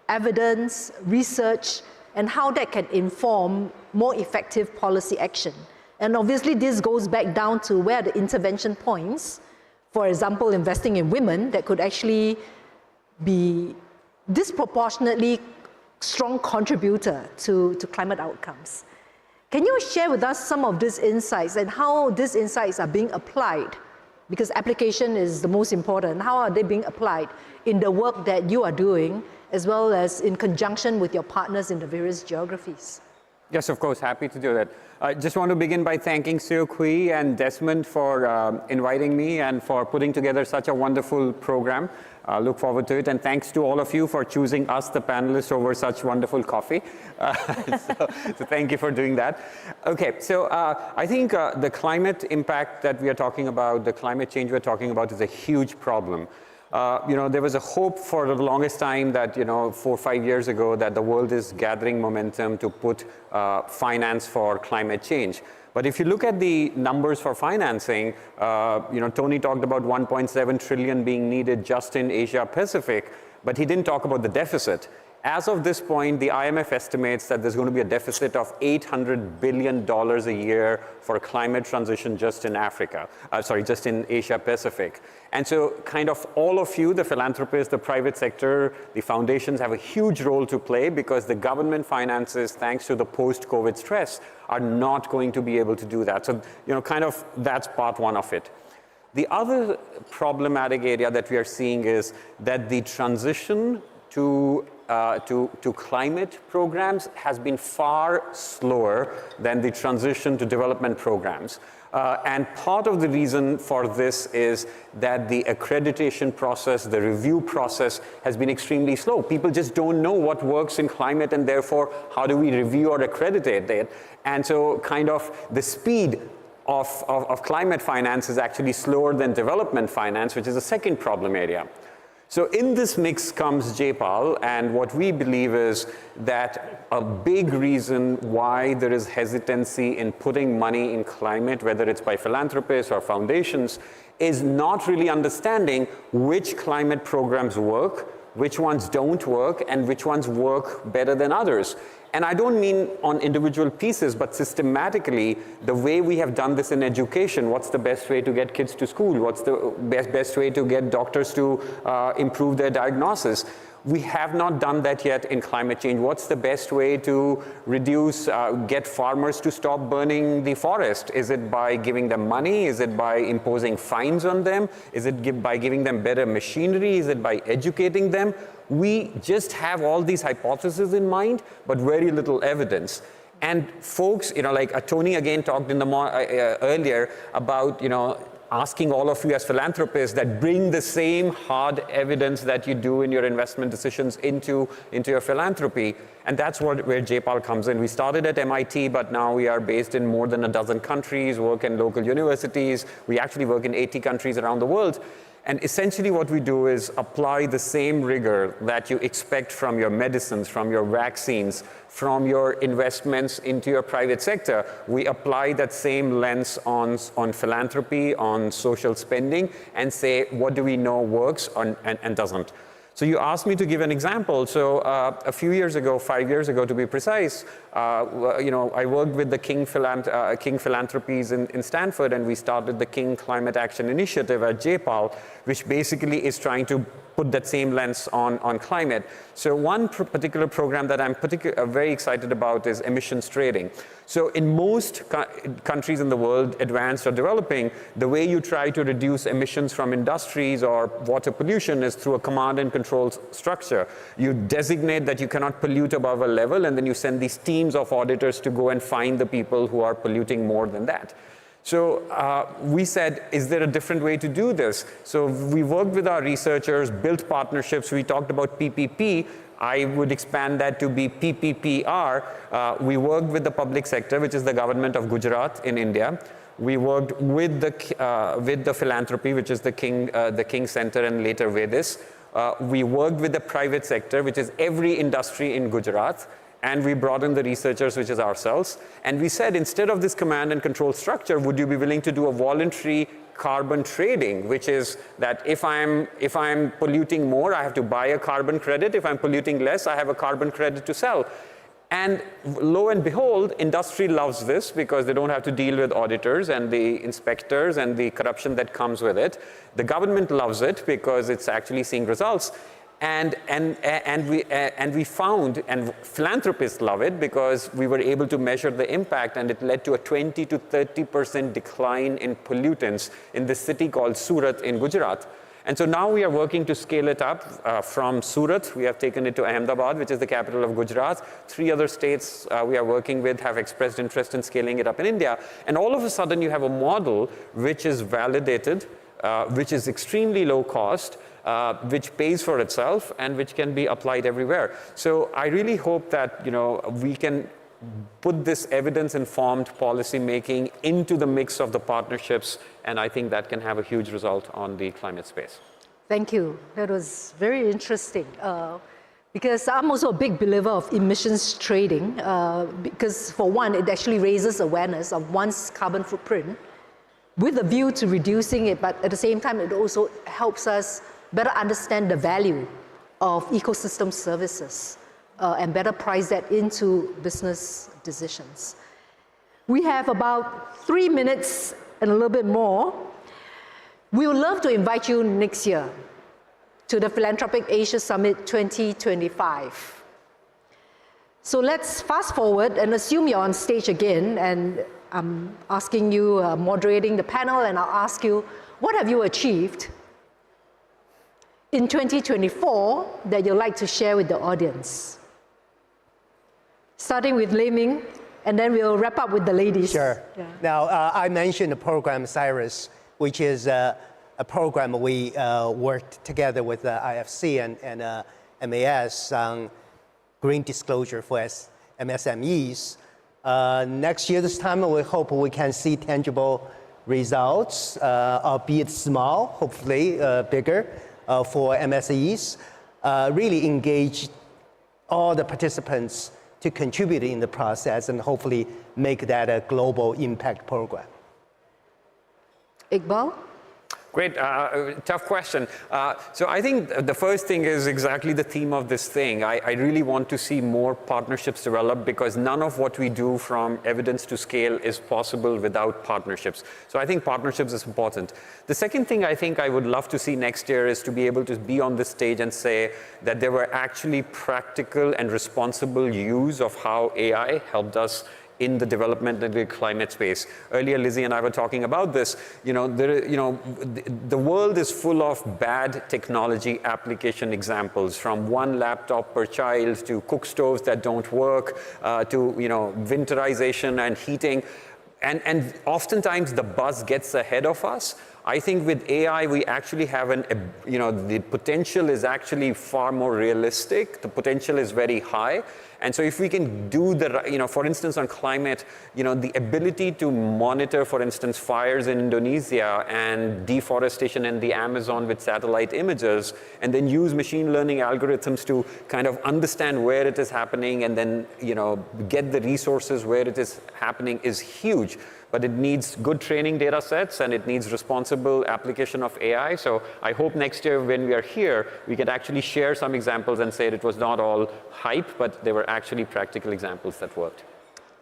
evidence, research, and how that can inform more effective policy action. And obviously this goes back down to where the intervention points, for example, investing in women, that could actually be disproportionately strong contributor to climate outcomes. Can you share with us some of these insights and how these insights are being applied? Because application is the most important. How are they being applied in the work that you are doing, as well as in conjunction with your partners in the various geographies? Yes, of course, happy to do that. I just want to begin by thanking Seo Kui and Desmond for inviting me and for putting together such a wonderful program. Look forward to it, and thanks to all of you for choosing us, the panelists, over such wonderful coffee. So thank you for doing that. Okay, so I think the climate impact that we are talking about, the climate change we're talking about, is a huge problem. There was a hope for the longest time that, 4 or 5 years ago, that the world is gathering momentum to put finance for climate change. But if you look at the numbers for financing, Tony talked about 1.7 trillion being needed just in Asia Pacific, but he didn't talk about the deficit. As of this point, the IMF estimates that there's going to be a deficit of $800 billion a year for climate transition just in just in Asia Pacific. And so kind of all of you, the philanthropists, the private sector, the foundations have a huge role to play because the government finances, thanks to the post-COVID stress, are not going to be able to do that. So, kind of that's part one of it. The other problematic area that we are seeing is that the transition to climate programs has been far slower than the transition to development programs. And part of the reason for this is that the accreditation process, the review process has been extremely slow. People just don't know what works in climate, and therefore, how do we review or accreditate it? And so kind of the speed of climate finance is actually slower than development finance, which is the second problem area. So in this mix comes J-PAL, and what we believe is that a big reason why there is hesitancy in putting money in climate, whether it's by philanthropists or foundations, is not really understanding which climate programs work, which ones don't work, and which ones work better than others. And I don't mean on individual pieces, but systematically, the way we have done this in education. What's the best way to get kids to school? What's the best way to get doctors to improve their diagnosis? We have not done that yet in climate change. What's the best way to get farmers to stop burning the forest? Is it by giving them money? Is it by imposing fines on them? Is it by giving them better machinery? Is it by educating them? We just have all these hypotheses in mind, but very little evidence. And folks, like Tony again talked in the earlier about, asking all of you as philanthropists that bring the same hard evidence that you do in your investment decisions into your philanthropy. And that's where J-PAL comes in. We started at MIT, but now we are based in more than a dozen countries, work in local universities. We actually work in 80 countries around the world. And essentially what we do is apply the same rigor that you expect from your medicines, from your vaccines, from your investments into your private sector. We apply that same lens on philanthropy, on social spending, and say, what do we know works and doesn't? So you asked me to give an example. So a few years ago, 5 years ago to be precise, I worked with the King Philanthropies in Stanford, and we started the King Climate Action Initiative at J-PAL, which basically is trying to put that same lens on climate. So one particular program that I'm very excited about is emissions trading. So in most countries in the world, advanced or developing, the way you try to reduce emissions from industries or water pollution is through a command and control structure. You designate that you cannot pollute above a level, and then you send these teams of auditors to go and find the people who are polluting more than that. So we said, is there a different way to do this? So we worked with our researchers, built partnerships. We talked about PPP. I would expand that to be PPPR. We worked with the public sector, which is the government of Gujarat in India. We worked with the philanthropy, which is the King Center and later Vedis. We worked with the private sector, which is every industry in Gujarat. And we brought in the researchers, which is ourselves. And we said, instead of this command and control structure, would you be willing to do a voluntary carbon trading, which is that if I'm polluting more, I have to buy a carbon credit. If I'm polluting less, I have a carbon credit to sell. And lo and behold, industry loves this because they don't have to deal with auditors and the inspectors and the corruption that comes with it. The government loves it because it's actually seeing results. And we found, and philanthropists love it because we were able to measure the impact, and it led to a 20 to 30% decline in pollutants in this city called Surat in Gujarat. And so now we are working to scale it up from Surat. We have taken it to Ahmedabad, which is the capital of Gujarat. 3 other states we are working with have expressed interest in scaling it up in India. And all of a sudden you have a model which is validated, which is extremely low cost, which pays for itself and which can be applied everywhere. So I really hope that we can put this evidence-informed policy making into the mix of the partnerships, and I think that can have a huge result on the climate space. Thank you. That was very interesting. Because I'm also a big believer of emissions trading, because for one, it actually raises awareness of one's carbon footprint with a view to reducing it, but at the same time, it also helps us better understand the value of ecosystem services and better price that into business decisions. We have about 3 minutes and a little bit more. We would love to invite you next year to the Philanthropic Asia Summit 2025. So let's fast forward and assume you're on stage again, and I'm asking you, moderating the panel, and I'll ask you, what have you achieved in 2024 that you'd like to share with the audience? Starting with Lei Ming, and then we'll wrap up with the ladies. Sure. Yeah. Now, I mentioned the program CIRUS, which is a program we worked together with IFC and MAS on green disclosure for MSMEs. Next year, this time, we hope we can see tangible results, albeit small, hopefully bigger, for MSEs. Really engage all the participants to contribute in the process and hopefully make that a global impact program. Iqbal? Great, tough question. So I think the first thing is exactly the theme of this thing. I really want to see more partnerships develop, because none of what we do from evidence to scale is possible without partnerships. So I think partnerships is important. The second thing I think I would love to see next year is to be able to be on this stage and say that there were actually practical and responsible use of how AI helped us in the development of the climate space. Earlier, Lizzie and I were talking about this. The world is full of bad technology application examples, from one laptop per child to cook stoves that don't work, to winterization and heating. And oftentimes the buzz gets ahead of us. I think with AI, we actually have the potential is actually far more realistic. The potential is very high. And so if we can do for instance, on climate, the ability to monitor, for instance, fires in Indonesia and deforestation in the Amazon with satellite images, and then use machine learning algorithms to kind of understand where it is happening and then, get the resources where it is happening is huge. But it needs good training data sets, and it needs responsible application of AI. So I hope next year when we are here, we can actually share some examples and say it was not all hype, but they were actually practical examples that worked.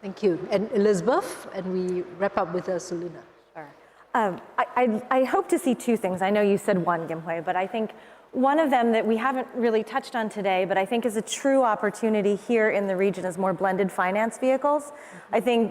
Thank you. And Elizabeth, and we wrap up with Sulina. Sure. I hope to see two things. I know you said one, Gimhui, but I think one of them that we haven't really touched on today, but I think is a true opportunity here in the region, is more blended finance vehicles. I think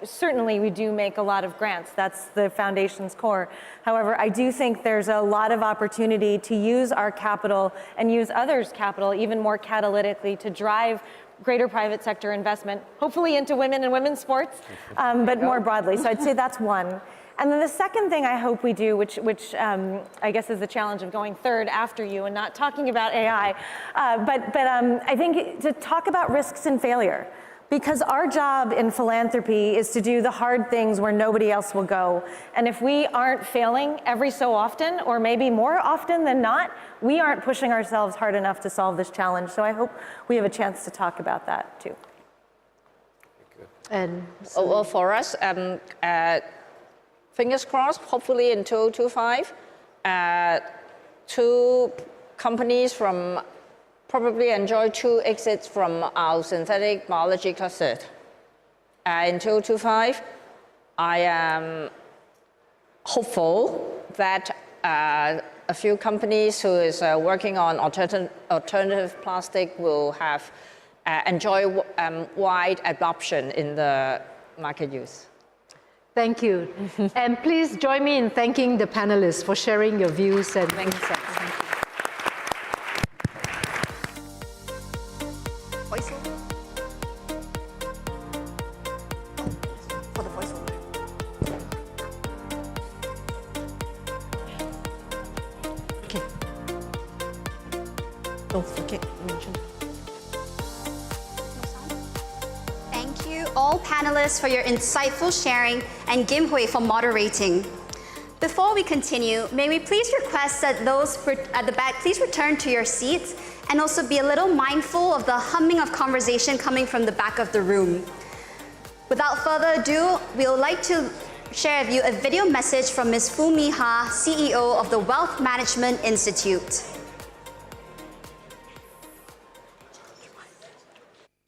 certainly we do make a lot of grants. That's the foundation's core. However, I do think there's a lot of opportunity to use our capital and use others' capital even more catalytically to drive greater private sector investment, hopefully into women and women's sports, but more broadly. So I'd say that's one. And then the second thing I hope we do, which I guess is the challenge of going third after you and not talking about AI, but I think to talk about risks and failure. Because our job in philanthropy is to do the hard things where nobody else will go. And if we aren't failing every so often, or maybe more often than not, we aren't pushing ourselves hard enough to solve this challenge. So I hope we have a chance to talk about that too. And well, for us, fingers crossed, hopefully in 2025, two companies probably enjoy 2 exits from our synthetic biology cluster. In 2025, I am hopeful that a few companies who is working on alternative plastic will have enjoy wide adoption in the market use. Thank you. And please join me in thanking the panelists for sharing your views and insights. Thank you. For the voiceover. Okay. Don't forget to mention. Thank you all panelists for your insightful sharing, and Gimhui for moderating. Before we continue, may we please request that those at the back please return to your seats and also be a little mindful of the humming of conversation coming from the back of the room. Without further ado, we would like to share with you a video message from Ms. Fu Mi Ha, CEO of the Wealth Management Institute.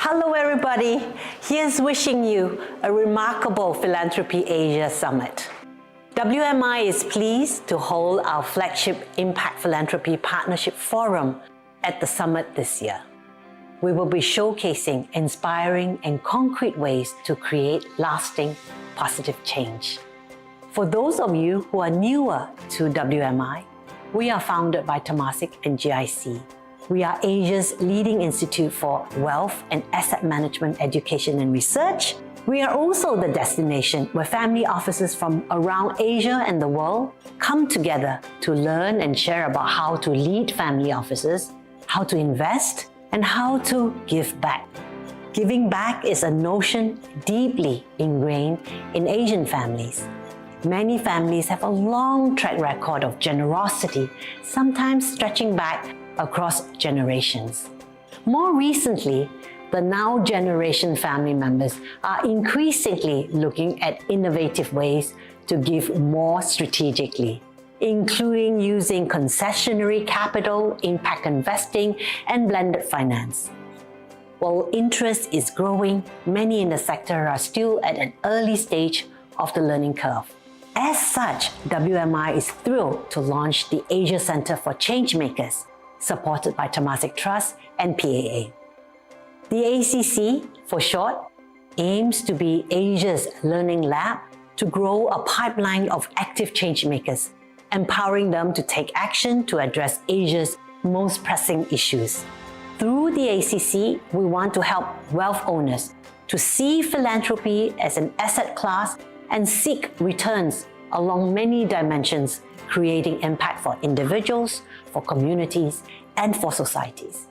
Hello everybody, here's wishing you a remarkable Philanthropy Asia Summit. WMI is pleased to hold our flagship Impact Philanthropy Partnership Forum at the summit this year. We will be showcasing inspiring and concrete ways to create lasting positive change. For those of you who are newer to WMI, we are founded by Temasek and GIC. We are Asia's leading institute for wealth and asset management education and research. We are also the destination where family offices from around Asia and the world come together to learn and share about how to lead family offices, how to invest, and how to give back. Giving back is a notion deeply ingrained in Asian families. Many families have a long track record of generosity, sometimes stretching back across generations. More recently, the now generation family members are increasingly looking at innovative ways to give more strategically, including using concessionary capital, impact investing, and blended finance. While interest is growing, many in the sector are still at an early stage of the learning curve. As such, WMI is thrilled to launch the Asia Center for Changemakers, supported by Temasek Trust and PAA. The ACC, for short, aims to be Asia's learning lab to grow a pipeline of active changemakers, empowering them to take action to address Asia's most pressing issues. Through the ACC, we want to help wealth owners to see philanthropy as an asset class and seek returns along many dimensions, creating impact for individuals, for communities, and for societies.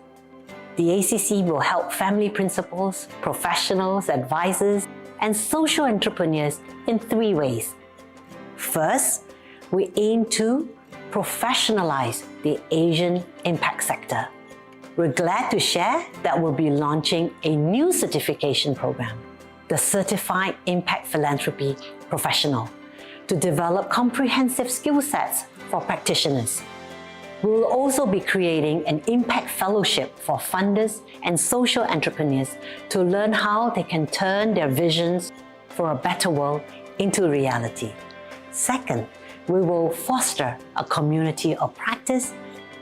The ACC will help family principals, professionals, advisors, and social entrepreneurs in 3 ways. First, we aim to professionalize the Asian impact sector. We're glad to share that we'll be launching a new certification program, the Certified Impact Philanthropy Professional, to develop comprehensive skill sets for practitioners. We will also be creating an impact fellowship for funders and social entrepreneurs to learn how they can turn their visions for a better world into reality. Second, we will foster a community of practice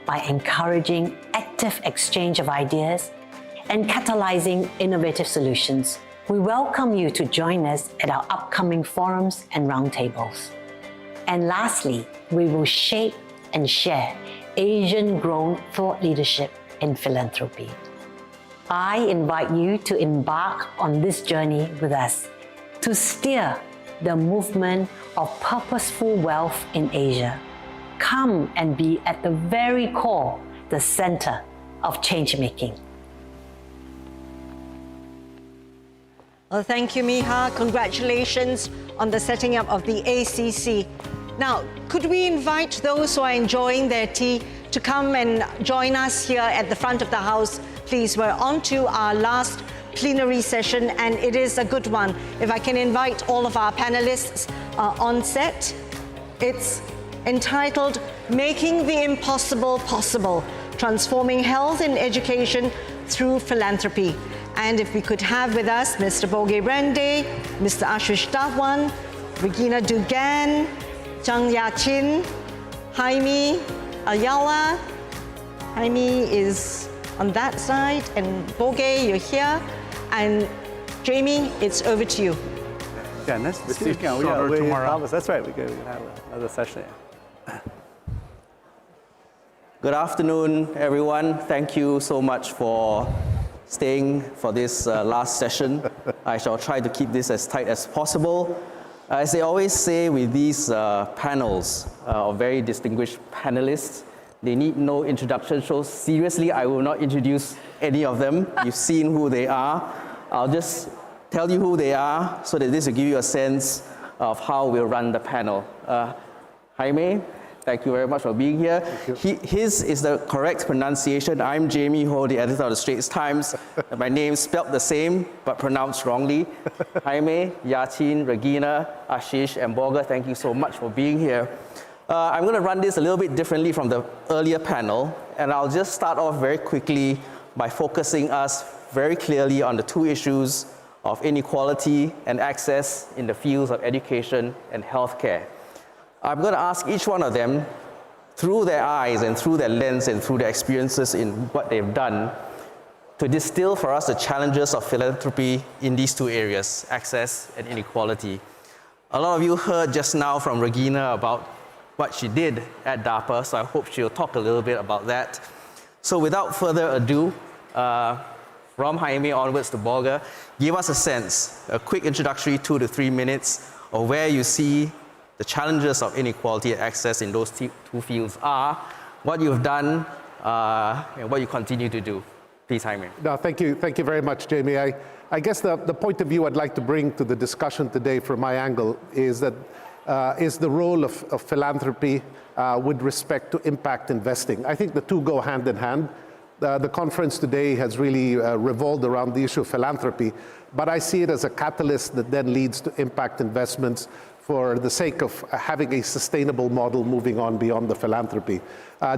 by encouraging active exchange of ideas and catalyzing innovative solutions. We welcome you to join us at our upcoming forums and roundtables. And lastly, we will shape and share Asian-grown thought leadership in philanthropy. I invite you to embark on this journey with us to steer the movement of purposeful wealth in Asia. Come and be at the very core, the center of change-making. Well, thank you, Miha. Congratulations on the setting up of the ACC. Now, could we invite those who are enjoying their tea to come and join us here at the front of the house, please? We're on to our last plenary session, and it is a good one. If I can invite all of our panelists on set. It's entitled Making the Impossible Possible, Transforming Health and Education Through Philanthropy. And if we could have with us Mr. Boge Brande, Mr. Ashish Dhawan, Regina Dugan, Zhang Yachin, Jaime Ayala. Jaime is on that side, and Boge, you're here. And Jamie, it's over to you. Yeah, nice to see you again. Tomorrow. That's right, we can have another session. Good afternoon, everyone. Thank you so much for staying for this last session. I shall try to keep this as tight as possible. As they always say with these panels of very distinguished panelists, they need no introduction, so seriously, I will not introduce any of them. You've seen who they are. I'll just tell you who they are so that this will give you a sense of how we'll run the panel. Jaime, thank you very much for being here. His is the correct pronunciation. I'm Jamie Ho, the editor of the Straits Times. My name spelled the same, but pronounced wrongly. Jaime, Yachin, Regina, Ashish, and Borga, thank you so much for being here. I'm going to run this a little bit differently from the earlier panel, and I'll just start off very quickly by focusing us very clearly on the two issues of inequality and access in the fields of education and healthcare. I'm going to ask each one of them, through their eyes and through their lens and through their experiences in what they've done, to distill for us the challenges of philanthropy in these two areas, access and inequality. A lot of you heard just now from Regina about what she did at DARPA, so I hope she'll talk a little bit about that. So without further ado, from Jaime onwards to Borga, give us a sense, a quick introductory 2 to 3 minutes of where you see the challenges of inequality and access in those two fields are, what you've done, and what you continue to do. Please, Jaime. No, thank you very much, Jamie. I guess the point of view I'd like to bring to the discussion today from my angle is that is the role of philanthropy with respect to impact investing. I think the two go hand in hand. The conference today has really revolved around the issue of philanthropy, but I see it as a catalyst that then leads to impact investments for the sake of having a sustainable model moving on beyond the philanthropy.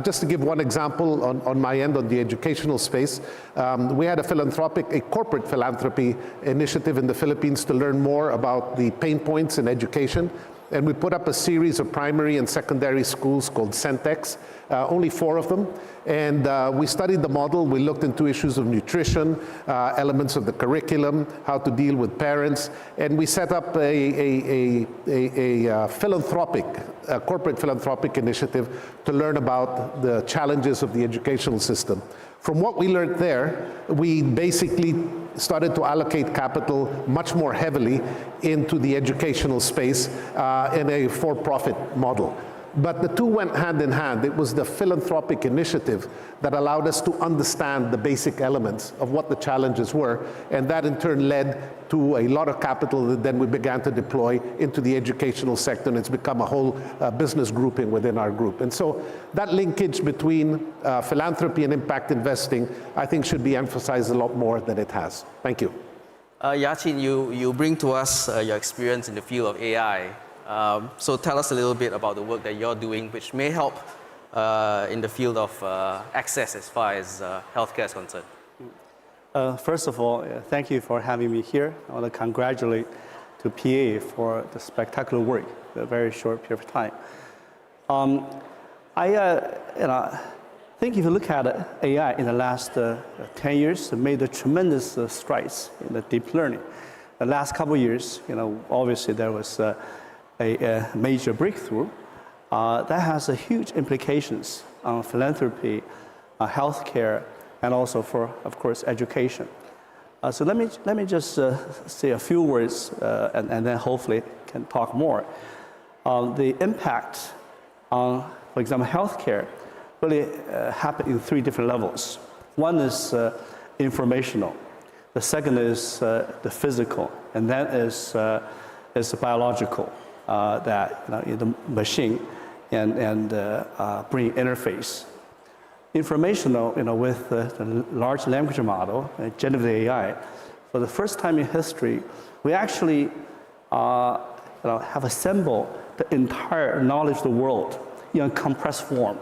Just to give one example on my end, on the educational space, we had a corporate philanthropy initiative in the Philippines to learn more about the pain points in education. And we put up a series of primary and secondary schools called Centex, only 4 of them. And we studied the model. We looked into issues of nutrition, elements of the curriculum, how to deal with parents. And we set up a corporate philanthropic initiative to learn about the challenges of the educational system. From what we learned there, we basically started to allocate capital much more heavily into the educational space in a for-profit model. But the two went hand in hand. It was the philanthropic initiative that allowed us to understand the basic elements of what the challenges were, and that in turn led to a lot of capital that then we began to deploy into the educational sector, and it's become a whole business grouping within our group. And so that linkage between philanthropy and impact investing, I think, should be emphasized a lot more than it has. Thank you. Yachin, you bring to us your experience in the field of AI. So tell us a little bit about the work that you're doing, which may help in the field of access as far as healthcare is concerned. First of all, thank you for having me here. I want to congratulate to PA for the spectacular work in a very short period of time. I think if you look at AI in the last 10 years, it made a tremendous strides in the deep learning. The last couple of years, obviously there was a major breakthrough that has huge implications on philanthropy, healthcare, and also for, of course, education. So let me just say a few words, and then hopefully can talk more. The impact on, for example, healthcare really happen in 3 different levels. One is informational. The second is the physical, and then is biological. That the machine and brain interface. Informational, with the large language model, generative AI, for the first time in history, we actually have assembled the entire knowledge of the world in a compressed form.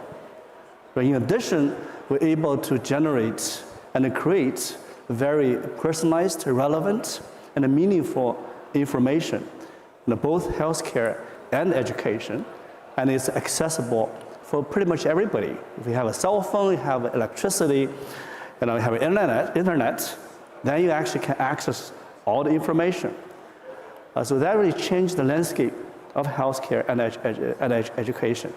But in addition, we're able to generate and create very personalized, relevant, and meaningful information in both healthcare and education, and it's accessible for pretty much everybody. If you have a cell phone, you have electricity, you have internet, then you actually can access all the information. So that really changed the landscape of healthcare and education.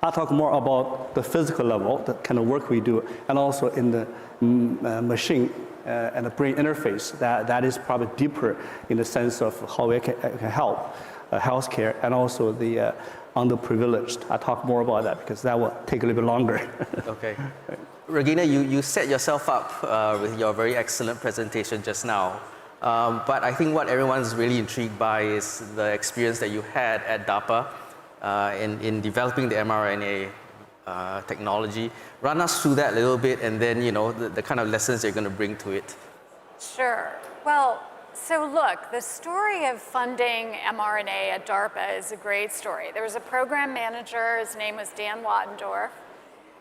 I'll talk more about the physical level, the kind of work we do, and also in the machine and the brain interface. That is probably deeper in the sense of how we can help healthcare and also the underprivileged. I'll talk more about that because that will take a little bit longer. Okay. Regina, you set yourself up with your very excellent presentation just now. But I think what everyone's really intrigued by is the experience that you had at DARPA. in developing the mRNA technology. Run us through that a little bit, and then the kind of lessons you're going to bring to it. Sure. Well, so look, the story of funding mRNA at DARPA is a great story. There was a program manager, his name was Dan Wattendorf,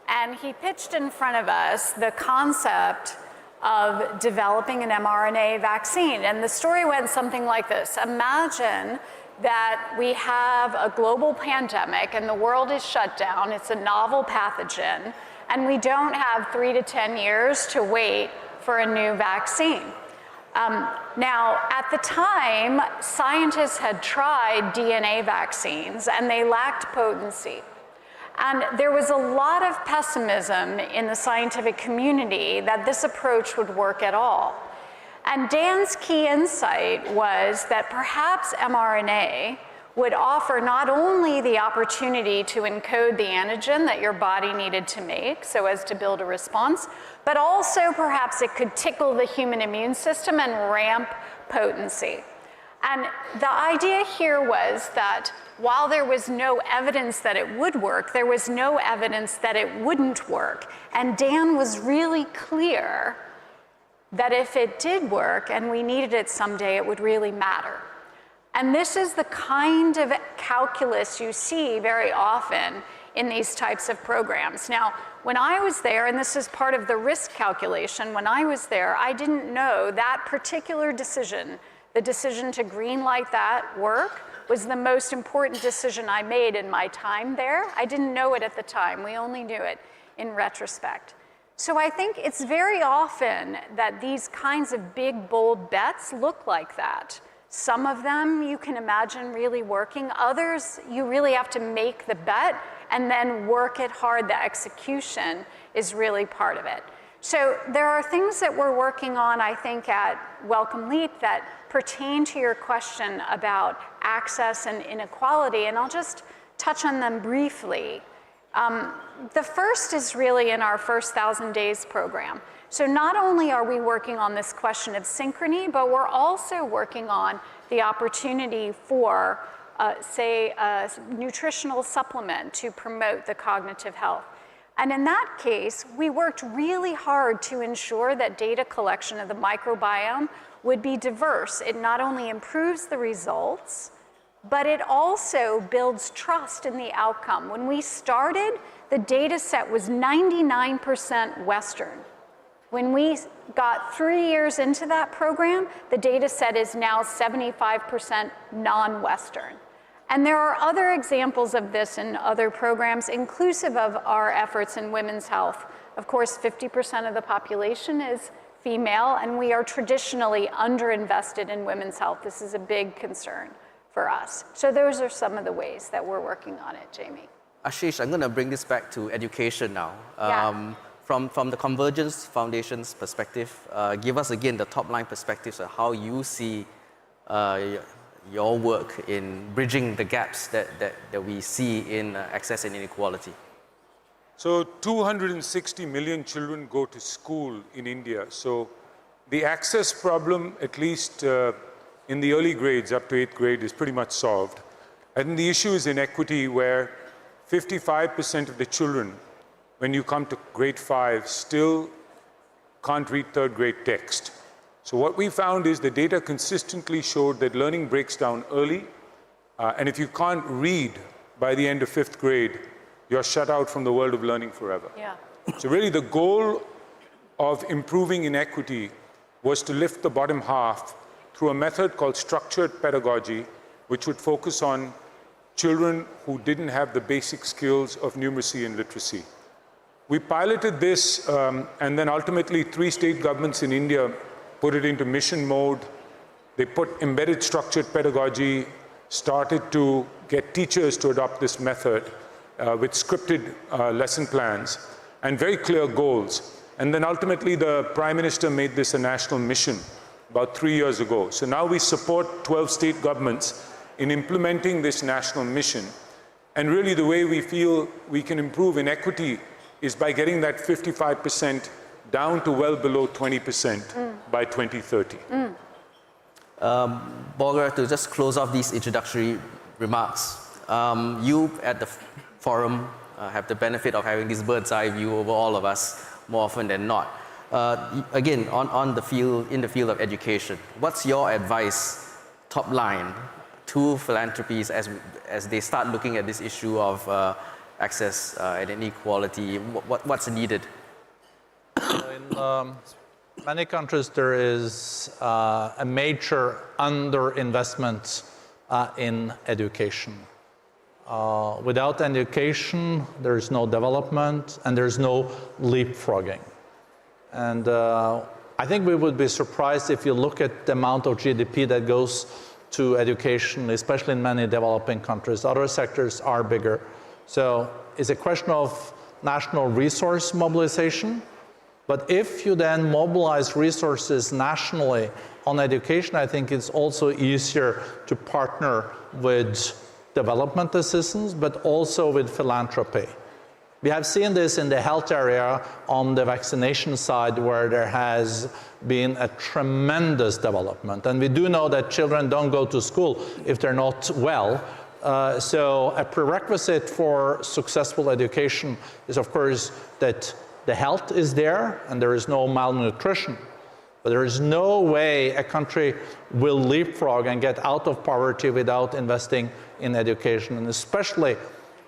and he pitched in front of us the concept of developing an mRNA vaccine. And the story went something like this. Imagine that we have a global pandemic and the world is shut down. It's a novel pathogen, and we don't have 3 to 10 years to wait for a new vaccine. Now, at the time, scientists had tried DNA vaccines and they lacked potency. And there was a lot of pessimism in the scientific community that this approach would work at all. And Dan's key insight was that perhaps mRNA would offer not only the opportunity to encode the antigen that your body needed to make so as to build a response, but also perhaps it could tickle the human immune system and ramp potency. And the idea here was that while there was no evidence that it would work, there was no evidence that it wouldn't work. And Dan was really clear that if it did work and we needed it someday, it would really matter. And this is the kind of calculus you see very often in these types of programs. Now, when I was there, and this is part of the risk calculation, when I was there, I didn't know that particular decision, the decision to greenlight that work, was the most important decision I made in my time there. I didn't know it at the time. We only knew it in retrospect. So I think it's very often that these kinds of big, bold bets look like that. Some of them you can imagine really working. Others, you really have to make the bet and then work it hard. The execution is really part of it. So there are things that we're working on, I think, at Wellcome Leap that pertain to your question about access and inequality, and I'll just touch on them briefly. The first is really in our first 1,000 Days program. So not only are we working on this question of synchrony, but we're also working on the opportunity for, say, a nutritional supplement to promote the cognitive health. And in that case, we worked really hard to ensure that data collection of the microbiome would be diverse. It not only improves the results, but it also builds trust in the outcome. When we started, the data set was 99% Western. When we got 3 years into that program, the data set is now 75% non-Western. And there are other examples of this in other programs, inclusive of our efforts in women's health. Of course, 50% of the population is female, and we are traditionally underinvested in women's health. This is a big concern for us. So those are some of the ways that we're working on it, Jamie. Ashish, I'm going to bring this back to education now. From the Convergence Foundation's perspective, give us again the top-line perspectives of how you see your work in bridging the gaps that we see in access and inequality. So 260 million children go to school in India. So the access problem, at least in the early grades up to 8th grade, is pretty much solved. And the issue is inequity, where 55% of the children, when you come to grade 5, still can't read 3rd grade text. So what we found is the data consistently showed that learning breaks down early, and if you can't read by the end of 5th grade, you're shut out from the world of learning forever. Yeah. So really the goal of improving inequity was to lift the bottom half through a method called structured pedagogy, which would focus on children who didn't have the basic skills of numeracy and literacy. We piloted this, and then ultimately 3 state governments in India put it into mission mode. They put embedded structured pedagogy, started to get teachers to adopt this method with scripted lesson plans and very clear goals. And then ultimately the Prime Minister made this a national mission about 3 years ago. So now we support 12 state governments in implementing this national mission. And really the way we feel we can improve inequity is by getting that 55% down to well below 20% by 2030. Borger, to just close off these introductory remarks, You at the forum have the benefit of having this bird's eye view over all of us more often than not. Again, in the field of education, what's your advice, top line, to philanthropies as they start looking at this issue of access and inequality? What's needed? In many countries, there is a major underinvestment in education. Without education, there is no development and there is no leapfrogging. And I think we would be surprised if you look at the amount of GDP that goes to education, especially in many developing countries. Other sectors are bigger. So it's a question of national resource mobilization. But if you then mobilize resources nationally on education, I think it's also easier to partner with development assistance, but also with philanthropy. We have seen this in the health area on the vaccination side, where there has been a tremendous development. And we do know that children don't go to school if they're not well. So a prerequisite for successful education is, of course, that the health is there and there is no malnutrition. But there is no way a country will leapfrog and get out of poverty without investing in education, and especially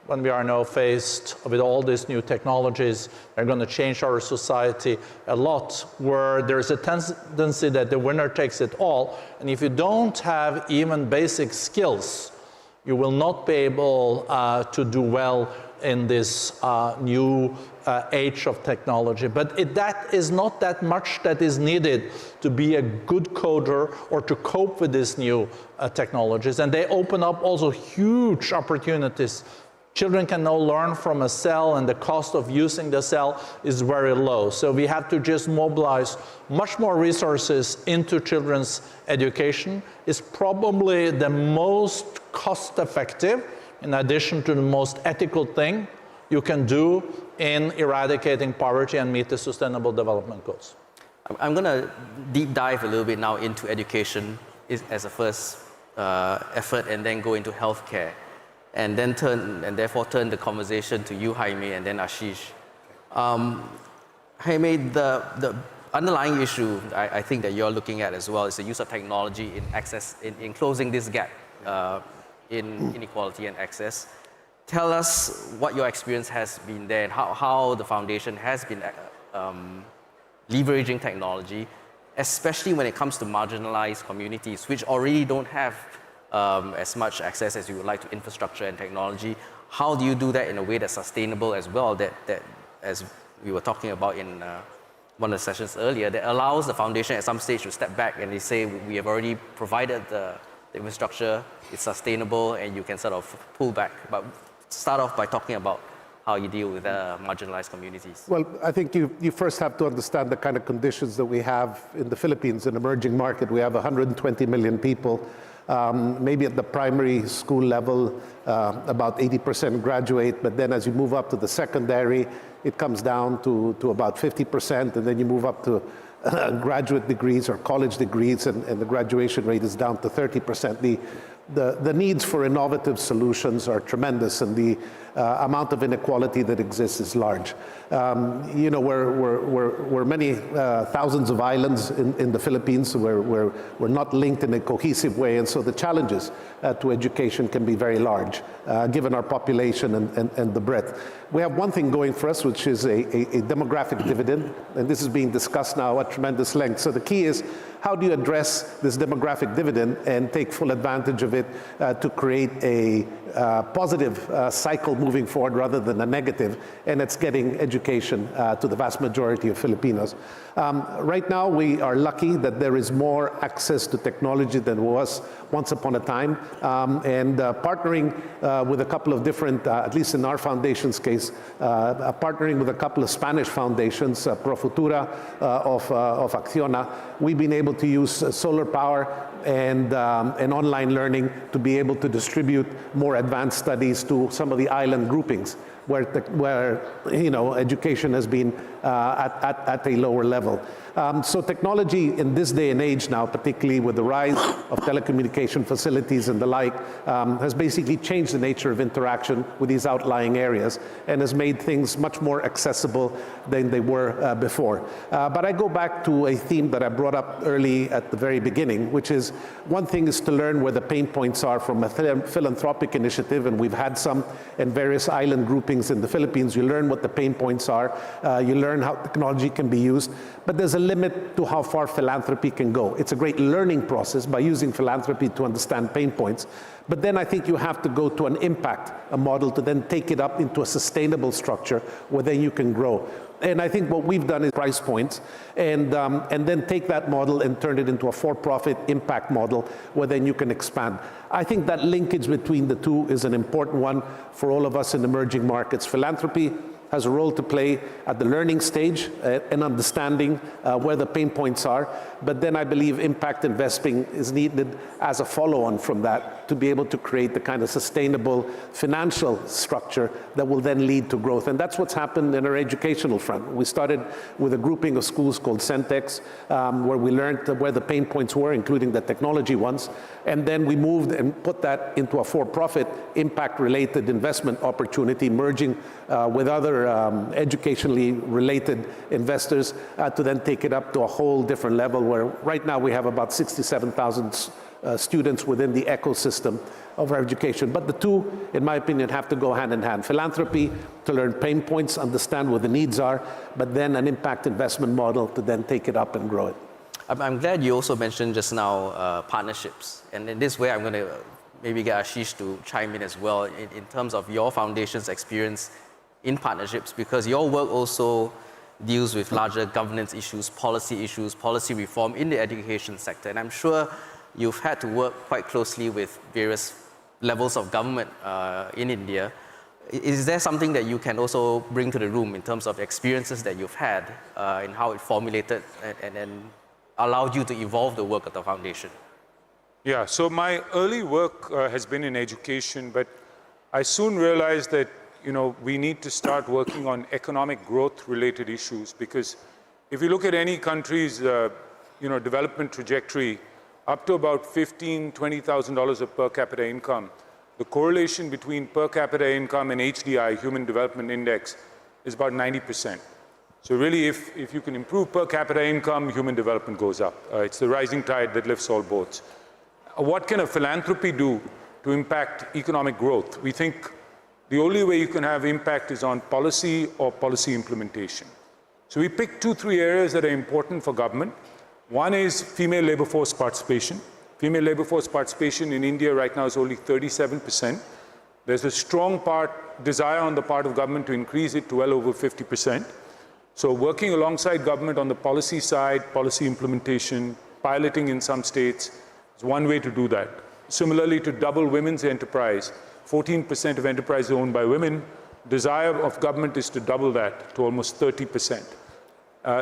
when we are now faced with all these new technologies that are going to change our society a lot, where there's a tendency that the winner takes it all. And if you don't have even basic skills, you will not be able to do well in this new age of technology. But that is not that much that is needed to be a good coder or to cope with these new technologies. And they open up also huge opportunities. Children can now learn from a cell, and the cost of using the cell is very low. So we have to just mobilize much more resources into children's education. It's probably the most cost-effective, in addition to the most ethical thing you can do in eradicating poverty and meet the Sustainable Development Goals. I'm going to deep dive a little bit now into education as a first effort, and then go into healthcare. And then therefore turn the conversation to you, Jaime, and then Ashish. Jaime, the underlying issue I think that you're looking at as well is the use of technology in access, in closing this gap in inequality and access. Tell us what your experience has been there, and how the foundation has been leveraging technology, especially when it comes to marginalized communities, which already don't have as much access as you would like to infrastructure and technology. How do you do that in a way that's sustainable as well, that as we were talking about in one of the sessions earlier, that allows the foundation at some stage to step back and they say, we have already provided the infrastructure, it's sustainable, and you can sort of pull back. But start off by talking about how you deal with marginalized communities. Well, I think you first have to understand the kind of conditions that we have in the Philippines, an emerging market. We have 120 million people. Maybe at the primary school level, about 80% graduate, but then as you move up to the secondary, it comes down to about 50%, and then you move up to graduate degrees or college degrees, and the graduation rate is down to 30%. The needs for innovative solutions are tremendous, and the amount of inequality that exists is large. You know, we're many thousands of islands in the Philippines where we're not linked in a cohesive way, and so the challenges to education can be very large, given our population and the breadth. We have one thing going for us, which is a demographic dividend, and this is being discussed now at tremendous length. So the key is, how do you address this demographic dividend and take full advantage of it to create a positive cycle moving forward rather than a negative, and it's getting education to the vast majority of Filipinos. Right now, we are lucky that there is more access to technology than was once upon a time, and partnering with a couple of different, at least in our foundation's case, partnering with a couple of Spanish foundations, Pro Futura of Acciona, we've been able to use solar power and online learning to be able to distribute more advanced studies to some of the island groupings. where education has been at a lower level. So technology in this day and age now, particularly with the rise of telecommunication facilities and the like, has basically changed the nature of interaction with these outlying areas and has made things much more accessible than they were before. But I go back to a theme that I brought up early at the very beginning, which is one thing is to learn where the pain points are from a philanthropic initiative, and we've had some in various island groupings in the Philippines. You learn what the pain points are, you learn how technology can be used, but there's a limit to how far philanthropy can go. It's a great learning process by using philanthropy to understand pain points, but then I think you have to go to an impact, a model, to then take it up into a sustainable structure where then you can grow. And I think what we've done is price points, and then take that model and turn it into a for-profit impact model where then you can expand. I think that linkage between the two is an important one for all of us in emerging markets. Philanthropy has a role to play at the learning stage and understanding where the pain points are. But then I believe impact investing is needed as a follow-on from that to be able to create the kind of sustainable financial structure that will then lead to growth. And that's what's happened in our educational front. We started with a grouping of schools called Centex, where we learned where the pain points were, including the technology ones. And then we moved and put that into a for-profit impact-related investment opportunity, merging with other educationally related investors to then take it up to a whole different level, where right now we have about 67,000 students within the ecosystem of our education. But the two, in my opinion, have to go hand in hand. Philanthropy to learn pain points, understand what the needs are, but then an impact investment model to then take it up and grow it. I'm glad you also mentioned just now partnerships. And in this way, I'm going to maybe get Ashish to chime in as well in terms of your foundation's experience in partnerships, because your work also deals with larger governance issues, policy reform in the education sector. And I'm sure you've had to work quite closely with various levels of government in India. Is there something that you can also bring to the room in terms of experiences that you've had in how it formulated and allowed you to evolve the work of the foundation? Yeah, so my early work has been in education, but I soon realized that we need to start working on economic growth related issues, because if you look at any country's development trajectory, up to about $15,000, $20,000 of per capita income, the correlation between per capita income and HDI, Human Development Index, is about 90%. So really, if you can improve per capita income, human development goes up. It's the rising tide that lifts all boats. What can a philanthropy do to impact economic growth? We think the only way you can have impact is on policy or policy implementation. So we picked 2-3 areas that are important for government. One is female labor force participation. Female labor force participation in India right now is only 37%. There's a strong desire on the part of government to increase it to well over 50%. So working alongside government on the policy side, policy implementation, piloting in some states, is one way to do that. Similarly, to double women's enterprise, 14% of enterprise owned by women. Desire of government is to double that to almost 30%.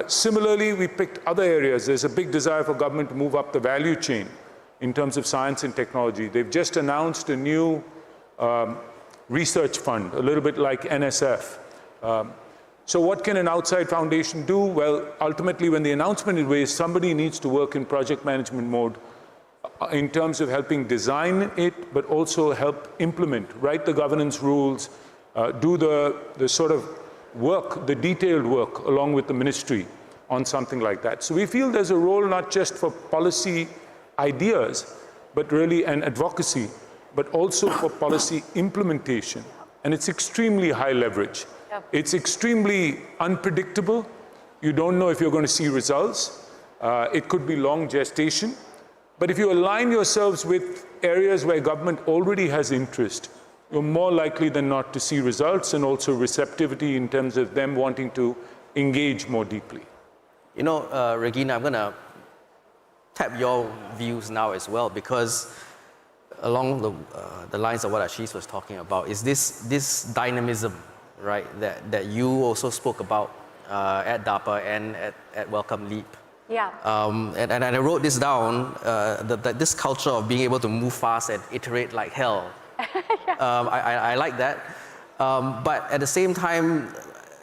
Similarly, we picked other areas. There's a big desire for government to move up the value chain in terms of science and technology. They've just announced a new research fund, a little bit like NSF. So what can an outside foundation do? Well, ultimately, when the announcement is raised, somebody needs to work in project management mode in terms of helping design it, but also help implement, write the governance rules, do the sort of work, the detailed work along with the ministry on something like that. So we feel there's a role not just for policy ideas, but really an advocacy, but also for policy implementation. And it's extremely high leverage. Yep. It's extremely unpredictable. You don't know if you're going to see results. It could be long gestation. But if you align yourselves with areas where government already has interest, you're more likely than not to see results and also receptivity in terms of them wanting to engage more deeply. Regina, I'm going to tap your views now as well, because along the lines of what Ashish was talking about is this dynamism, right, that you also spoke about at DARPA and at Welcome Leap. Yeah. And I wrote this down, that this culture of being able to move fast and iterate like hell. I like that. But at the same time,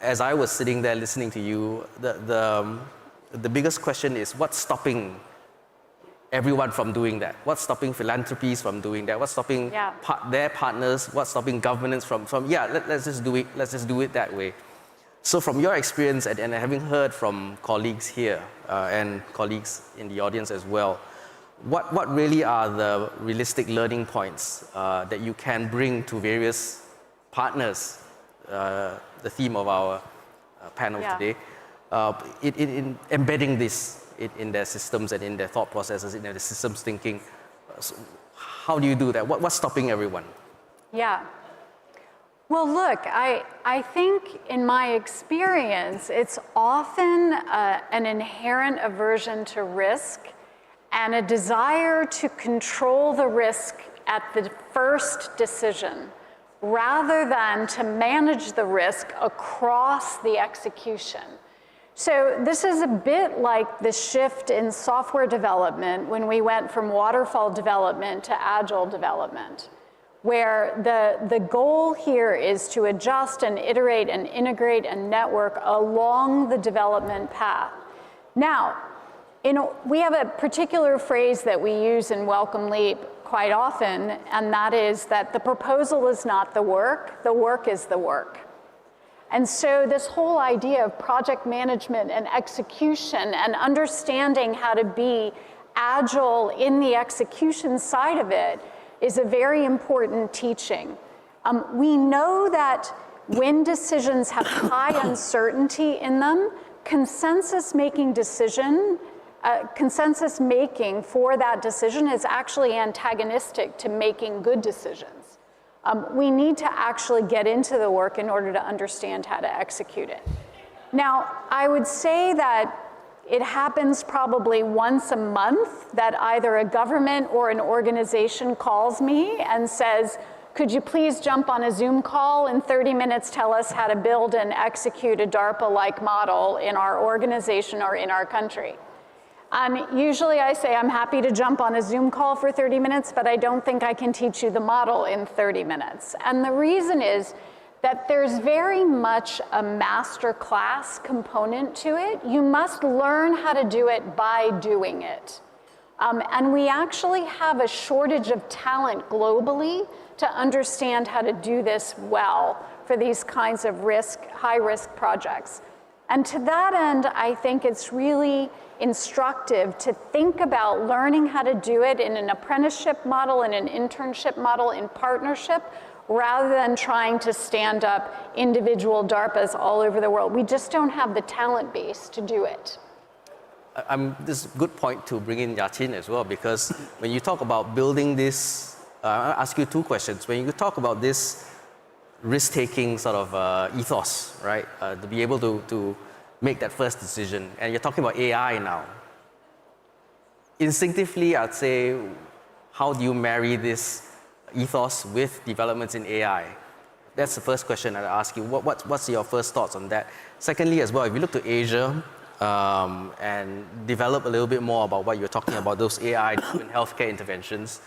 as I was sitting there listening to you, the biggest question is what's stopping everyone from doing that? What's stopping philanthropies from doing that? What's stopping their partners? What's stopping governments from let's just do it. Let's just do it that way. So from your experience and having heard from colleagues here and colleagues in the audience as well, what really are the realistic learning points that you can bring to various partners, the theme of our panel today, in embedding this in their systems and in their thought processes, in their systems thinking? So how do you do that? What's stopping everyone? Yeah. Well, look, I think in my experience, it's often an inherent aversion to risk and a desire to control the risk at the first decision, rather than to manage the risk across the execution. So this is a bit like the shift in software development when we went from waterfall development to agile development, where the goal here is to adjust and iterate and integrate and network along the development path. Now, we have a particular phrase that we use in Welcome Leap quite often, and that is that the proposal is not the work is the work. And so this whole idea of project management and execution and understanding how to be agile in the execution side of it is a very important teaching. We know that when decisions have high uncertainty in them, consensus making for that decision is actually antagonistic to making good decisions. We need to actually get into the work in order to understand how to execute it. Now, I would say that it happens probably once a month that either a government or an organization calls me and says, could you please jump on a Zoom call in 30 minutes, tell us how to build and execute a DARPA-like model in our organization or in our country? Usually I say I'm happy to jump on a Zoom call for 30 minutes, but I don't think I can teach you the model in 30 minutes. And the reason is that there's very much a master class component to it. You must learn how to do it by doing it. And we actually have a shortage of talent globally to understand how to do this well for these kinds of high-risk projects. And to that end, I think it's really instructive to think about learning how to do it in an apprenticeship model, in an internship model, in partnership, rather than trying to stand up individual DARPAs all over the world. We just don't have the talent base to do it. This is a good point to bring in Yachin as well, because when you talk about building this, I'll ask you two questions. When you talk about this risk-taking sort of ethos, right, to be able to make that first decision, and you're talking about AI now. Instinctively, I'd say, how do you marry this ethos with developments in AI? That's the first question I'd ask you. What's your first thoughts on that? Secondly, as well, if you look to Asia and develop a little bit more about what you're talking about, those AI-driven healthcare interventions,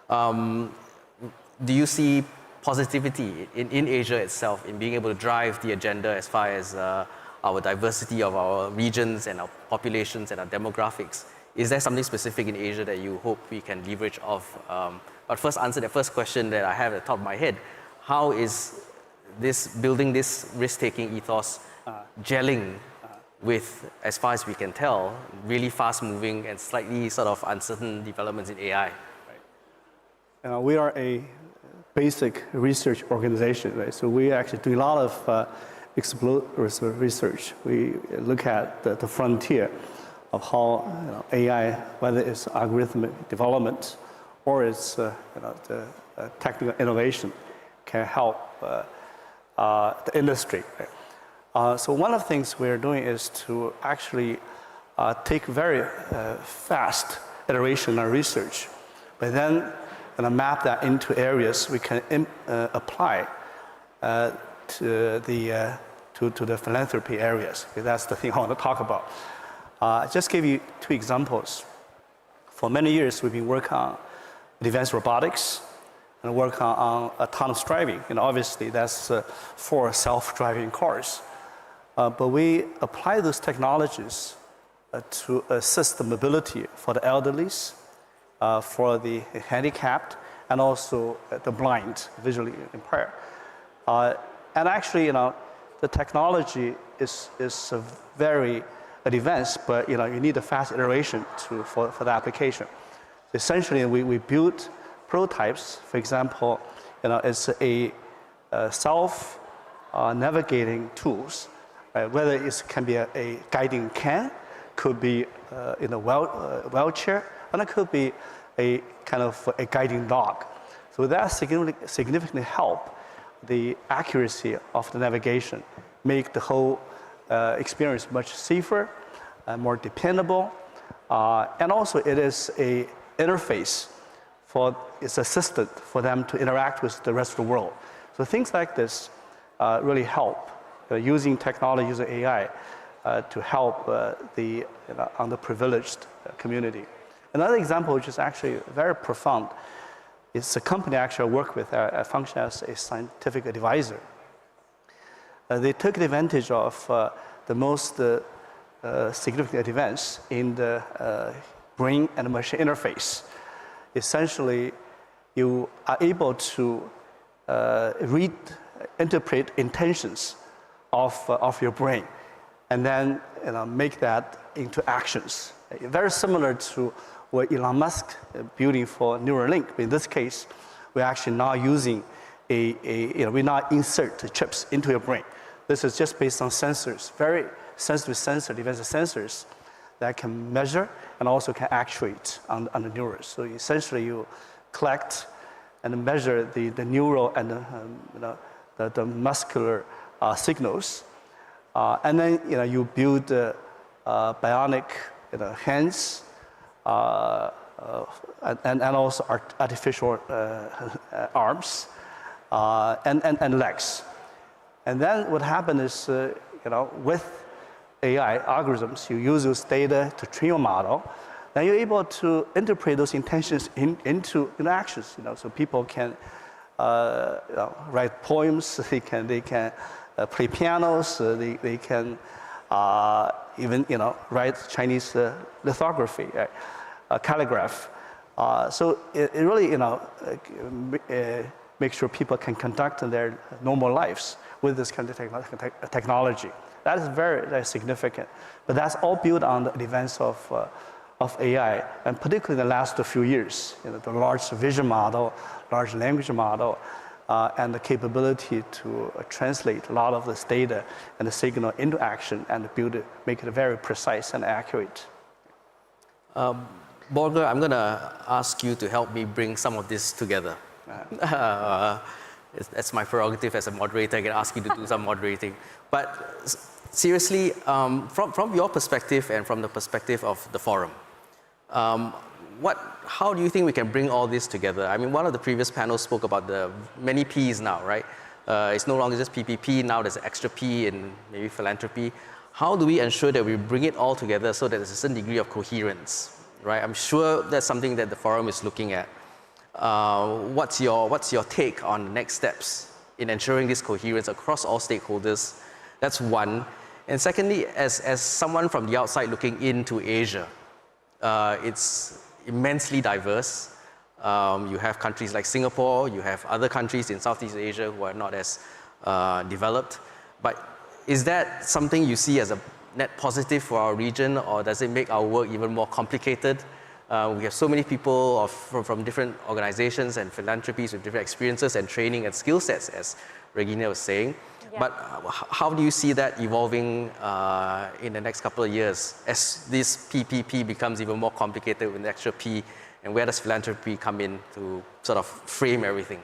do you see positivity in Asia itself in being able to drive the agenda as far as our diversity of our regions and our populations and our demographics? Is there something specific in Asia that you hope we can leverage off? But first answer the first question that I have at the top of my head. How is building this risk-taking ethos gelling with, as far as we can tell, really fast-moving and slightly sort of uncertain developments in AI? Right. We are a basic research organization, right? So we actually do a lot of exploratory research. We look at the frontier of how AI, whether it's algorithmic development or it's the technical innovation, can help the industry. Right? So one of the things we're doing is to actually take very fast iteration and research, but then map that into areas we can apply to the philanthropy areas. That's the thing I want to talk about. I just give you two examples. For many years, we've been working on advanced robotics, and work on autonomous driving. And obviously, that's for self-driving cars. But we apply those technologies to assist the mobility for the elderly, for the handicapped, and also the blind, visually impaired. And actually, the technology is very advanced, but you need a fast iteration for the application. Essentially, we built prototypes. For example, it's a self-navigating tools, whether it can be a guiding can, could be in a wheelchair, and it could be a kind of a guiding dog. So that significantly help the accuracy of the navigation, make the whole experience much safer, more dependable, and also it is a interface for its assistant for them to interact with the rest of the world. So things like this really help using technology, using AI to help the underprivileged community. Another example, which is actually very profound, is a company actually I work with. I function as a scientific advisor. They took advantage of the most significant advance in the brain and machine interface. Essentially, you are able to interpret intentions of your brain, and then make that into actions. Very similar to what Elon Musk building for Neuralink. In this case, we're actually now using we now insert the chips into your brain. This is just based on sensors, very sensitive sensor, advanced sensors that can measure and also can actuate on the neurons. So essentially, you collect and measure the neural and the muscular signals, and then you build bionic hands and also artificial arms and legs. And then what happens is, with AI algorithms, you use those data to train your model. Then you're able to interpret those intentions into actions. So people can write poems. They can play pianos. They can even write Chinese lithography, calligraph. So it really makes sure people can conduct their normal lives with this kind of technology. That is very, very significant. But that's all built on the advance of AI, and particularly in the last few years, the large vision model, large language model, and the capability to translate a lot of this data and the signal into action and make it very precise and accurate. Borger, I'm going to ask you to help me bring some of this together. That's my prerogative as a moderator. I can ask you to do some moderating. But seriously, from your perspective and from the perspective of the forum, how do you think we can bring all this together? I mean, one of the previous panels spoke about the many P's now, right? It's no longer just PPP, now there's an extra P in maybe philanthropy. How do we ensure that we bring it all together so that there's a certain degree of coherence, right? I'm sure that's something that the forum is looking at. What's your take on the next steps in ensuring this coherence across all stakeholders? That's one. And secondly, as someone from the outside looking into Asia, it's immensely diverse. You have countries like Singapore, you have other countries in Southeast Asia who are not as developed. But is that something you see as a net positive for our region, or does it make our work even more complicated? We have so many people from different organizations and philanthropies with different experiences and training and skill sets, as Regina was saying. Yeah. But how do you see that evolving in the next couple of years as this PPP becomes even more complicated with the extra P, and where does philanthropy come in to sort of frame everything?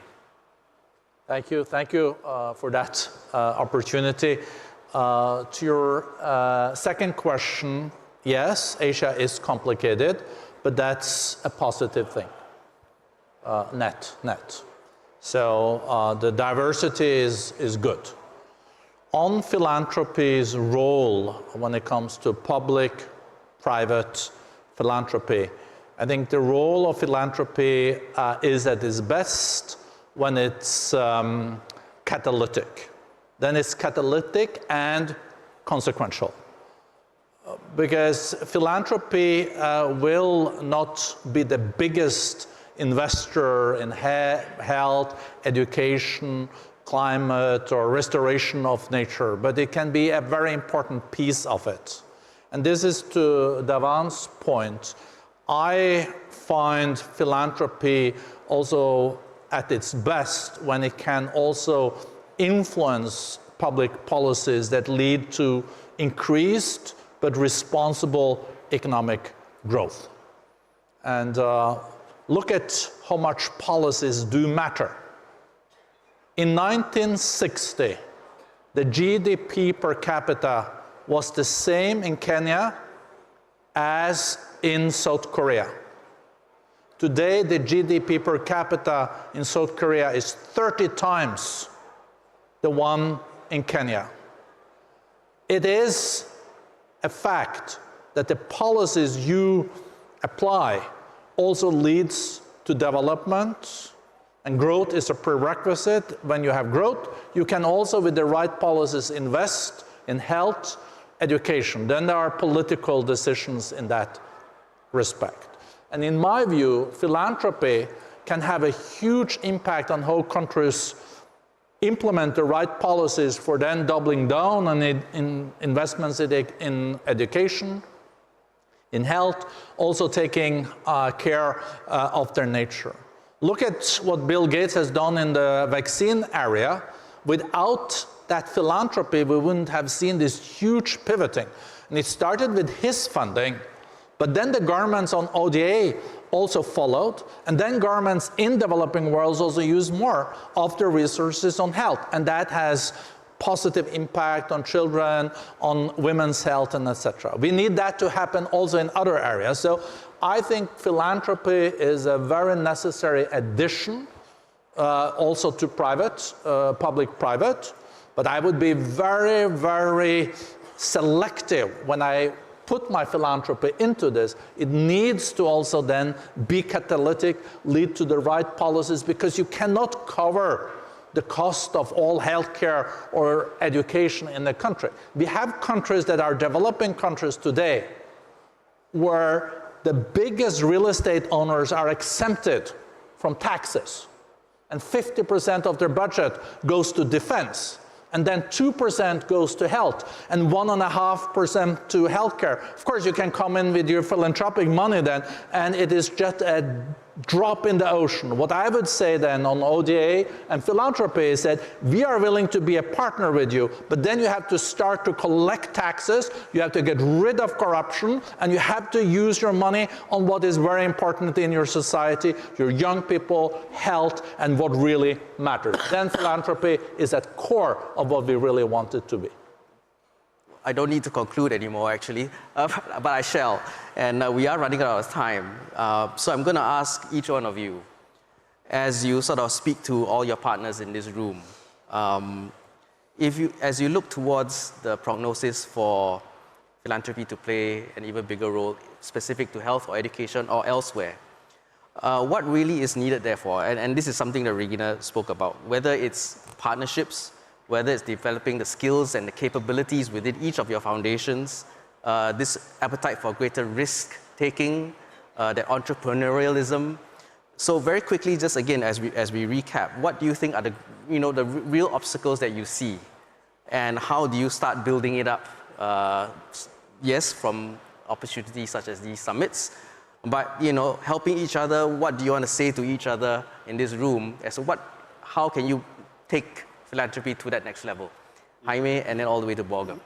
Thank you for that opportunity. To your second question, yes, Asia is complicated, but that's a positive thing, net. So the diversity is good. On philanthropy's role when it comes to public-private philanthropy, I think the role of philanthropy is at its best when it's catalytic. Then it's catalytic and consequential. Because philanthropy will not be the biggest investor in health, education, climate, or restoration of nature, but it can be a very important piece of it. And this is to Davan's point. I find philanthropy also at its best when it can also influence public policies that lead to increased but responsible economic growth. And look at how much policies do matter. In 1960, the GDP per capita was the same in Kenya as in South Korea. Today, the GDP per capita in South Korea is 30 times the one in Kenya. It is a fact that the policies you apply also leads to development, and growth is a prerequisite. When you have growth, you can also, with the right policies, invest in health, education. Then there are political decisions in that respect. And in my view, philanthropy can have a huge impact on how countries implement the right policies for then doubling down on in investments in education, in health, also taking care of their nature. Look at what Bill Gates has done in the vaccine area. Without that philanthropy, we wouldn't have seen this huge pivoting. And it started with his funding, but then the governments on ODA also followed, and then governments in developing worlds also use more of the resources on health, and that has positive impact on children, on women's health, and etc. We need that to happen also in other areas. So I think philanthropy is a very necessary addition also to private, public-private, but I would be very, very selective when I put my philanthropy into this. It needs to also then be catalytic, lead to the right policies, because you cannot cover the cost of all healthcare or education in the country. We have countries that are developing countries today where the biggest real estate owners are exempted from taxes, and 50% of their budget goes to defense, and then 2% goes to health, and 1.5% to healthcare. Of course, you can come in with your philanthropic money then, and it is just a drop in the ocean. What I would say then on ODA and philanthropy is that we are willing to be a partner with you, but then you have to start to collect taxes, you have to get rid of corruption, and you have to use your money on what is very important in your society, your young people, health, and what really matters. Then philanthropy is at core of what we really want it to be. I don't need to conclude anymore, actually, but I shall. And we are running out of time. So I'm going to ask each one of you, as you sort of speak to all your partners in this room, as you look towards the prognosis for philanthropy to play an even bigger role, specific to health or education or elsewhere, what really is needed therefore? And this is something that Regina spoke about, whether it's partnerships, whether it's developing the skills and the capabilities within each of your foundations, this appetite for greater risk-taking, the entrepreneurialism. So very quickly, just again, as we recap, what do you think are the real obstacles that you see? And how do you start building it up? Yes, from opportunities such as these summits, but helping each other, what do you want to say to each other in this room? As to how can you take philanthropy to that next level? Jaime, and then all the way to Borgum.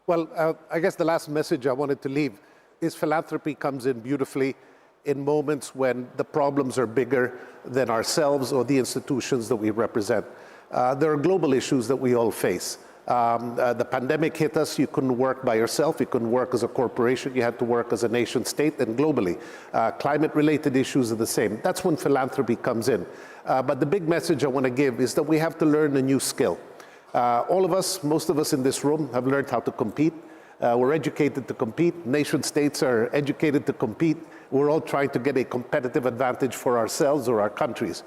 Well, I guess the last message I wanted to leave is philanthropy comes in beautifully in moments when the problems are bigger than ourselves or the institutions that we represent. There are global issues that we all face. The pandemic hit us, you couldn't work by yourself, you couldn't work as a corporation, you had to work as a nation state and globally. Climate-related issues are the same. That's when philanthropy comes in. But the big message I want to give is that we have to learn a new skill. All of us, most of us in this room have learned how to compete. We're educated to compete. Nation states are educated to compete. We're all trying to get a competitive advantage for ourselves or our countries.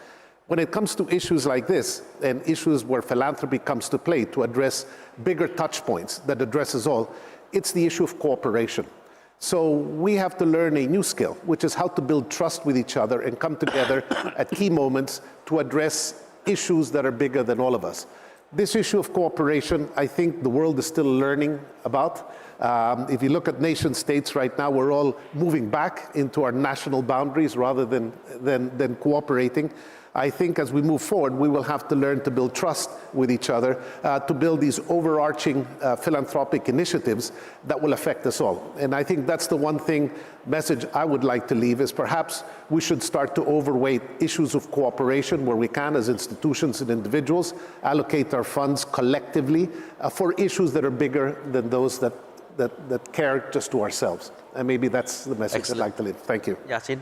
When it comes to issues like this, and issues where philanthropy comes to play to address bigger touch points that addresses all, it's the issue of cooperation. So we have to learn a new skill, which is how to build trust with each other and come together at key moments to address issues that are bigger than all of us. This issue of cooperation, I think the world is still learning about. If you look at nation states right now, we're all moving back into our national boundaries rather than cooperating. I think as we move forward, we will have to learn to build trust with each other, to build these overarching philanthropic initiatives that will affect us all. And I think that's the one message I would like to leave is perhaps we should start to overweight issues of cooperation where we can as institutions and individuals, allocate our funds collectively for issues that are bigger than those that care just to ourselves. And maybe that's the message I'd like to leave. Thank you. Yachin.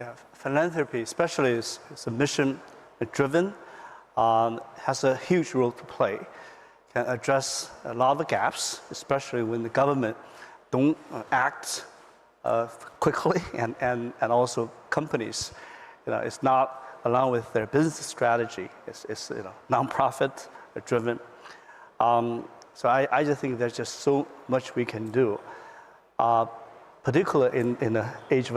Yeah, philanthropy, especially is a mission-driven, has a huge role to play. Can address a lot of the gaps, especially when the government don't act quickly, and also companies. It's not along with their business strategy. It's non-profit driven. So I just think there's just so much we can do. Particularly in the age of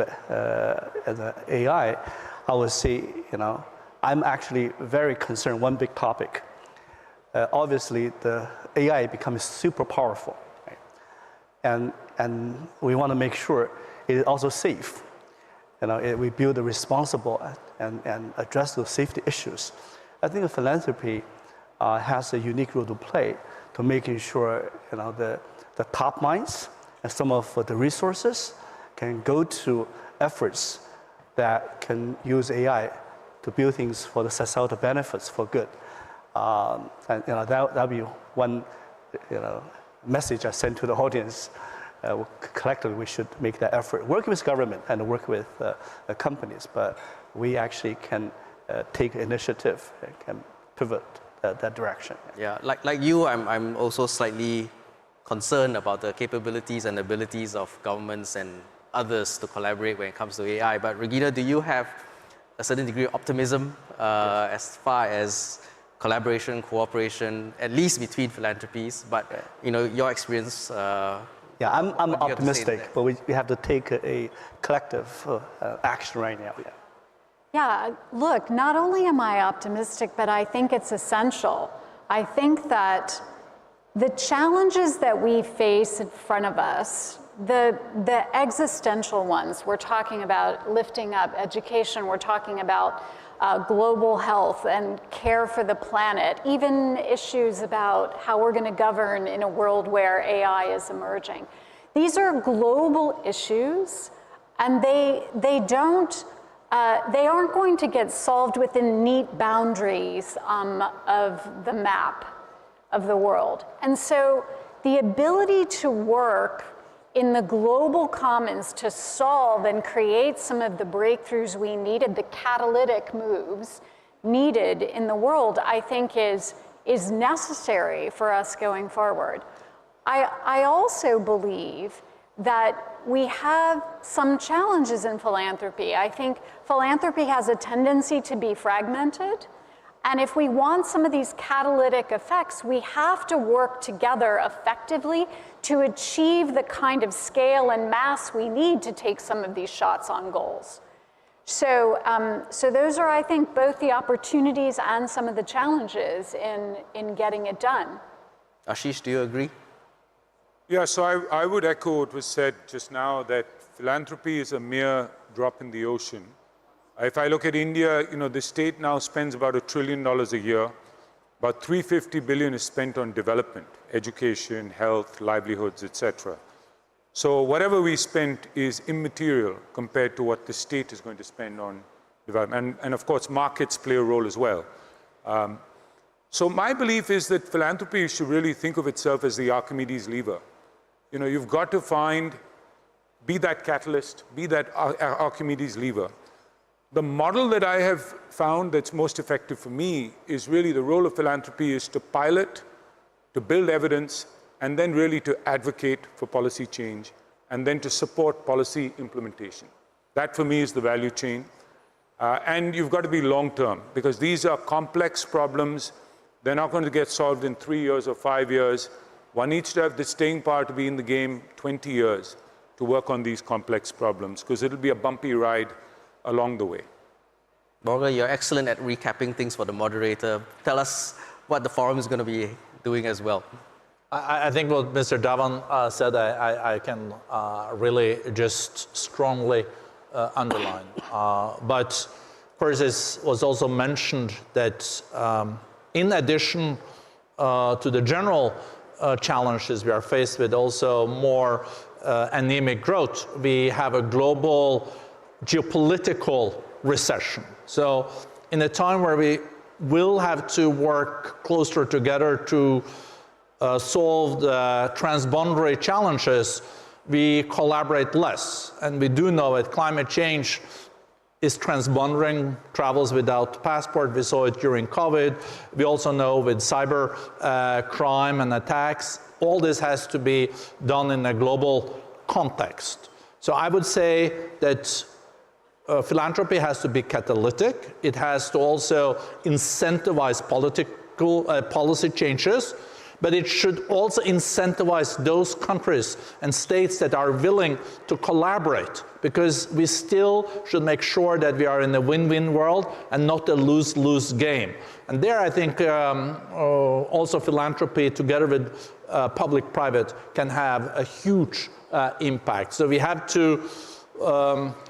AI, I would say, I'm actually very concerned, one big topic. Obviously, the AI becomes super powerful, right? And we want to make sure it is also safe. We build a responsible and address those safety issues. I think philanthropy has a unique role to play to making sure, the top minds and some of the resources can go to efforts that can use AI to build things for the societal benefits for good. And that'll be one message I send to the audience. Collectively, we should make that effort, work with government and work with companies, but we actually can take initiative and can pivot that direction. Yeah, like you, I'm also slightly concerned about the capabilities and abilities of governments and others to collaborate when it comes to AI. But Regina, do you have a certain degree of optimism as far as collaboration, cooperation, at least between philanthropies? But your experience. Yeah, I'm optimistic, but we have to take a collective action right now. Yeah, look, not only am I optimistic, but I think it's essential. I think that the challenges that we face in front of us, the existential ones, we're talking about lifting up education, we're talking about global health and care for the planet, even issues about how we're going to govern in a world where AI is emerging. These are global issues, and they aren't going to get solved within neat boundaries of the map of the world. And so the ability to work in the global commons to solve and create some of the breakthroughs we needed, the catalytic moves needed in the world, I think is necessary for us going forward. I also believe that we have some challenges in philanthropy. I think philanthropy has a tendency to be fragmented. And if we want some of these catalytic effects, we have to work together effectively to achieve the kind of scale and mass we need to take some of these shots on goals. So those are, I think, both the opportunities and some of the challenges in getting it done. Ashish, do you agree? Yeah, so I would echo what was said just now, that philanthropy is a mere drop in the ocean. If I look at India, the state now spends about $1 trillion a year. About $350 billion is spent on development, education, health, livelihoods, etc. So whatever we spent is immaterial compared to what the state is going to spend on development. And of course, markets play a role as well. So my belief is that philanthropy should really think of itself as the Archimedes lever. You've got to be that catalyst, be that Archimedes lever. The model that I have found that's most effective for me is really the role of philanthropy is to pilot, to build evidence, and then really to advocate for policy change, and then to support policy implementation. That for me is the value chain. And you've got to be long-term, because these are complex problems. They're not going to get solved in 3 years or 5 years. One needs to have the staying power to be in the game 20 years to work on these complex problems, because it'll be a bumpy ride along the way. Borga, you're excellent at recapping things for the moderator. Tell us what the forum is going to be doing as well. I think what Mr. Dhawan said, I can really just strongly underline. But of course, it was also mentioned that in addition to the general challenges we are faced with, also more anemic growth, we have a global geopolitical recession. So in a time where we will have to work closer together to solve the transboundary challenges, we collaborate less. And we do know that climate change is transboundary, travels without passport. We saw it during COVID. We also know with cyber crime and attacks, all this has to be done in a global context. So I would say that philanthropy has to be catalytic. It has to also incentivize political policy changes, but it should also incentivize those countries and states that are willing to collaborate, because we still should make sure that we are in a win-win world and not a lose-lose game. And there I think also philanthropy together with public-private can have a huge impact. So we have to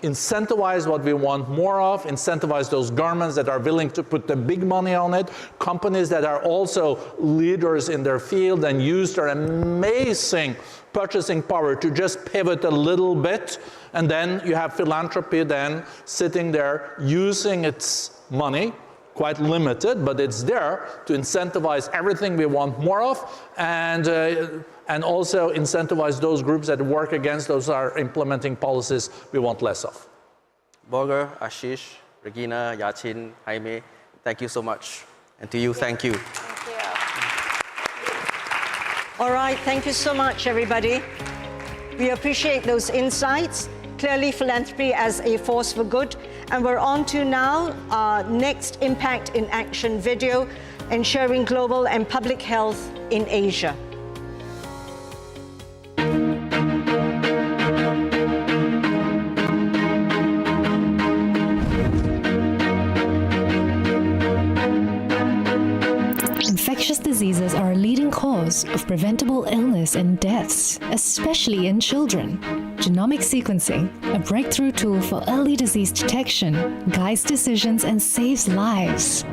incentivize what we want more of, incentivize those governments that are willing to put the big money on it, companies that are also leaders in their field and use their amazing purchasing power to just pivot a little bit, and then you have philanthropy then sitting there using its money, quite limited, but it's there to incentivize everything we want more of, and also incentivize those groups that work against those are implementing policies we want less of. Borga, Ashish, Regina, Yachin, Jaime, thank you so much. And to you, thank you. All right, thank you so much, everybody. We appreciate those insights. Clearly, philanthropy as a force for good. And we're on to now our next Impact in Action video, ensuring global and public health in Asia. Infectious diseases are a leading cause of preventable illness and deaths, especially in children. Genomic sequencing, a breakthrough tool for early disease detection, guides decisions and saves lives.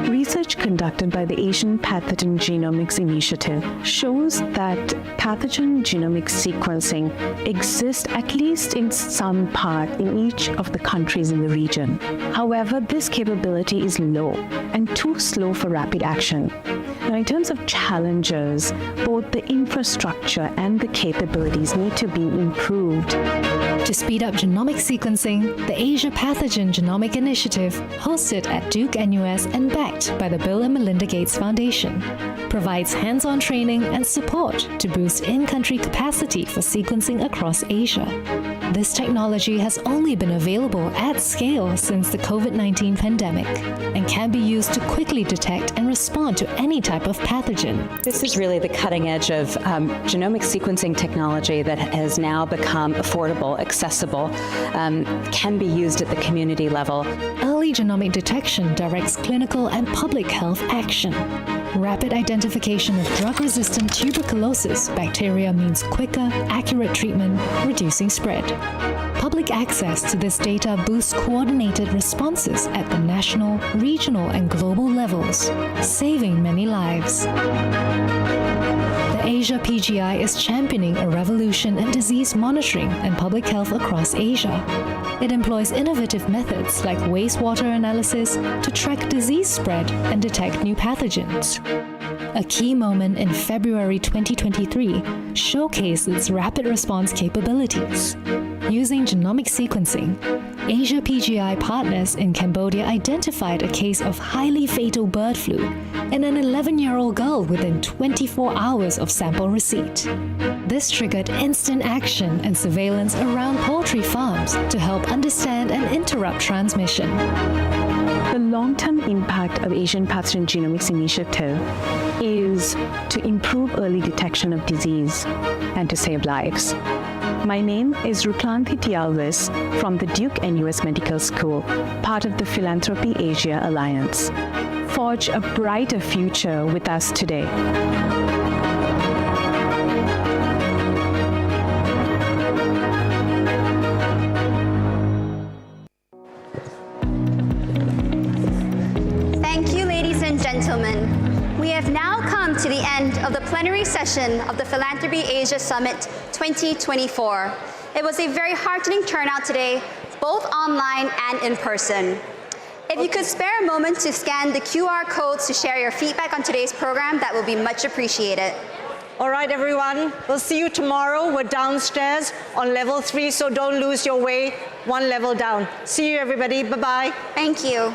Research conducted by the Asian Pathogen Genomics Initiative shows that pathogen genomic sequencing exists at least in some part in each of the countries in the region. However, this capability is low and too slow for rapid action. Now, in terms of challenges, both the infrastructure and the capabilities need to be improved. To speed up genomic sequencing, the Asia Pathogen Genomic Initiative, hosted at Duke NUS and backed by the Bill and Melinda Gates Foundation, provides hands-on training and support to boost in-country capacity for sequencing across Asia. This technology has only been available at scale since the COVID-19 pandemic and can be used to quickly detect and respond to any type of pathogen. This is really the cutting edge of genomic sequencing technology that has now become affordable, accessible, can be used at the community level. Early genomic detection directs clinical and public health action. Rapid identification of drug-resistant tuberculosis bacteria means quicker, accurate treatment, reducing spread. Public access to this data boosts coordinated responses at the national, regional, and global levels, saving many lives. The Asia PGI is championing a revolution in disease monitoring and public health across Asia. It employs innovative methods like wastewater analysis to track disease spread and detect new pathogens. A key moment in February 2023 showcased its rapid response capabilities. Using genomic sequencing, Asia PGI partners in Cambodia identified a case of highly fatal bird flu in an 11-year-old girl within 24 hours of sample receipt. This triggered instant action and surveillance around poultry farms to help understand and interrupt transmission. The long-term impact of Asian Pathogen Genomics Initiative is to improve early detection of disease and to save lives. My name is Ruklanthi Tialvis from the Duke NUS Medical School, part of the Philanthropy Asia Alliance. Forge a brighter future with us today. Thank you, ladies and gentlemen. We have now come to the end of the plenary session of the Philanthropy Asia Summit 2024. It was a very heartening turnout today, both online and in person. If you could spare a moment to scan the QR codes to share your feedback on today's program, that would be much appreciated. All right, everyone. We'll see you tomorrow. We're downstairs on level 3, so don't lose your way. One level down. See you, everybody. Bye-bye. Thank you.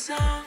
sound.